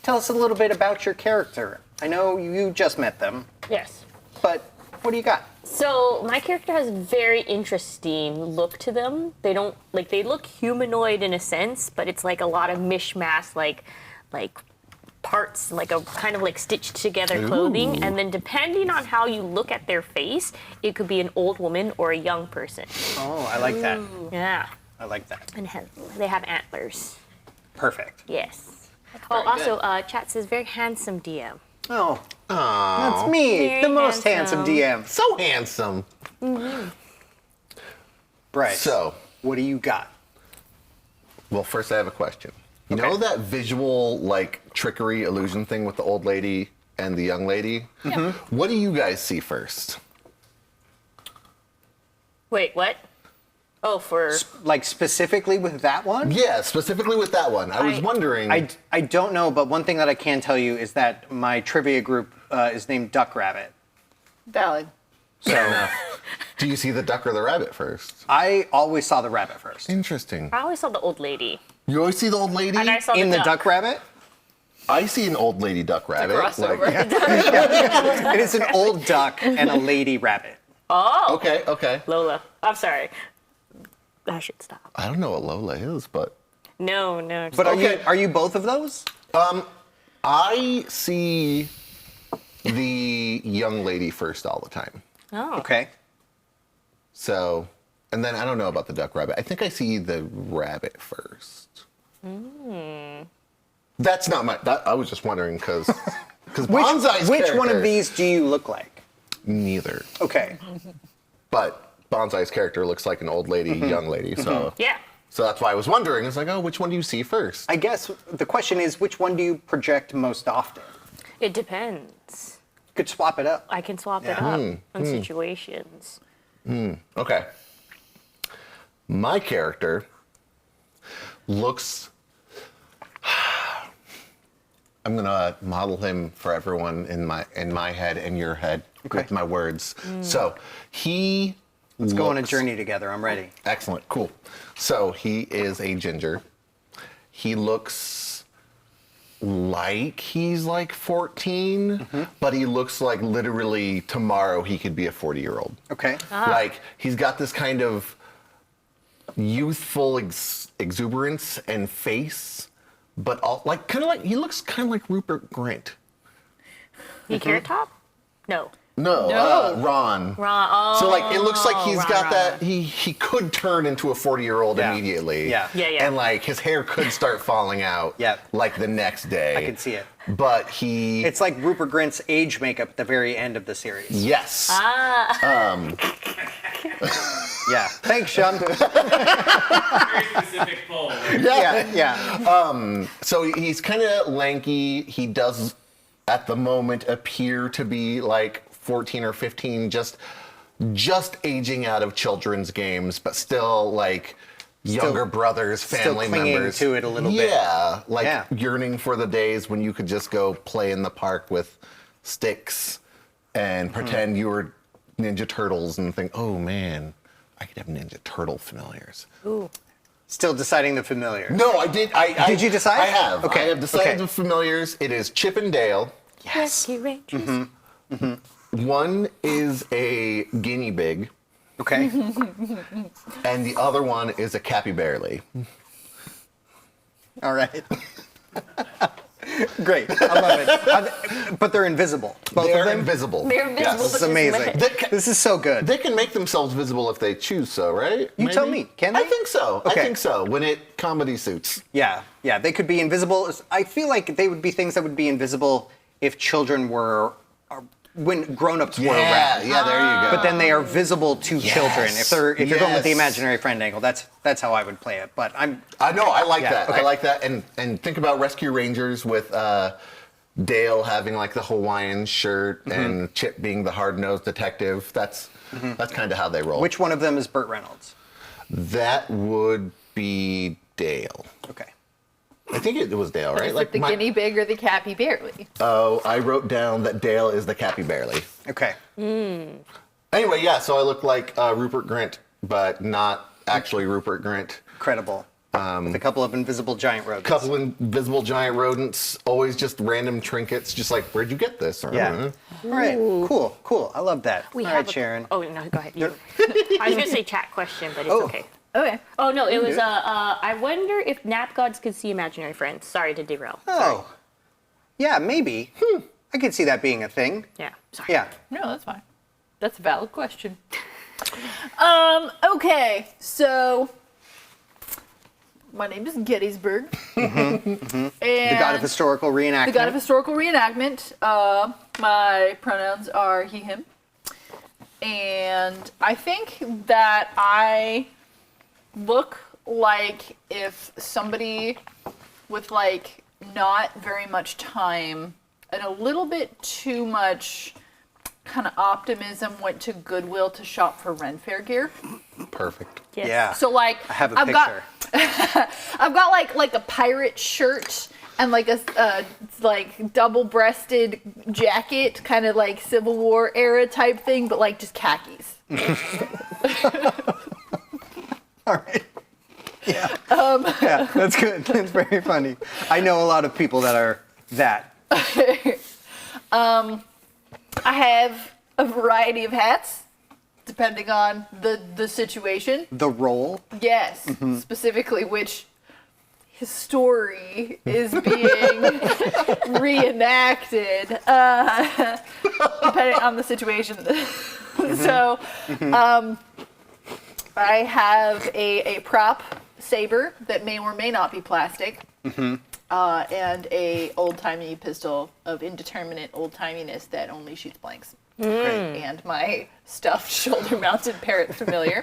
Tell us a little bit about your character. I know you just met them, Yes. but what do you got? So my character has a very interesting look to them. They don't they look humanoid in a sense, but it's like a lot of mishmash, like parts, like a kind of like stitched together clothing. And then depending on how you look at their face, it could be an old woman or a young person. Oh, I like that. Yeah. I like that. And they have antlers. Perfect. Yes. Oh, also, chat says very handsome DM. Oh, that's me, Very the most handsome handsome. DM. So handsome. Bryce, So, what do you got? well, first I have a question. You Okay. know that visual, like, trickery illusion thing with the old lady and the young lady? What do you guys see first? Wait, what? Oh, for Like specifically with that one? Yeah, specifically with that one. I was wondering. I don't know, but one thing that I can tell you is that my trivia group is named Duck Rabbit. Valid. So Do you see the duck or the rabbit first? I always saw the rabbit first. Interesting. I always saw the old lady. You always see the old lady? And I saw In the duck. Duck Rabbit? I see an old lady duck rabbit. Crossover. It is an old duck and a lady rabbit. Oh, Okay. Lola. I'm sorry. I should stop. I don't know what Lola is, but No. But Okay. are you both of those? I see the young lady first all the time. oh. Okay. So, and then I don't know about the duck rabbit. I think I see the rabbit first. That's not my. I was just wondering because Bonsai's Which one character- of these do you look like? Neither. Okay. But Bonsai's character looks like an old lady, young lady. So Yeah. So that's why I was wondering. It's like, oh, which one do you see first? I guess the question is, which one do you project most often? It depends. You could swap it up. I can swap it Yeah. up on situations. Okay. My character looks. I'm gonna model him for everyone in my head and your head with my words. So he. Let's go on a journey together. I'm ready. Excellent, cool. So he is a ginger. He looks like he's like 14, but he looks like literally tomorrow he could be a 40-year-old. Okay. Like he's got this kind of youthful exuberance and face, but all, like kind of like he looks kind of like Rupert Grint. You Carrot Top? No. No, No. Ron. Ron. Oh. So like it looks like he's Ron, got Ron. that he could turn into a 40-year-old Yeah. immediately. Yeah. Yeah. And like his hair could start falling out Yeah. like the next day. I can see it. But he It's like Rupert Grint's age makeup at the very end of the series. yes. Yeah. Thanks, Sean. Very specific poll. Yeah. So he's kind of lanky. He does at the moment appear to be like 14 or 15, just aging out of children's games, but still like younger brothers, still family clinging members to it a little bit. Yeah, like Yeah. yearning for the days when you could just go play in the park with sticks and pretend you were Ninja Turtles and think, oh man, I could have Ninja Turtle familiars. Ooh. Still deciding the familiar. No, I did. Did you decide? I have. Okay. I have decided Okay. the familiars. It is Chip and Dale. Yes. Rescue Rangers. One is a guinea pig, Okay. and the other one is a capybara. All right. Great. I love it. But they're invisible. Both They're of them? invisible. They're invisible, Yes. This is but amazing. This is so good. They can make themselves visible if they choose so, right? You tell me, can I they? think so. Okay. I think so. When it comedy suits. Yeah. Yeah. They could be invisible. I feel like they would be things that would be invisible if children were, when grown-ups were around. Yeah, there you go. But then they are visible to children. If you're going with the Yes. imaginary friend angle, that's how I would play it. But I know, I like Yeah, that. okay. I like that. And think about Rescue Rangers with Dale having like the Hawaiian shirt and Chip being the hard-nosed detective. That's kind of how they roll. which one of them is Burt Reynolds? That would be Dale. Okay. I think it was Dale, right? Is it the guinea pig or the capybara? Oh, I wrote down that Dale is the capybara. Okay. Anyway, yeah, so I look like Rupert Grint, but not actually Rupert Grint. Incredible. With a couple of invisible giant rodents. Couple invisible giant rodents, always just random trinkets, just like, where'd you get this? Or, Yeah. All right. Cool. I love that. We All have right, Sharon. Oh no, go ahead. I was gonna say chat question, but it's Oh. okay. Okay. Oh no, it was I wonder if nap gods could see imaginary friends. Sorry to derail. Oh. Yeah, maybe. I could see that being a thing. Yeah. Sorry. Yeah. No, that's fine. That's a valid question. Okay, so my name is Gettysburg. The god of historical reenactment. The god of historical reenactment. My pronouns are he, him. And I think that I look like if somebody with like not very much time and a little bit too much kind of optimism went to Goodwill to shop for Ren Fair gear. Perfect. Yes. Yeah. So like I have a I've picture. I've got like a pirate shirt and like a like double-breasted jacket, kind of like Civil War era type thing, but like just khakis. All right. Yeah. Yeah, that's good. That's very funny. I know a lot of people that are that. I have a variety of hats, depending on the situation. The role. Yes, specifically which his story is being reenacted, depending on the situation. So, I have a prop saber that may or may not be plastic, and a old-timey pistol of indeterminate old-timiness that only shoots blanks. And my stuffed shoulder-mounted parrot familiar.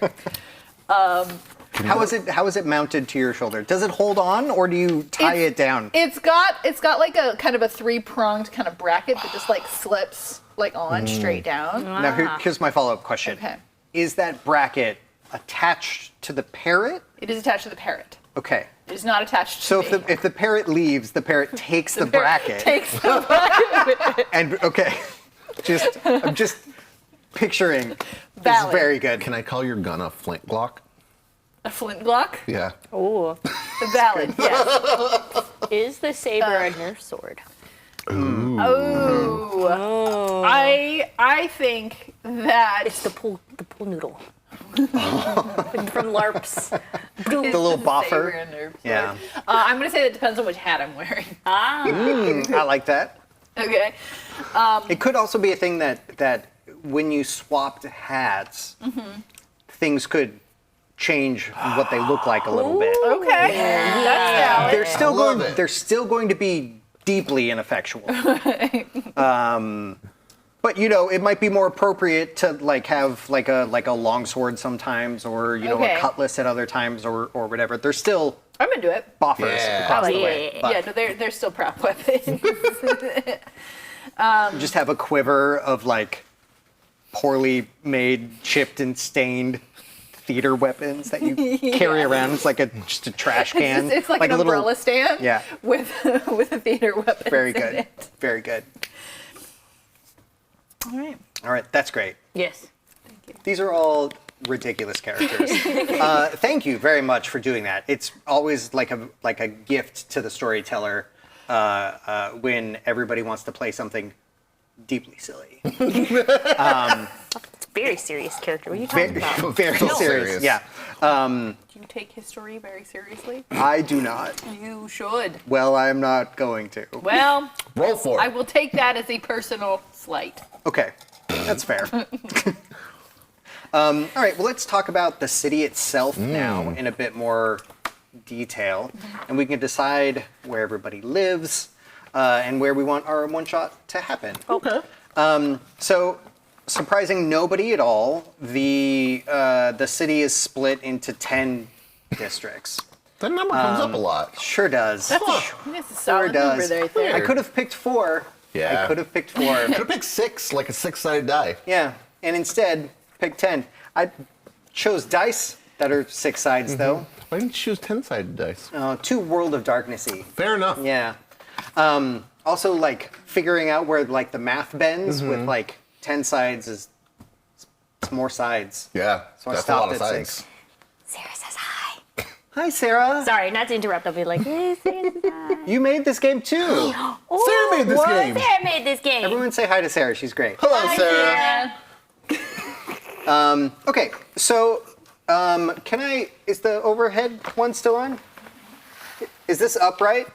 How is it mounted to your shoulder? Does it hold on or do you tie it down? It's got like a kind of a three-pronged kind of bracket that just like slips like on straight down. Now here's my follow-up question. Okay. Is that bracket attached to the parrot? It is attached to the parrot. Okay. It is not attached to So me. if the parrot leaves, the parrot takes the Parrot bracket. takes the bracket. And okay. I'm just picturing. This is Valid. very good. Can I call your gun a flintlock? A flintlock? Yeah. Oh. Valid, yes. Is the saber a Nerf sword? Oh. I think that It's the pool noodle. From LARPs. The little saber boffer. and nerve sword. Yeah. I'm gonna say that depends on which hat I'm wearing. I like that. Okay. It could also be a thing that when you swapped hats, things could change what they look like a little bit. Okay. That's valid. They're still going to be deeply ineffectual. But it might be more appropriate to like have like a long sword sometimes, or Okay. a cutlass at other times, or whatever. They're still I'm into it. buffers Yeah. across Oh, the yeah, way. yeah, but Yeah, no, they're still prop weapons. just have a quiver of like poorly made, chipped and stained theater weapons that you carry around. It's like just a trash can. It's like an a little- umbrella stand. Yeah. With a theater weapon. Very good. Very good. All right. All right, that's great. Yes. These are all ridiculous characters. Thank you very much for doing that. It's always like a gift to the storyteller when everybody wants to play something deeply silly. Very serious character. What are you talking about? Very So serious. serious. Yeah. Do you take history very seriously? I do not. You should. Well, I'm not going to. Well, Roll for I it. will take that as a personal slight. Okay, that's fair. All right, well, let's talk about the city itself now in a bit more detail, and we can decide where everybody lives and where we want our one-shot to happen. Okay. So, surprising nobody at all, the city is split into 10 districts. That number comes up a lot. Sure does. That's a solid number does. right there. I could have picked 4. Yeah. I could have picked 4. Could have picked 6, like a 6-sided die. Yeah, and instead picked 10. I chose dice that are 6 sides though. Why didn't you choose 10-sided dice? Too World of Darknessy. Fair enough. Yeah. Also, like figuring out where like the math bends with like 10 sides is it's more sides. Yeah, So I that's a lot stopped of at sides. 6. Sarah says hi. Hi, Sarah. Sorry, not to interrupt. I'll be like, hey, Sarah says hi. You made this game too. Sarah made this What? game. Sarah made this game. Everyone say hi to Sarah. She's great. Hello, Hi, Sarah. Sarah. Okay, so is the overhead one still on? Is this upright?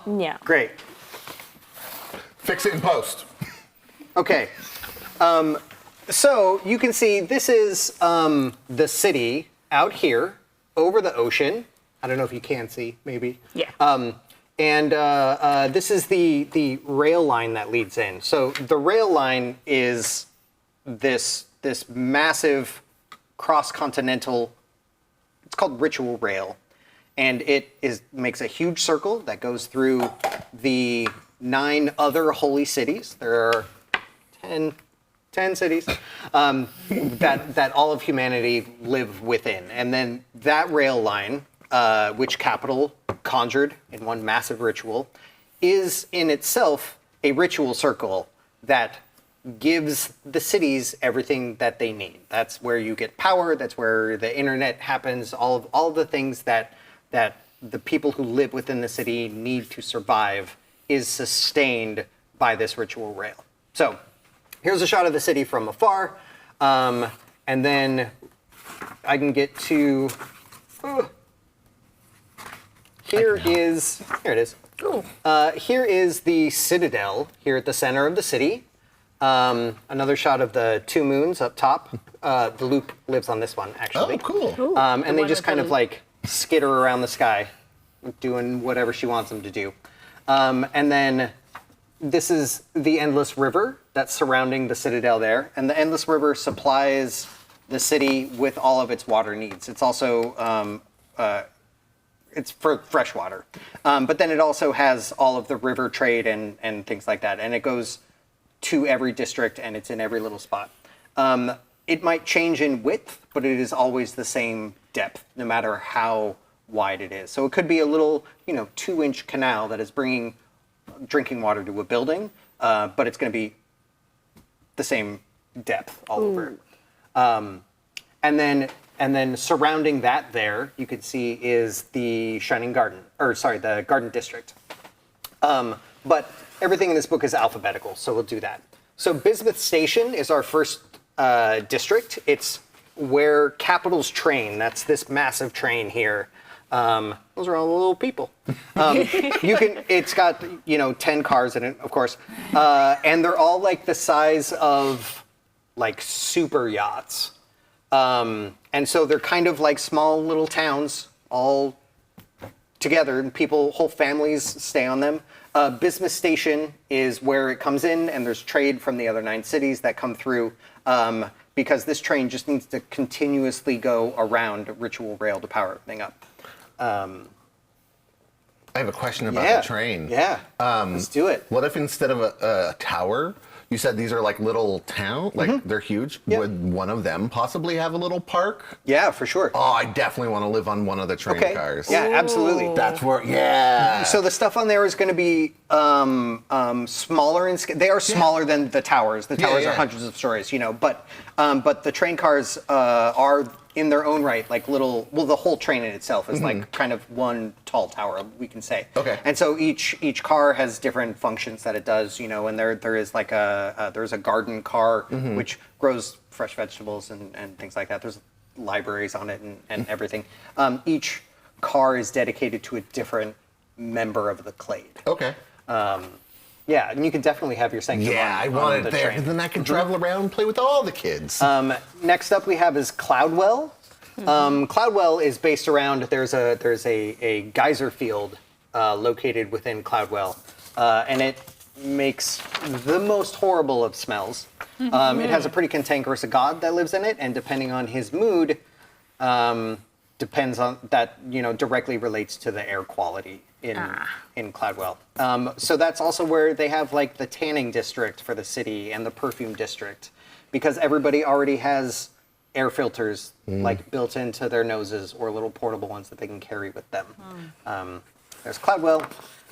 Yeah. Great. Fix it in post. Okay. So you can see this is the city out here over the ocean. I don't know if you can see, maybe. Yeah. And this is the rail line that leads in. So the rail line is this massive cross-continental. It's called Ritual Rail, and it makes a huge circle that goes through the 9 other holy cities. There are 10 cities that all of humanity live within, and then that rail line, which Capital conjured in one massive ritual, is in itself a ritual circle that gives the cities everything that they need. That's where you get power. That's where the internet happens. All the things that the people who live within the city need to survive is sustained by this ritual rail. So here's a shot of the city from afar, and then I can get to. Here it is. Here is the citadel here at the center of the city. Another shot of the 2 moons up top. The loop lives on this one, actually. Oh, cool. And they one just with kind the- of like skitter around the sky, doing whatever she wants them to do. And then this is the endless river that's surrounding the citadel there. And the endless river supplies the city with all of its water needs. It's also it's for fresh water. But then it also has all of the river trade and things like that. And it goes to every district, and it's in every little spot. It might change in width, but it is always the same depth, no matter how wide it is. So it could be a little, 2-inch canal that is bringing drinking water to a building, but it's going to be the same depth all over. And then surrounding that there, you can see is the Shining Garden, the Garden District. But everything in this book is alphabetical, so we'll do that. So Bismuth Station is our first district. It's where Capital's train. That's this massive train here. Those are all the little people. It's got 10 cars in it, of course, and they're all like the size of like super yachts. And so they're kind of like small little towns all together, and whole families stay on them. Bismuth Station is where it comes in, and there's trade from the other 9 cities that come through, because this train just needs to continuously go around Ritual Rail to power everything up. I have a question about the train. Yeah, let's do it. What if instead of a tower, You said these are like little town, like they're huge. Yep. Would one of them possibly have a little park? Yeah, for sure. Oh, I definitely want to live on one of the train Okay. cars. Yeah, absolutely. That's where, yeah. So the stuff on there is going to be smaller in scale. They are smaller than the towers. The towers yeah. are hundreds of stories, but the train cars are in their own right, like little. Well, the whole train in itself is like kind of one tall tower, we can say. Okay. And so each car has different functions that it does, and there is like there's a garden car which grows fresh vegetables and things like that. There's libraries on it and everything. Each car is dedicated to a different member of the clade. Okay. Yeah, and you can definitely have your sanctum Yeah, I on want it the there, train. because then I can travel around and play with all the kids. Next up we have is Cloudwell. Cloudwell is based around, there's a geyser field located within Cloudwell, and it makes the most horrible of smells. It has a pretty cantankerous god that lives in it, and depending on his mood, depends on that, directly relates to the air quality in Cloudwell. So that's also where they have like the tanning district for the city and the perfume district, because everybody already has air filters like built into their noses or little portable ones that they can carry with them. There's Cloudwell.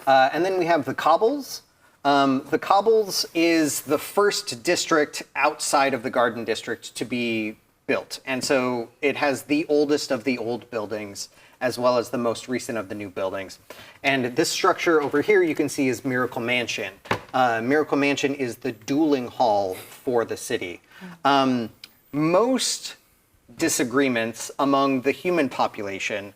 And then we have the Cobbles. The Cobbles is the first district outside of the Garden District to be built. And so it has the oldest of the old buildings as well as the most recent of the new buildings. And this structure over here you can see is Miracle Mansion. Miracle Mansion is the dueling hall for the city. Most disagreements among the human population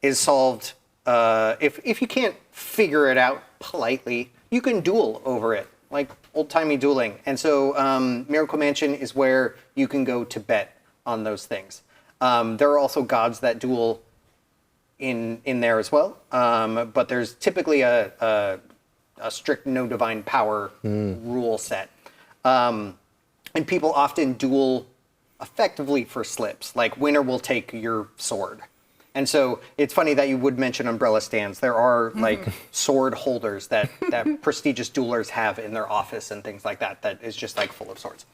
is solved if you can't figure it out politely, you can duel over it, like old-timey dueling. And so Miracle Mansion is where you can go to bet on those things. There are also gods that duel in there as well, but there's typically a strict no divine power rule set. And people often duel effectively for slips, like winner will take your sword. And so it's funny that you would mention umbrella stands. There are like sword holders that prestigious duelers have in their office and things like that is just like full of swords.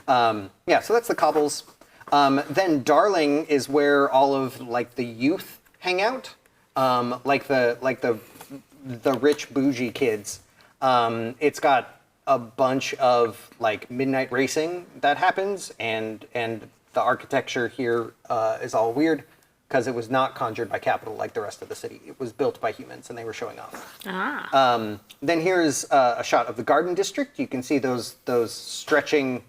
Yeah, so that's the Cobbles. Then Darling is where all of like the youth hang out, like the rich bougie kids. It's got a bunch of like midnight racing that happens, and the architecture here is all weird because it was not conjured by capital like the rest of the city. It was built by humans, and they were showing off. Then here's a shot of the Garden District. You can see those stretching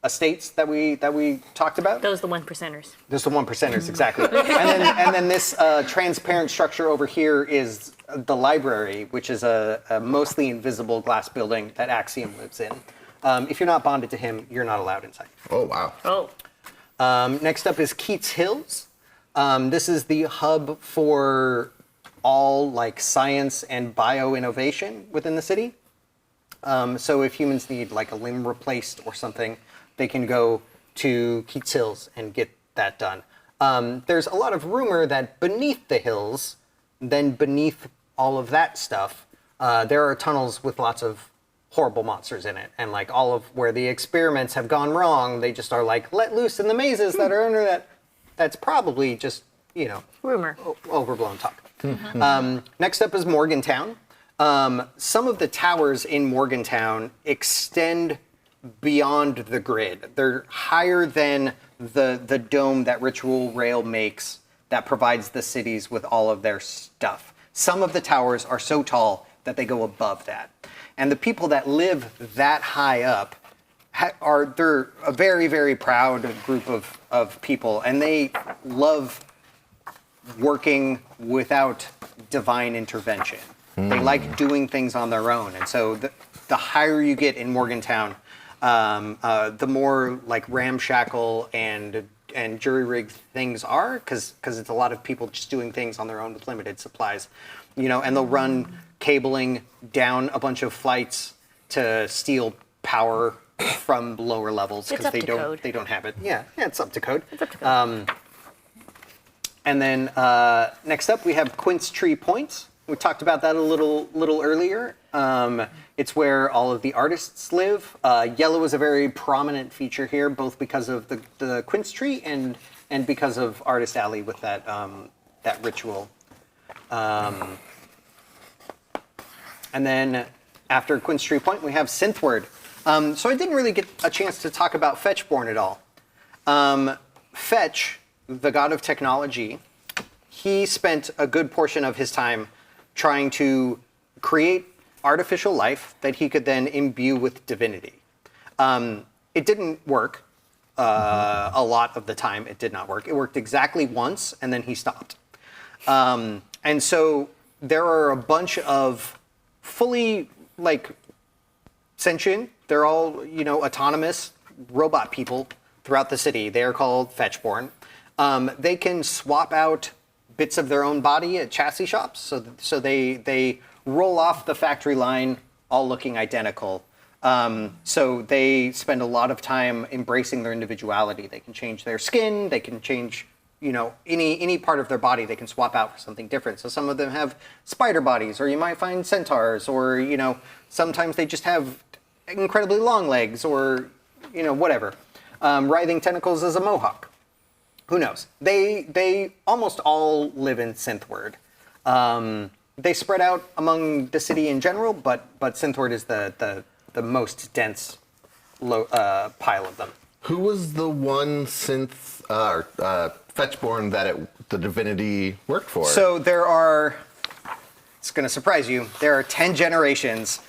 estates that we talked about. Those are the 1%ers. Those are the 1%ers, exactly. and then this transparent structure over here is the library, which is a mostly invisible glass building that Axiom lives in. If you're not bonded to him, you're not allowed inside. Oh, wow. Oh. Next up is Keats Hills. This is the hub for all like science and bio innovation within the city. So if humans need like a limb replaced or something, they can go to Keats Hills and get that done. There's a lot of rumor that beneath the hills, then beneath all of that stuff, there are tunnels with lots of horrible monsters in it, and like all of where the experiments have gone wrong, they just are like let loose in the mazes that are under that. That's probably just Rumor. overblown talk. Next up is Morgantown. Some of the towers in Morgantown extend beyond the grid. They're higher than the dome that Ritual Rail makes that provides the cities with all of their stuff. Some of the towers are so tall that they go above that. And the people that live that high up they're a very, very proud group of people, and they love working without divine intervention. They like doing things on their own. And so the higher you get in Morgantown, the more like ramshackle and jury-rigged things are, because it's a lot of people just doing things on their own with limited supplies. And they'll run cabling down a bunch of flights to steal power from lower levels because they don't have it. Yeah, it's up to code. It's up to code. And then next up we have Quince Tree Point. We talked about that a little earlier. It's where all of the artists live. Yellow is a very prominent feature here, both because of the quince tree and because of Artist Alley with that that ritual. And then after Quince Tree Point, we have Synthward. So I didn't really get a chance to talk about Fetchborn at all. Fetch, the god of technology, he spent a good portion of his time trying to create artificial life that he could then imbue with divinity. It didn't work. A lot of the time, it did not work. It worked exactly once, and then he stopped. And so there are a bunch of fully, sentient, they're all, autonomous robot people throughout the city. They are called Fetchborn. They can swap out bits of their own body at chassis shops, so they roll off the factory line all looking identical. So they spend a lot of time embracing their individuality. They can change their skin, they can change, any part of their body they can swap out for something different. So some of them have spider bodies, or you might find centaurs, or, sometimes they just have incredibly long legs, or, whatever. Writhing tentacles as a mohawk. Who knows? They almost all live in Synthward. They spread out among the city in general, but Synthward is the most dense pile of them. Who was the one Fetchborn that the divinity worked for? So there are, it's going to surprise you, there are 10 generations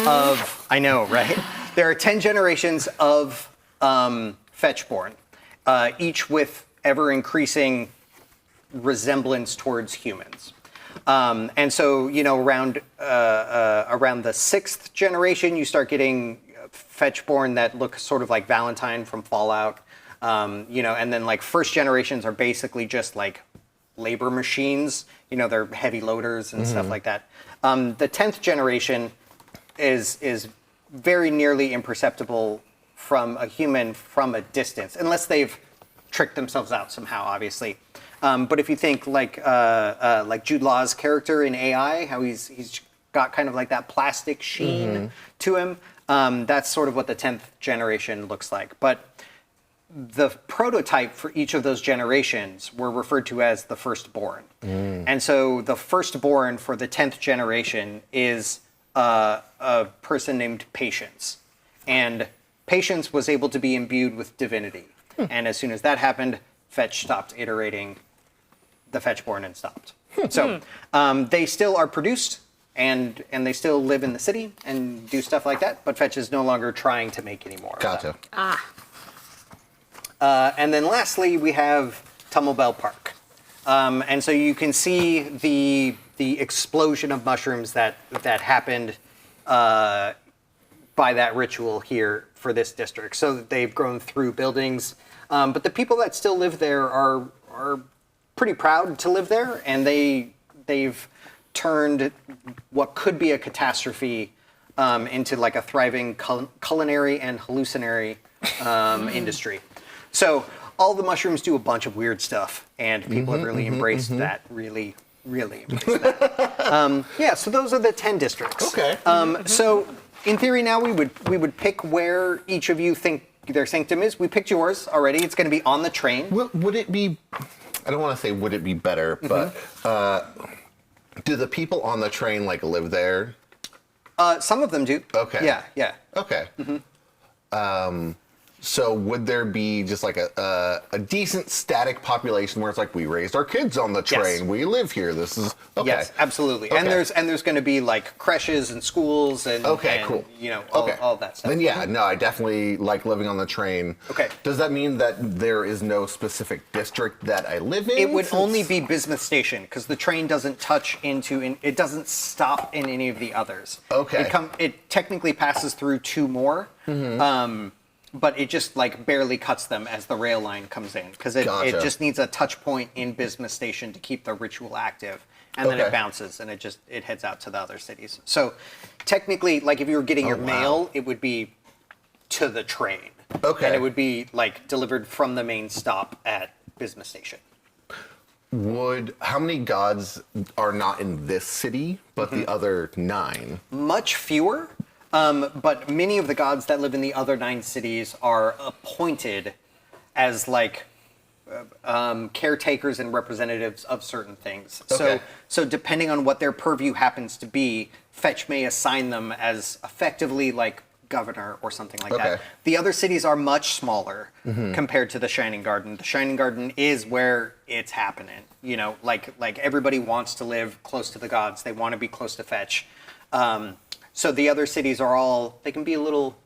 of, I know, right? There are 10 generations of Fetchborn, each with ever-increasing resemblance towards humans. And so, around the 6th generation, you start getting Fetchborn that look sort of like Valentine from Fallout. And then first generations are basically just labor machines. They're heavy loaders and stuff like that. The 10th generation is very nearly imperceptible from a human from a distance, unless they've tricked themselves out somehow, obviously. But if you think like Jude Law's character in AI, how he's got kind of like that plastic sheen to him, that's sort of what the 10th generation looks like. But the prototype for each of those generations were referred to as the firstborn. And so the firstborn for the 10th generation is a person named Patience. And Patience was able to be imbued with divinity. And as soon as that happened, Fetch stopped iterating the Fetchborn and stopped. So they still are produced, and they still live in the city and do stuff like that, but Fetch is no longer trying to make any more of them. And then lastly, we have Tumblebell Park. And so you can see the explosion of mushrooms that happened by that ritual here for this district. So they've grown through buildings, but the people that still live there are pretty proud to live there, and they've turned what could be a catastrophe into like a thriving culinary and hallucinatory industry. So all the mushrooms do a bunch of weird stuff, and people have really embraced that. Really embraced that. Yeah. So those are the 10 districts. Okay. So in theory, now we would pick where each of you think their sanctum is. We picked yours already. It's going to be on the train. Would it be? I don't want to say would it be better, but do the people on the train live there? Some of them do. Okay. Yeah. Okay. So would there be just a decent static population where it's we raised our kids on the train, Yes. we live here, this is okay. Yes, absolutely. Okay. And there's going to be creches and schools and Cool. All that stuff. Then yeah, no, I definitely like living on the train. Okay. Does that mean that there is no specific district that I live in? It would only be Bismuth Station because the train doesn't touch it doesn't stop in any of the others. Okay. It technically passes through 2 more. But it just barely cuts them as the rail line comes in because it just needs a touch point in Bismuth Station to keep the ritual active, and then it bounces and it heads out to the other cities. So technically, if you were getting your mail, it would be to the train. Okay. And it would be delivered from the main stop at Bismuth Station. How many gods are not in this city, but the other 9? Much fewer, but many of the gods that live in the other 9 cities are appointed as like caretakers and representatives of certain things. Okay. So depending on what their purview happens to be, Fetch may assign them as effectively like governor or something like that. Okay. The other cities are much smaller compared to the Shining Garden. The Shining Garden is where it's happening. You know, like everybody wants to live close to the gods. They want to be close to Fetch. So the other cities are all, they can be a little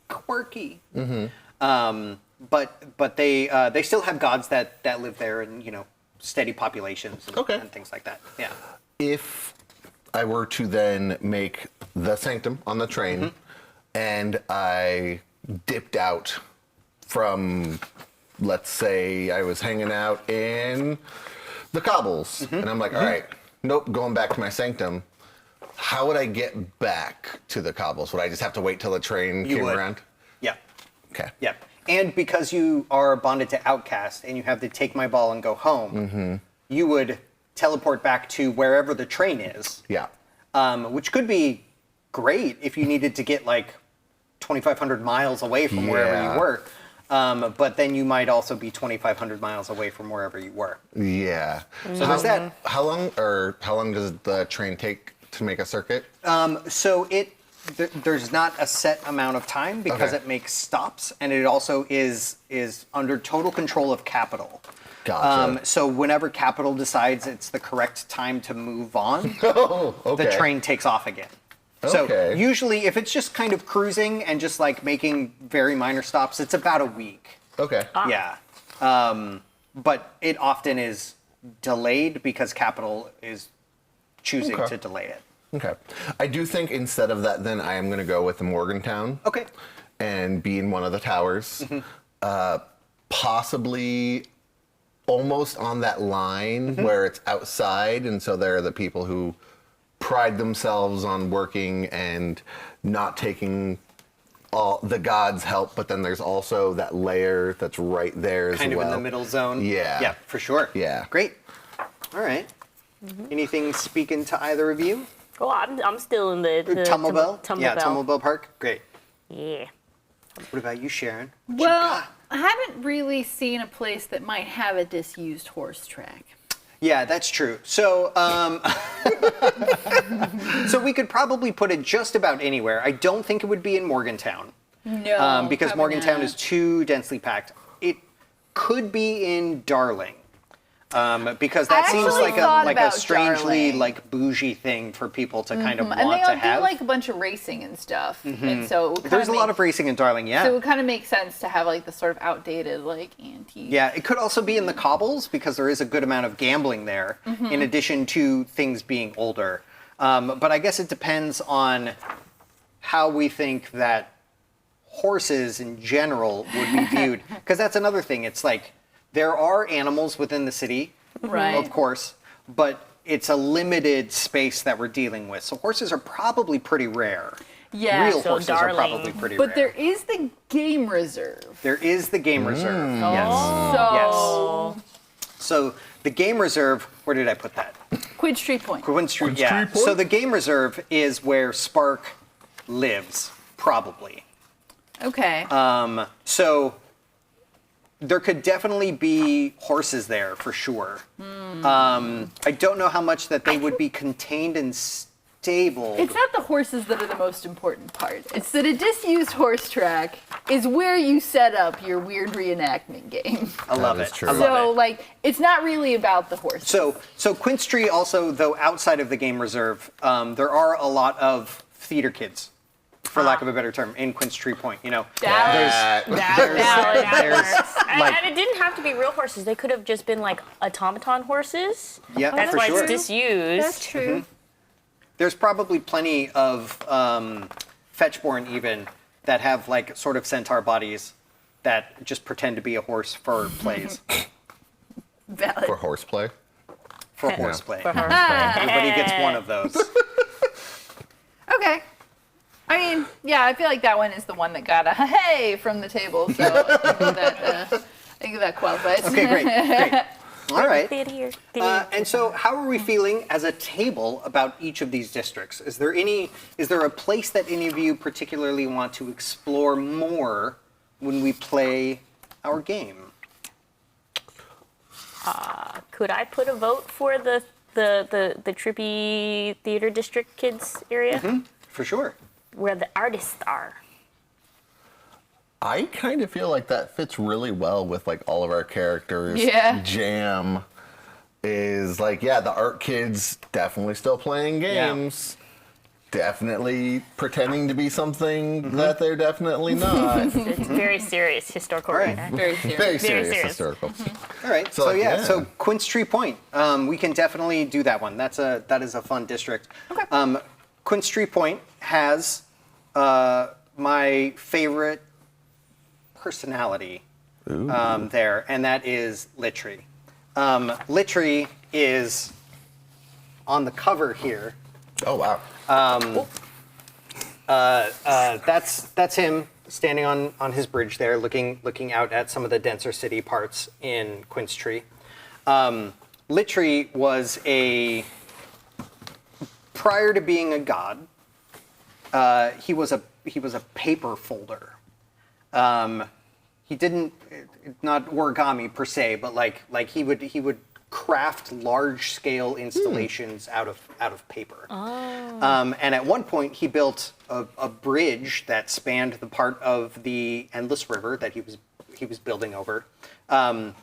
quirky. But they still have gods that live there and, you know, steady populations and things like that. Yeah. If I were to then make the sanctum on the train and I dipped out from, let's say I was hanging out in the cobbles and I'm like, all right, nope, going back to my sanctum. How would I get back to the cobbles? Would I just have to wait till the train came around? Yeah. Okay. Yeah. And because you are bonded to Outcast and you have to take my ball and go home, you would teleport back to wherever the train is. Yeah. Which could be great if you needed to get like 2,500 miles away from wherever you were. But then you might also be 2,500 miles away from wherever you were. Yeah. So there's that. How long does the train take to make a circuit? So there's not a set amount of time because it makes stops, and it also is under total control of Capital. Gotcha. So whenever Capital decides it's the correct time to move on, Oh, okay. the train takes off again. So usually, if it's just kind of cruising and just like making very minor stops, it's about a week. Okay. Yeah. But it often is delayed because Capital is choosing to delay it. Okay. I do think instead of that, then I am going to go with the Morgantown. Okay. And be in one of the towers. Possibly almost on that line where it's outside, and so there are the people who pride themselves on working and not taking all the gods' help, but then there's also that layer that's right there as well. Kind of in the middle zone. Yeah. Yeah, for sure. Yeah. Great. All right. Anything speaking to either of you? Oh, I'm still in the Tumblebell? Yeah, Tumblebell. Tumblebell Park. Great. Yeah. What about you, Sharon? Well, I haven't really seen a place that might have a disused horse track. Yeah, that's true. So, so we could probably put it just about anywhere. I don't think it would be in Morgantown. No, because probably Morgantown not. is too densely packed. It could be in Darling. Because that seems actually like thought a about strangely Darling. like bougie thing for people to kind of And they want to all have. do like a bunch of racing and stuff, and so it would There's a kinda lot make- of racing in Darling, yeah. So it would kind of make sense to have like the sort of outdated like antique. Yeah, it could also be in the cobbles because there is a good amount of gambling there, in addition to things being older. But I guess it depends on how we think that horses in general would be viewed. Because that's another thing. It's like there are animals within the city, Right. of course, but it's a limited space that we're dealing with. So horses are probably pretty rare. Yeah, Real so horses Darling. are probably pretty But rare. there is the game reserve. There is the game reserve. Yes. So So the game reserve, where did I put that? Quid Street Point. Quinn Street, Quinn yeah. Street Point? So the game reserve is where Spark lives, probably. Okay. So there could definitely be horses there for sure. I don't know how much that they would be contained and stable. It's not the horses that are the most important part. It's that a disused horse track is where you set up your weird reenactment game. I love is it. true. I love So it. like, it's not really about the horses. So Quinn Street also, though outside of the game reserve, there are a lot of theater kids, for lack of a better term, in Quinn Street Point. You know, That And it didn't have to be real horses. They could have just been like automaton horses. yeah, That's for why sure. it's disused. That's true. There's probably plenty of Fetchborn even that have like sort of centaur bodies that just pretend to be a horse for plays, Valid. For horseplay. for horseplay. For her. Everybody gets one of those. Okay. I mean, yeah, I feel like that one is the one that got a hey from the table. So I think that qualifies. Okay, great. All right. Theater. And so, how are we feeling as a table about each of these districts? Is there a place that any of you particularly want to explore more when we play our game? Could I put a vote for the trippy theater district kids area For sure. where the artists are? I kind of feel like that fits really well with like all of our characters. Yeah. Jam is like, yeah, the art kids definitely still playing games. Definitely pretending to be something that they're definitely not. It's very serious historical. All right. Very serious. Very serious serious. historical. All right. So, yeah. So Quince Tree Point. We can definitely do that one. That is a fun district. Okay. Quince Tree Point has my favorite personality there, and that is Littree. Littree is on the cover here. Oh, wow. That's him standing on his bridge there, looking out at some of the denser city parts in Quince Tree. Littree was prior to being a god, he was a paper folder. He didn't, not origami per se, but like he would craft large scale installations out of paper. And at one point he built a bridge that spanned the part of the endless river that he was building over. And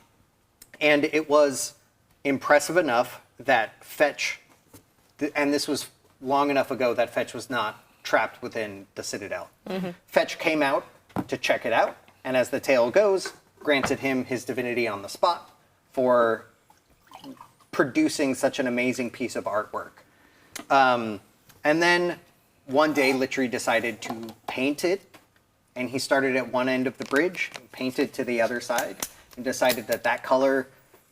it was impressive enough that Fetch, and this was long enough ago that Fetch was not trapped within the Citadel. Fetch came out to check it out, and as the tale goes, granted him his divinity on the spot for producing such an amazing piece of artwork. And then one day Littree decided to paint it, and he started at one end of the bridge, and painted to the other side, and decided that color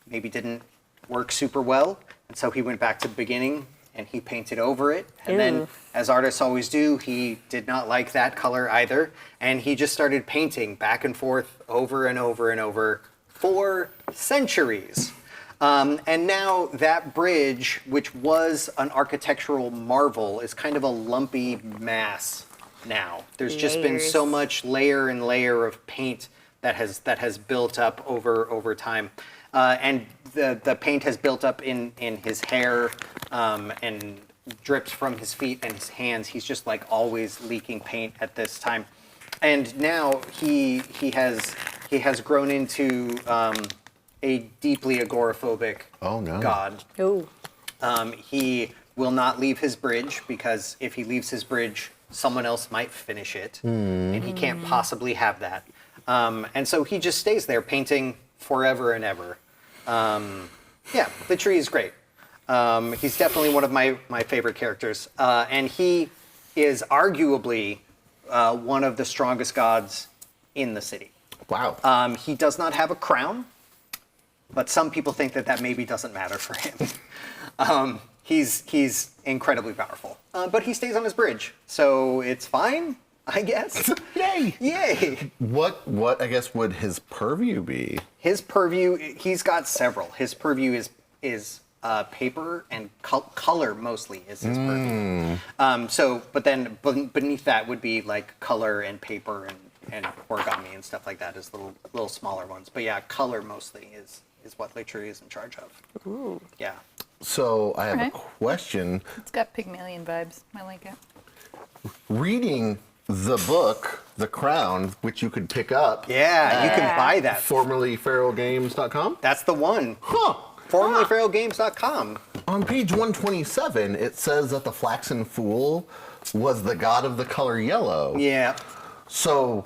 maybe didn't work super well, and so he went back to the beginning and he painted over it. And then, as artists always do, he did not like that color either, and he just started painting back and forth over and over and over for centuries. And now that bridge, which was an architectural marvel, is kind of a lumpy mass now. There's just been so much layer and layer of paint that has built up over time. And the paint has built up in his hair and drips from his feet and his hands. He's just like always leaking paint at this time. And now he has grown into a deeply agoraphobic god. Oh. He will not leave his bridge because if he leaves his bridge, someone else might finish it, and he can't possibly have that. And so he just stays there painting forever and ever. Yeah, Littree is great. He's definitely one of my favorite characters, and he is arguably one of the strongest gods in the city. Wow. He does not have a crown, but some people think that maybe doesn't matter for him. He's incredibly powerful, but he stays on his bridge, so it's fine, I guess. Yay! Yay! What I guess would his purview be? His purview, he's got several. His purview is paper and color mostly is his purview. But then beneath that would be like color and paper and origami and stuff like that as little smaller ones. But yeah, color mostly is what Littree is in charge of. Ooh. Yeah. So I have Alright. a question. It's got Pygmalion vibes. I like it. Reading the book, The Crown, which you could pick up. Yeah, you can buy that. Formerly feralgames.com. That's the one. Huh. Formerlyferalgames.com. On page 127, it says that the flaxen fool was the god of the color yellow. Yeah. So,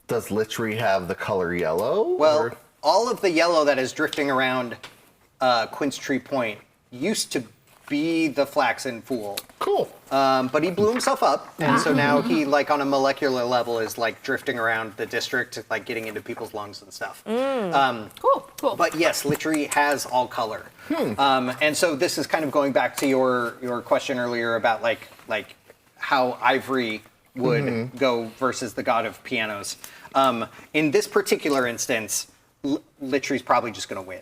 does Littree have the color yellow? Well, or- all of the yellow that is drifting around Quince Tree Point used to be the flaxen fool. Cool. But he blew himself up, and so now he, like, on a molecular level, is like drifting around the district, like getting into people's lungs and stuff. Cool. But yes, Littree has all color. And so this is kind of going back to your question earlier about like how Ivory would go versus the god of pianos. In this particular instance, Littree's probably just going to win.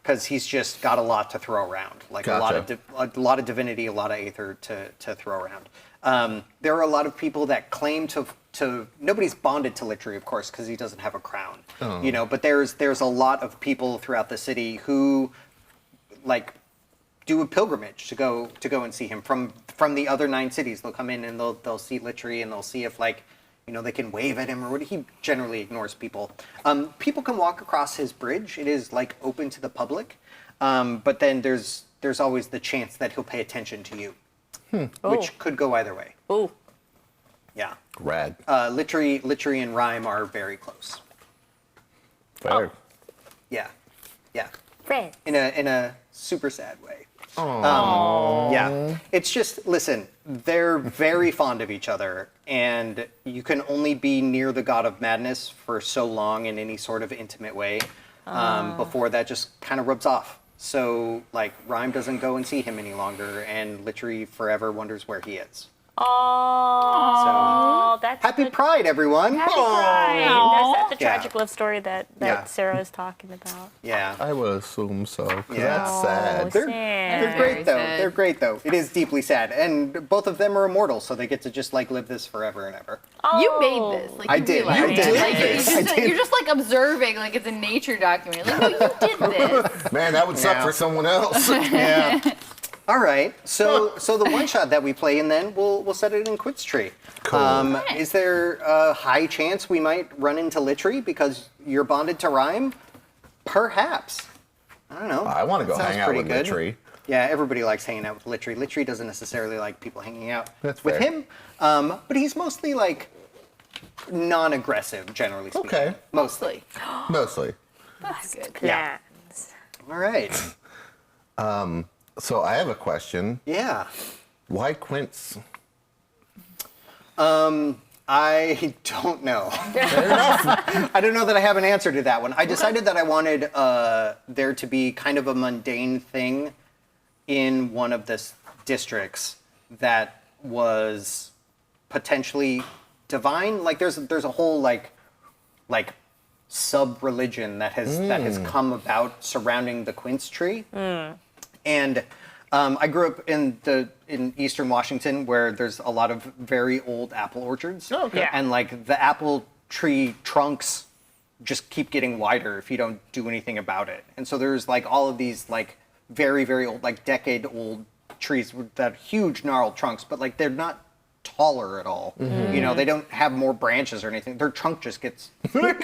because he's just got a lot to throw around, like a lot of divinity, a lot of aether to throw around. There are a lot of people that claim to nobody's bonded to Litri, of course, because he doesn't have a crown, you know. But there's a lot of people throughout the city who like do a pilgrimage to go and see him from the other 9 cities. They'll come in and they'll see Litri and they'll see if like, you know, they can wave at him or what. He generally ignores people. People can walk across his bridge. It is like open to the public, but then there's always the chance that he'll pay attention to you, which could go either way. Oh. Yeah. Rad. Litri and Rhyme are very close. Fair. Yeah. Yeah. Friends. In a super sad way. Yeah. It's just, listen, they're very fond of each other, and you can only be near the god of madness for so long in any sort of intimate way before that just kind of rubs off. So, like, Rhyme doesn't go and see him any longer, and Litri forever wonders where he is. Oh, that's Happy the- Pride, everyone! Happy Pride. That's the Yeah. tragic love story that Yeah. Sarah is talking about. Yeah. I would assume so. 'Cause Yeah. That's sad. They're Sad. great though. sad. They're great though. It is deeply sad, and both of them are immortal, so they get to just like live this forever and ever. You made this. Like, I you did. realize I it. did. Like, I did. you're just like observing, like it's a nature documentary. Like, no, you did this. Man, that would suck Yeah. for someone else. Yeah. All right. So the one shot that we play in, then we'll set it in Quit's Tree. Cool. Is there a high chance we might run into Litri because you're bonded to Rhyme? Perhaps. I don't know. I want to go Sounds hang out pretty with good. Litri. Yeah, everybody likes hanging out with Litri. Litri doesn't necessarily like people hanging out That's with fair. him, but he's mostly like non-aggressive, generally speaking. Okay. Mostly. Mostly. That's good. Yeah. Plans. All right. So I have a question. Yeah. Why Quince? I don't know. I don't know that I have an answer to that one. I decided that I wanted there to be kind of a mundane thing in one of the districts that was potentially divine. Like there's a whole like sub-religion that has come about surrounding the quince tree. And I grew up in Eastern Washington, where there's a lot of very old apple orchards. Oh, okay. Yeah. And like the apple tree trunks just keep getting wider if you don't do anything about it. And so there's like all of these like very, very old, like decade-old trees with that huge gnarled trunks, but like they're not taller at all. You know, they don't have more branches or anything. Their trunk just gets thick.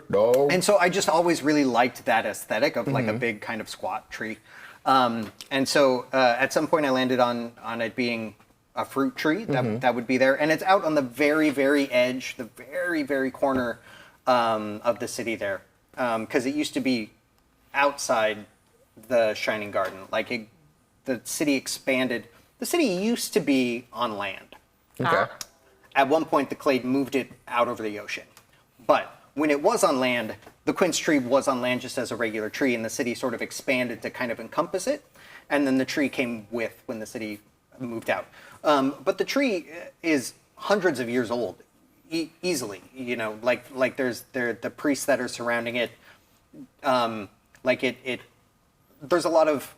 No. And so I just always really liked that aesthetic of like a big kind of squat tree. And so at some point I landed on it being a fruit tree that would be there. And it's out on the very, very edge, the very, very corner of the city there. Because it used to be outside the Shining Garden. Like the city expanded. The city used to be on land. Okay. At one point, the clade moved it out over the ocean. But when it was on land, the quince tree was on land just as a regular tree, and the city sort of expanded to kind of encompass it. And then the tree came with when the city moved out. But the tree is hundreds of years old, easily. You know, like there's the priests that are surrounding it. There's a lot of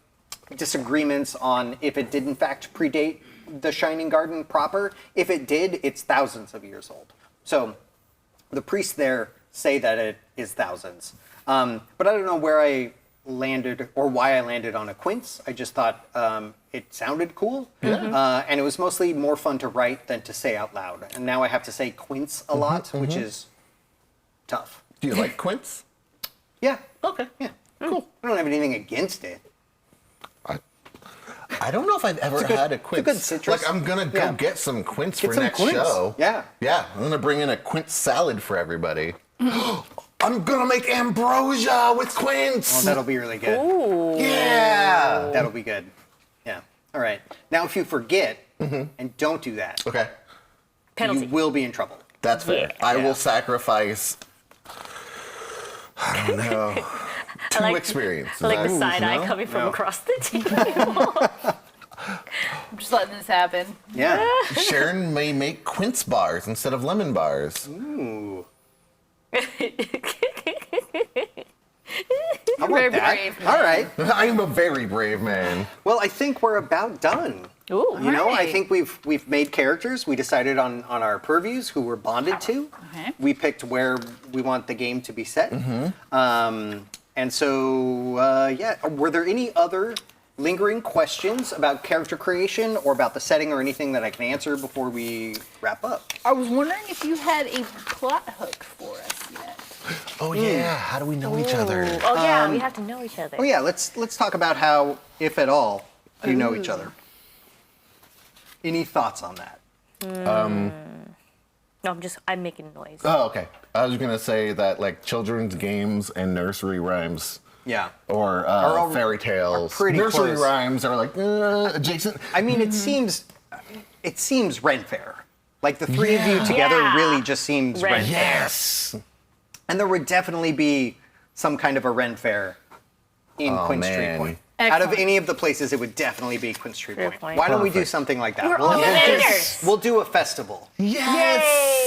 disagreements on if it did in fact predate the Shining Garden proper. If it did, it's thousands of years old. So the priests there say that it is thousands. But I don't know where I landed or why I landed on a quince. I just thought it sounded cool. And it was mostly more fun to write than to say out loud. And now I have to say quince a lot, which is tough. Do you like quince? Yeah. Okay. Yeah. Cool. I don't have anything against it. I don't know if I've ever had a quince. good citrus. Like I'm gonna go Yeah. get some quince Get for some next quince. show. Yeah. Yeah. I'm gonna bring in a quince salad for everybody. I'm gonna make ambrosia with quince. Well, that'll be really good. Yeah. That'll be good. Yeah. All right. Now, if you forget and don't do that, Okay. Penalty. you will be in trouble. That's fair. Yeah. I Yeah. will sacrifice. I don't know. Two like- experiences. I like the Ooh, side eye no? coming from No. across the table. I'm just letting this happen. Yeah. Sharon may make quince bars instead of lemon bars. Ooh. I want Very that. brave man. All right. I am a very brave man. Well, I think we're about done. Ooh. You know, I Alright. think we've made characters. We decided on our purviews who we're bonded to. Okay. We picked where we want the game to be set. And so, yeah, were there any other lingering questions about character creation or about the setting or anything that I can answer before we wrap up? I was wondering if you had a plot hook for us yet. Oh yeah, how do we know each other? Oh yeah, we have to know each other. Oh yeah, let's talk about how, if at all, you know each other. Any thoughts on that? No, I'm making noise. Oh, okay. I was gonna say that like children's games and nursery rhymes Yeah. or all- fairy tales. are pretty nursery close. rhymes are like adjacent. I mean, it seems Ren Fair. Like the three of you together Yeah. really just seems Ren Ren Fair. Yes. And there would definitely be some kind of a Ren Fair in Quince Street man. Point. Out of Excellent. any of the places, it would definitely be Quince Street Fair Point. point. Why don't we do Perfect. something like that? We're all vendors. We'll do a festival. Yes.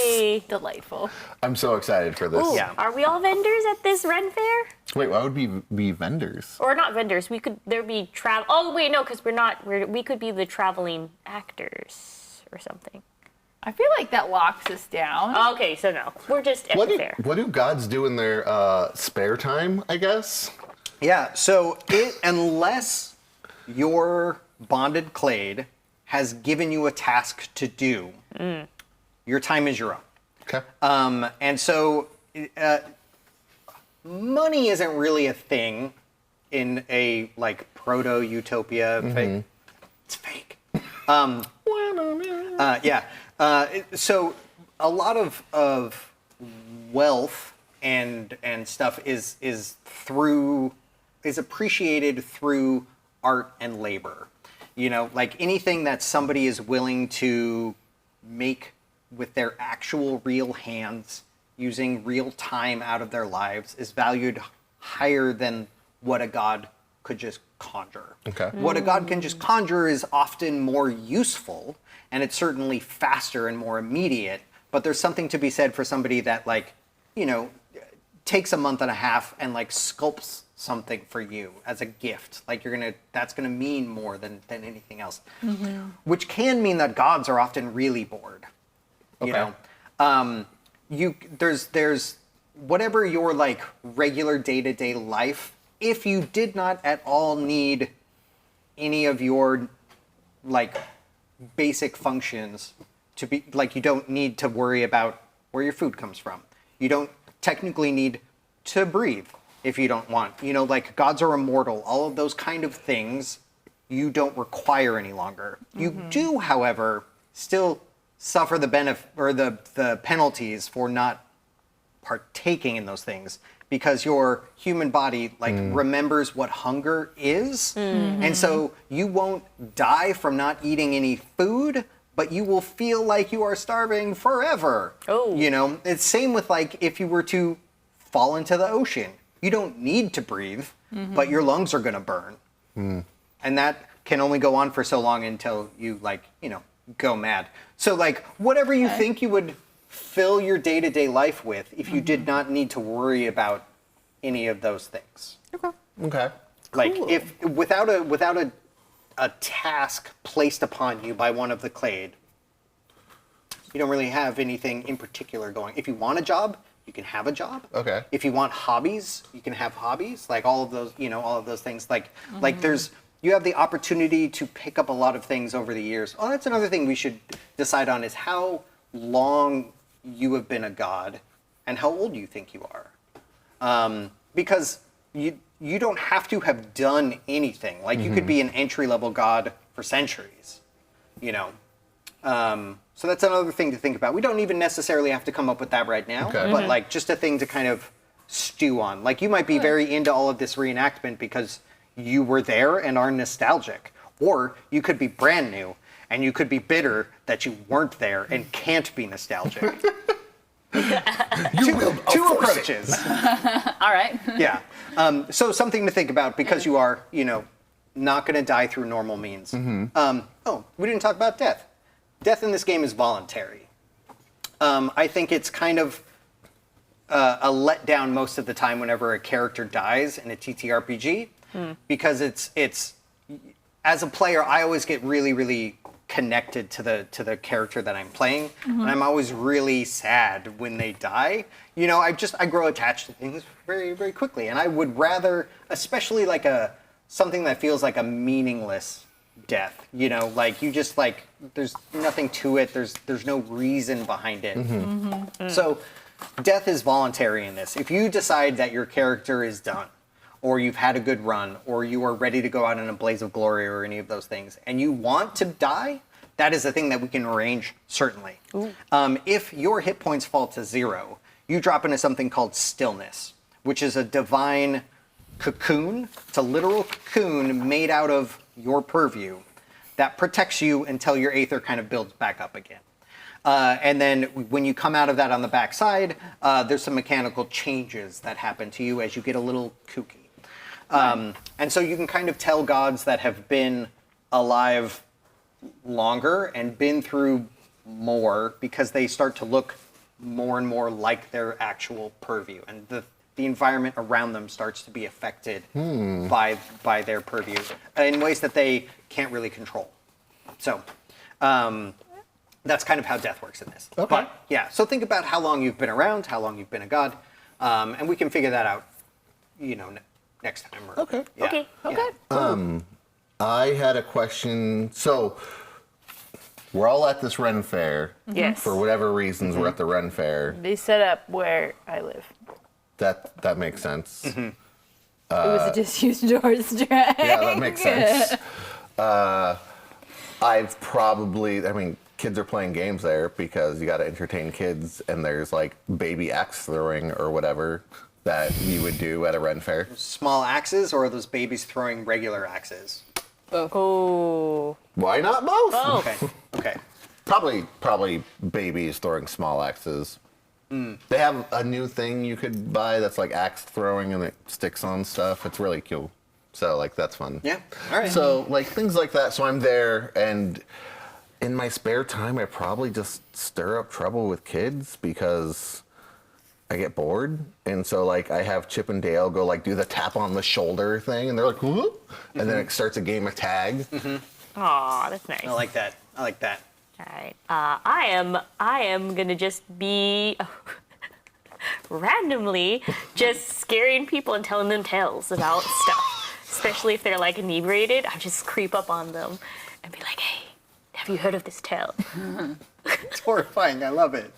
Yay! Delightful. I'm so excited for this. Ooh, Yeah. Are we all vendors at this Ren Fair? Wait, why would we be vendors? Or not vendors? We could. There be travel. Oh wait, no, because we're not. We could be the traveling actors or something. I feel like that locks us down. Okay, so no, we're just at What the do, fair. what do gods do in their spare time, I guess? Yeah, so unless your bonded clade has given you a task to do, your time is your own. Okay. And so money isn't really a thing in a like proto-utopia. It's fake. Yeah. So a lot of wealth and stuff is appreciated through art and labor. You know, like anything that somebody is willing to make with their actual real hands, using real time out of their lives, is valued higher than what a god could just conjure. Okay. What a god can just conjure is often more useful, and it's certainly faster and more immediate, but there's something to be said for somebody that, like, you know, takes a month and a half and like sculpts something for you as a gift. Like that's gonna mean more than anything else. Which can mean that gods are often really bored. You Okay. know? There's whatever your like regular day-to-day life, if you did not at all need any of your like basic functions to be like, you don't need to worry about where your food comes from. You don't technically need to breathe if you don't want. You know, like gods are immortal. All of those kind of things you don't require any longer. You do, however, still suffer the benefit or the penalties for not partaking in those things, because your human body like remembers what hunger is. And so you won't die from not eating any food, but you will feel like you are starving forever. Oh. You know, it's same with like if you were to fall into the ocean. You don't need to breathe, but your lungs are going to burn. And that can only go on for so long until you like, you know, go mad. So like whatever you think you would fill your day-to-day life with, if you did not need to worry about any of those things. Okay. Like if without a task placed upon you by one of the clade, you don't really have anything in particular going. If you want a job, you can have a job. Okay. If you want hobbies, you can have hobbies. Like all of those, you know, all of those things. Like you have the opportunity to pick up a lot of things over the years. Oh, that's another thing we should decide on, is how long you have been a god and how old you think you are. Because you don't have to have done anything. Like you could be an entry-level god for centuries, you know. So that's another thing to think about. We don't even necessarily have to come up with that right now, Okay. but like just a thing to kind of stew on. Like you might be very into all of this reenactment because you were there and are nostalgic, or you could be brand new and you could be bitter that you weren't there and can't be nostalgic. Two approaches. All right. Yeah. So something to think about, because you are, you know, not going to die through normal means. Oh, we didn't talk about death. Death in this game is voluntary. I think it's kind of a letdown most of the time whenever a character dies in a TTRPG, because it's as a player, I always get really, really connected to the character that I'm playing, and I'm always really sad when they die. You know, I grow attached to things very, very quickly, and I would rather, especially like something that feels like a meaningless death. You know, like you just like there's nothing to it. There's no reason behind it. So, death is voluntary in this. If you decide that your character is done, or you've had a good run, or you are ready to go out in a blaze of glory, or any of those things, and you want to die, that is a thing that we can arrange, certainly. If your hit points fall to 0, you drop into something called stillness, which is a divine cocoon. It's a literal cocoon made out of your purview that protects you until your aether kind of builds back up again. And then when you come out of that on the backside, there's some mechanical changes that happen to you as you get a little kooky. And so you can kind of tell gods that have been alive longer and been through more because they start to look more and more like their actual purview, and the environment around them starts to be affected by their purview in ways that they can't really control. So that's kind of how death works in this. Okay. But yeah, so think about how long you've been around, how long you've been a god, and we can figure that out, you know, next time. Or, Okay. Yeah, Okay. yeah. I had a question. So we're all at this Ren Fair. Yes. For whatever reasons, we're at the Ren Fair. They set up where I live. That makes sense. It was a disused door strike. Yeah, that makes sense. Kids are playing games there because you got to entertain kids, and there's like baby axe throwing or whatever that you would do at a Ren Fair. Small axes, or are those babies throwing regular axes? Oh. Why not both? Oh. Okay. Okay. Probably babies throwing small axes. They have a new thing you could buy that's like axe throwing, and it sticks on stuff. It's really cool. So like that's fun. Yeah. All right. So like things like that. So I'm there, and in my spare time, I probably just stir up trouble with kids because I get bored. And so like I have Chip and Dale go like do the tap on the shoulder thing, and they're like, whoop, and then it starts a game of tag. Aw, that's nice. I like that. I like that. All right. I am gonna just be randomly just scaring people and telling them tales about stuff. Especially if they're like inebriated, I just creep up on them and be like, "Hey, have you heard of this tale?" It's horrifying. I love it.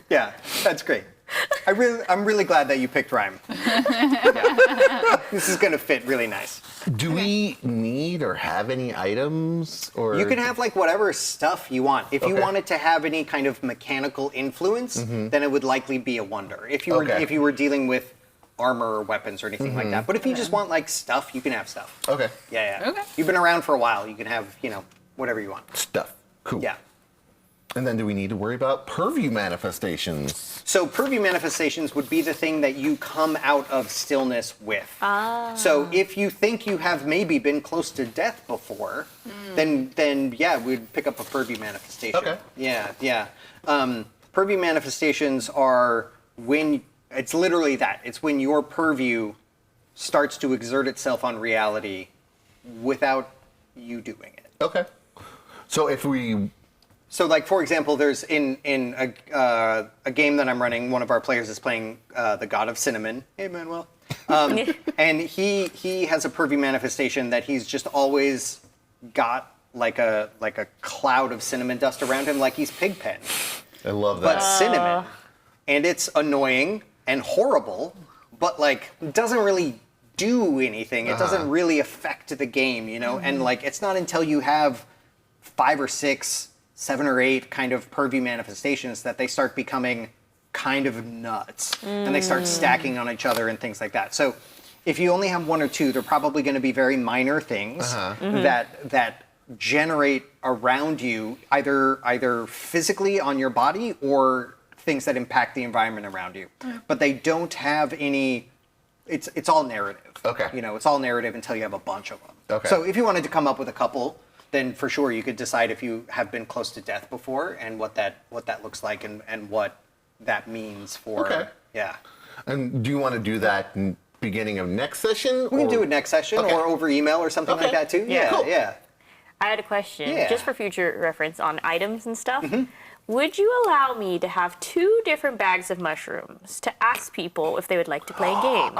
Yeah, that's great. I'm really glad that you picked rhyme. Yeah. This is gonna fit really nice. Do we need or have any items? Or You can have like whatever stuff you want. If you Okay. wanted to have any kind of mechanical influence, then it would likely be a wonder. If you were Okay. if you were dealing with armor or weapons or anything like that. But if you just want like stuff, you can have stuff. Okay. Yeah, yeah. Okay. You've been around for a while. You can have, you know, whatever you want. Stuff. Cool. Yeah. And then do we need to worry about purview manifestations? So purview manifestations would be the thing that you come out of stillness with. So if you think you have maybe been close to death before, then yeah, we'd pick up a purview manifestation. Okay. Yeah, yeah. Purview manifestations are when it's literally that. It's when your purview starts to exert itself on reality without you doing it. Okay. So if we So, like for example, there's in a game that I'm running. One of our players is playing the God of Cinnamon. Hey, Manuel. And he has a purview manifestation that he's just always got like a cloud of cinnamon dust around him, like he's Pigpen, I love but that. cinnamon, and it's annoying and horrible, but like doesn't really do anything. It doesn't really affect the game, you know. And like it's not until you have 5 or 6, 7 or 8 kind of purview manifestations that they start becoming kind of nuts and they start stacking on each other and things like that. So if you only have 1 or 2, they're probably going to be very minor things that generate around you either physically on your body or things that impact the environment around you. But they don't have any. It's all narrative. Okay. You know, it's all narrative until you have a bunch of them. Okay. So if you wanted to come up with a couple, then for sure you could decide if you have been close to death before and what that looks like and what that means for. Okay. Yeah. And do you want to do that in beginning of next session? We can do it next session Okay. or over email or something like Okay. that too. Yeah. Cool. Yeah. I had a question, Yeah. just for future reference on items and stuff. Mm-hmm. Would you allow me to have 2 different bags of mushrooms to ask people if they would like to play a game?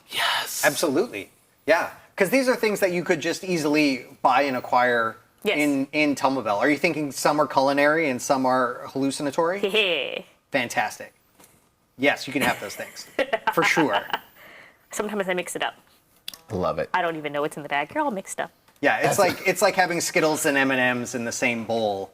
Yes. Absolutely. Yeah. Because these are things that you could just easily buy and acquire Yes. in Tumbleville. Are you thinking some are culinary and some are hallucinatory? Hehe. Fantastic. Yes, you can have those things. For sure. Sometimes I mix it up. Love it. I don't even know what's in the bag. You're all mixed up. Yeah, it's like having Skittles and M&Ms in the same bowl.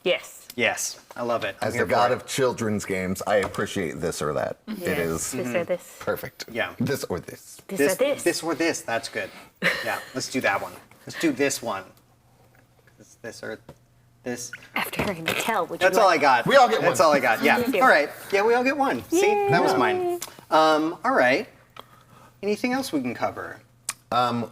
Yes. Yes, I love it. I'm As here the for god it. of children's games, I appreciate this or that. It Yes. is This or this. perfect. Yeah. This or this. This or this. This or this. That's good. Yeah, let's do that one. Let's do this one. This or this. After hearing me tell, would That's you all I like? got. We all get That's one. all I got. Yeah. do. All right. Yeah, we all get one. See, that was mine. All right. Anything else we can cover?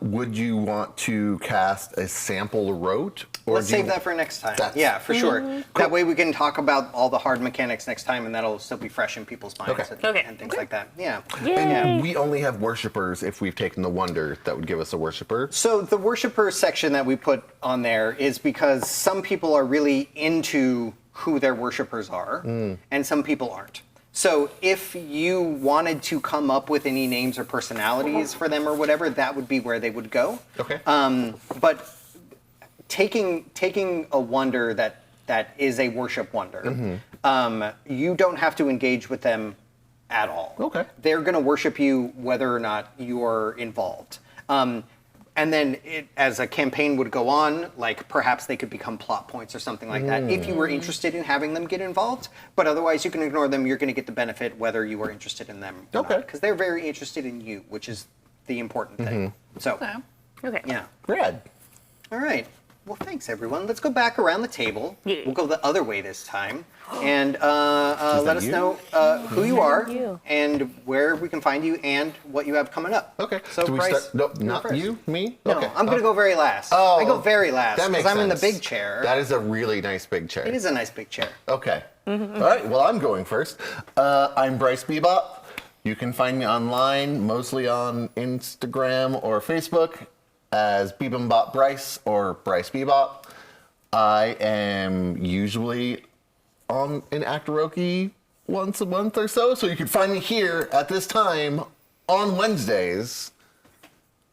Would you want to cast a sample rote? Or Let's do you- save that for next time. That's- Yeah, for sure. That way we can talk about all the hard mechanics next time, and that'll still be fresh in people's minds Okay. and, Okay. and things like that. Yeah. And we only have worshippers if we've taken the wonder that would give us a worshipper. So the worshiper section that we put on there is because some people are really into who their worshipers are, and some people aren't. So if you wanted to come up with any names or personalities for them or whatever, that would be where they would go. Okay. But taking a wonder that is a worship wonder, you don't have to engage with them at all. Okay. They're going to worship you whether or not you're involved. And then as a campaign would go on, like perhaps they could become plot points or something like that if you were interested in having them get involved. But otherwise, you can ignore them. You're going to get the benefit whether you are interested in them or Okay. Because they're very interested in you, which is the important thing. So, Okay. yeah. Rad. All right. Well, thanks, everyone. Let's go back around the table. Yeah. We'll go the other way this time. And let us you? know who you are You. and where we can find you and what you have coming up. Okay. So, Do we Bryce, start? No, you're not first. you. Me. No, Okay. I'm going to go very last. Oh, I go very last That makes because I'm in the sense. big chair. That is a really nice big chair. It is a nice big chair. Okay. All right. Well, I'm going first. I'm Bryce Bebop. You can find me online, mostly on Instagram or Facebook, as Bebop Bryce or Bryce Bebop. I am usually on in Actoroki once a month or so, so you can find me here at this time on Wednesdays.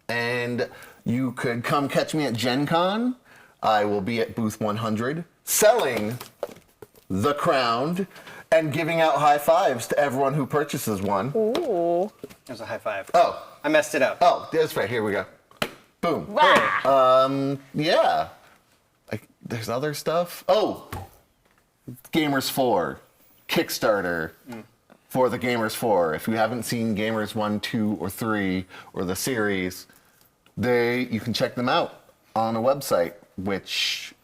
And you could come catch me at Gen Con. I will be at booth 100 selling the crown and giving out high fives to everyone who purchases one. Ooh. There's a high five. Oh, I messed it up. oh, that's right. Here we go. Boom. Wow. Yeah. There's other stuff. Oh, Gamers 4, Kickstarter for the Gamers 4. If you haven't seen Gamers 1, 2, or 3, or the series, you can check them out on a website, which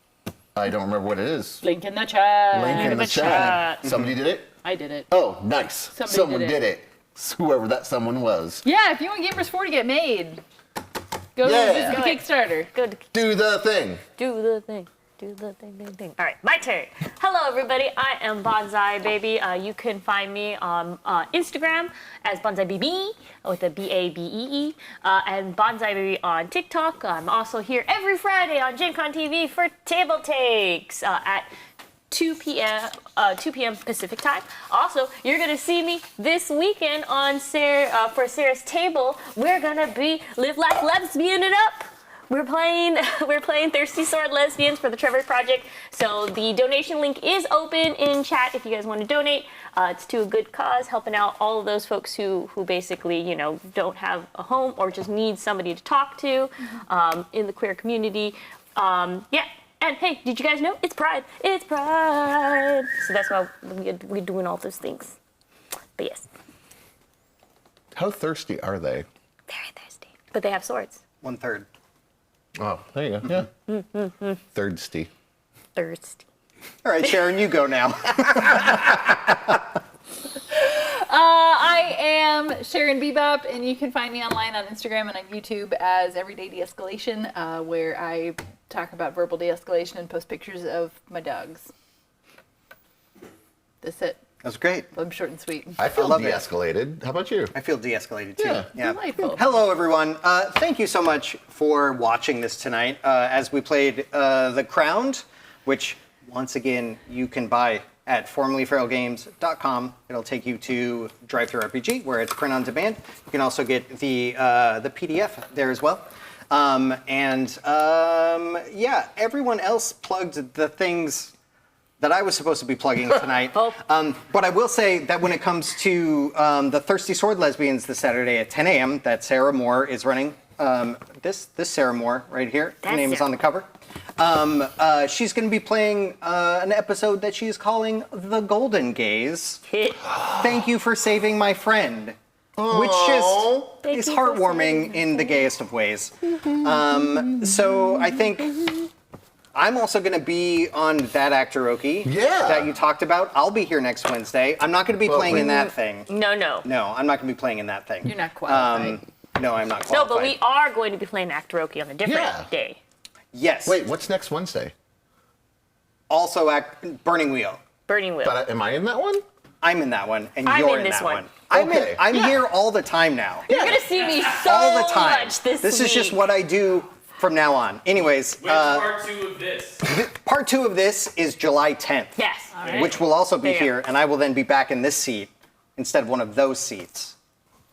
I don't remember what it is. Link in the chat. Link in the chat. Somebody did it? I did it. Oh, nice. Somebody Someone did it. did it. Whoever that someone was. Yeah, if you want Gamers 4 to get made, go Yeah. visit the Kickstarter. Good. Do the thing. Do the thing. Do the thing. All right, my turn. Hello, everybody. I am Bonsai Baby. You can find me on Instagram as Bonsai Baby with a BABEE, and Bonsai Baby on TikTok. I'm also here every Friday on Gen Con TV for TableTakes at 2 p.m. Pacific time. Also, you're gonna see me this weekend on for Sarah's Table. We're gonna be live life lesbian it up. We're playing Thirsty Sword Lesbians for the Trevor Project. So the donation link is open in chat if you guys want to donate. It's to a good cause, helping out all of those folks who basically, don't have a home or just need somebody to talk to in the queer community. Yeah. And hey, did you guys know it's Pride? It's Pride. So that's why we're doing all those things. But yes, How thirsty are they? very thirsty. But they have swords. 1/3. Oh, there you go. Yeah. Thirsty. Thirsty. All right, Sharon, you go now. I am Sharon Bebop, and you can find me online on Instagram and on YouTube as Everyday De-Escalation, where I talk about verbal de-escalation and post pictures of my dogs. That's it. That was great. I'm short and sweet. I feel love it. de-escalated. How about you? I feel de-escalated too. Yeah. Delightful. Hello, everyone. Thank you so much for watching this tonight as we played The Crowned, which, once again, you can buy at formerlyferalgames.com. It'll take you to TTRPG, where it's print on demand. You can also get the PDF there as well. Yeah, everyone else plugged the things that I was supposed to be plugging tonight. But I will say that when it comes to the Thirsty Sword Lesbians this Saturday at 10 a.m., that Sarah Moore is running. This Sarah Moore right here. Her name is on the cover. She's going to be playing an episode that she's calling The Golden Gaze. Thank you for saving my friend. Which just is heartwarming in the gayest of ways. So I think I'm also going to be on that Actoroki that you talked about. I'll be here next Wednesday. I'm not going to be playing in that thing. No. No, I'm not going to be playing in that thing. You're not qualified. No, I'm not qualified. No, but we are going to be playing Actoroki on a different day. Yes. Wait, what's next Wednesday? Also, Burning Wheel. Burning Wheel. But am I in that one? I'm in that one, and I'm you're in in this that one. one. I'm here all the time now. You're going to see me so All the time. much this is week. just what I do from now on. Anyways, When's part 2 of this? part 2 of this is July 10th. Yes. Which will also be There you go. here, and I will then be back in this seat instead of one of those seats.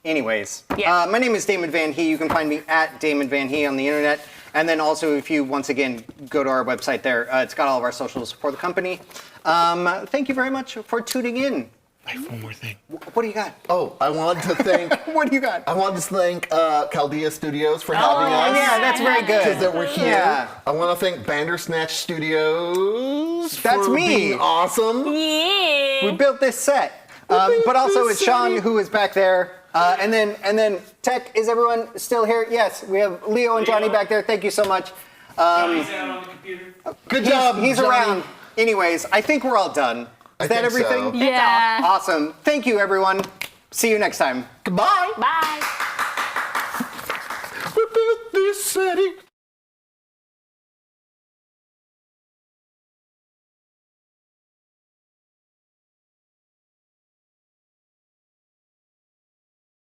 Anyways, Yeah. my name is Damon Van He. You can find me at Damon Van He on the internet. And then also, if you, once again, go to our website there, it's got all of our socials for the company. Thank you very much for tuning in. I have one more thing. What do you got? Oh, I wanted to thank. What do you got? I wanted to thank Chaldea Studios for having Oh, us. yeah, that's very good. Because that we're here. Yeah. I want to thank Bandersnatch Studios That's for me. being awesome. Yeah. We built this set. But also, it's Sean who is back there. And then Tech, is everyone still here? Yes, we have Leo and Johnny back there. Thank you so much. He's out on the computer. Good job. He's Johnny. around. Anyways, I think we're all done. Is that think so. everything? Yeah. Awesome. Thank you, everyone. See you next time. Goodbye. Bye. We built this city.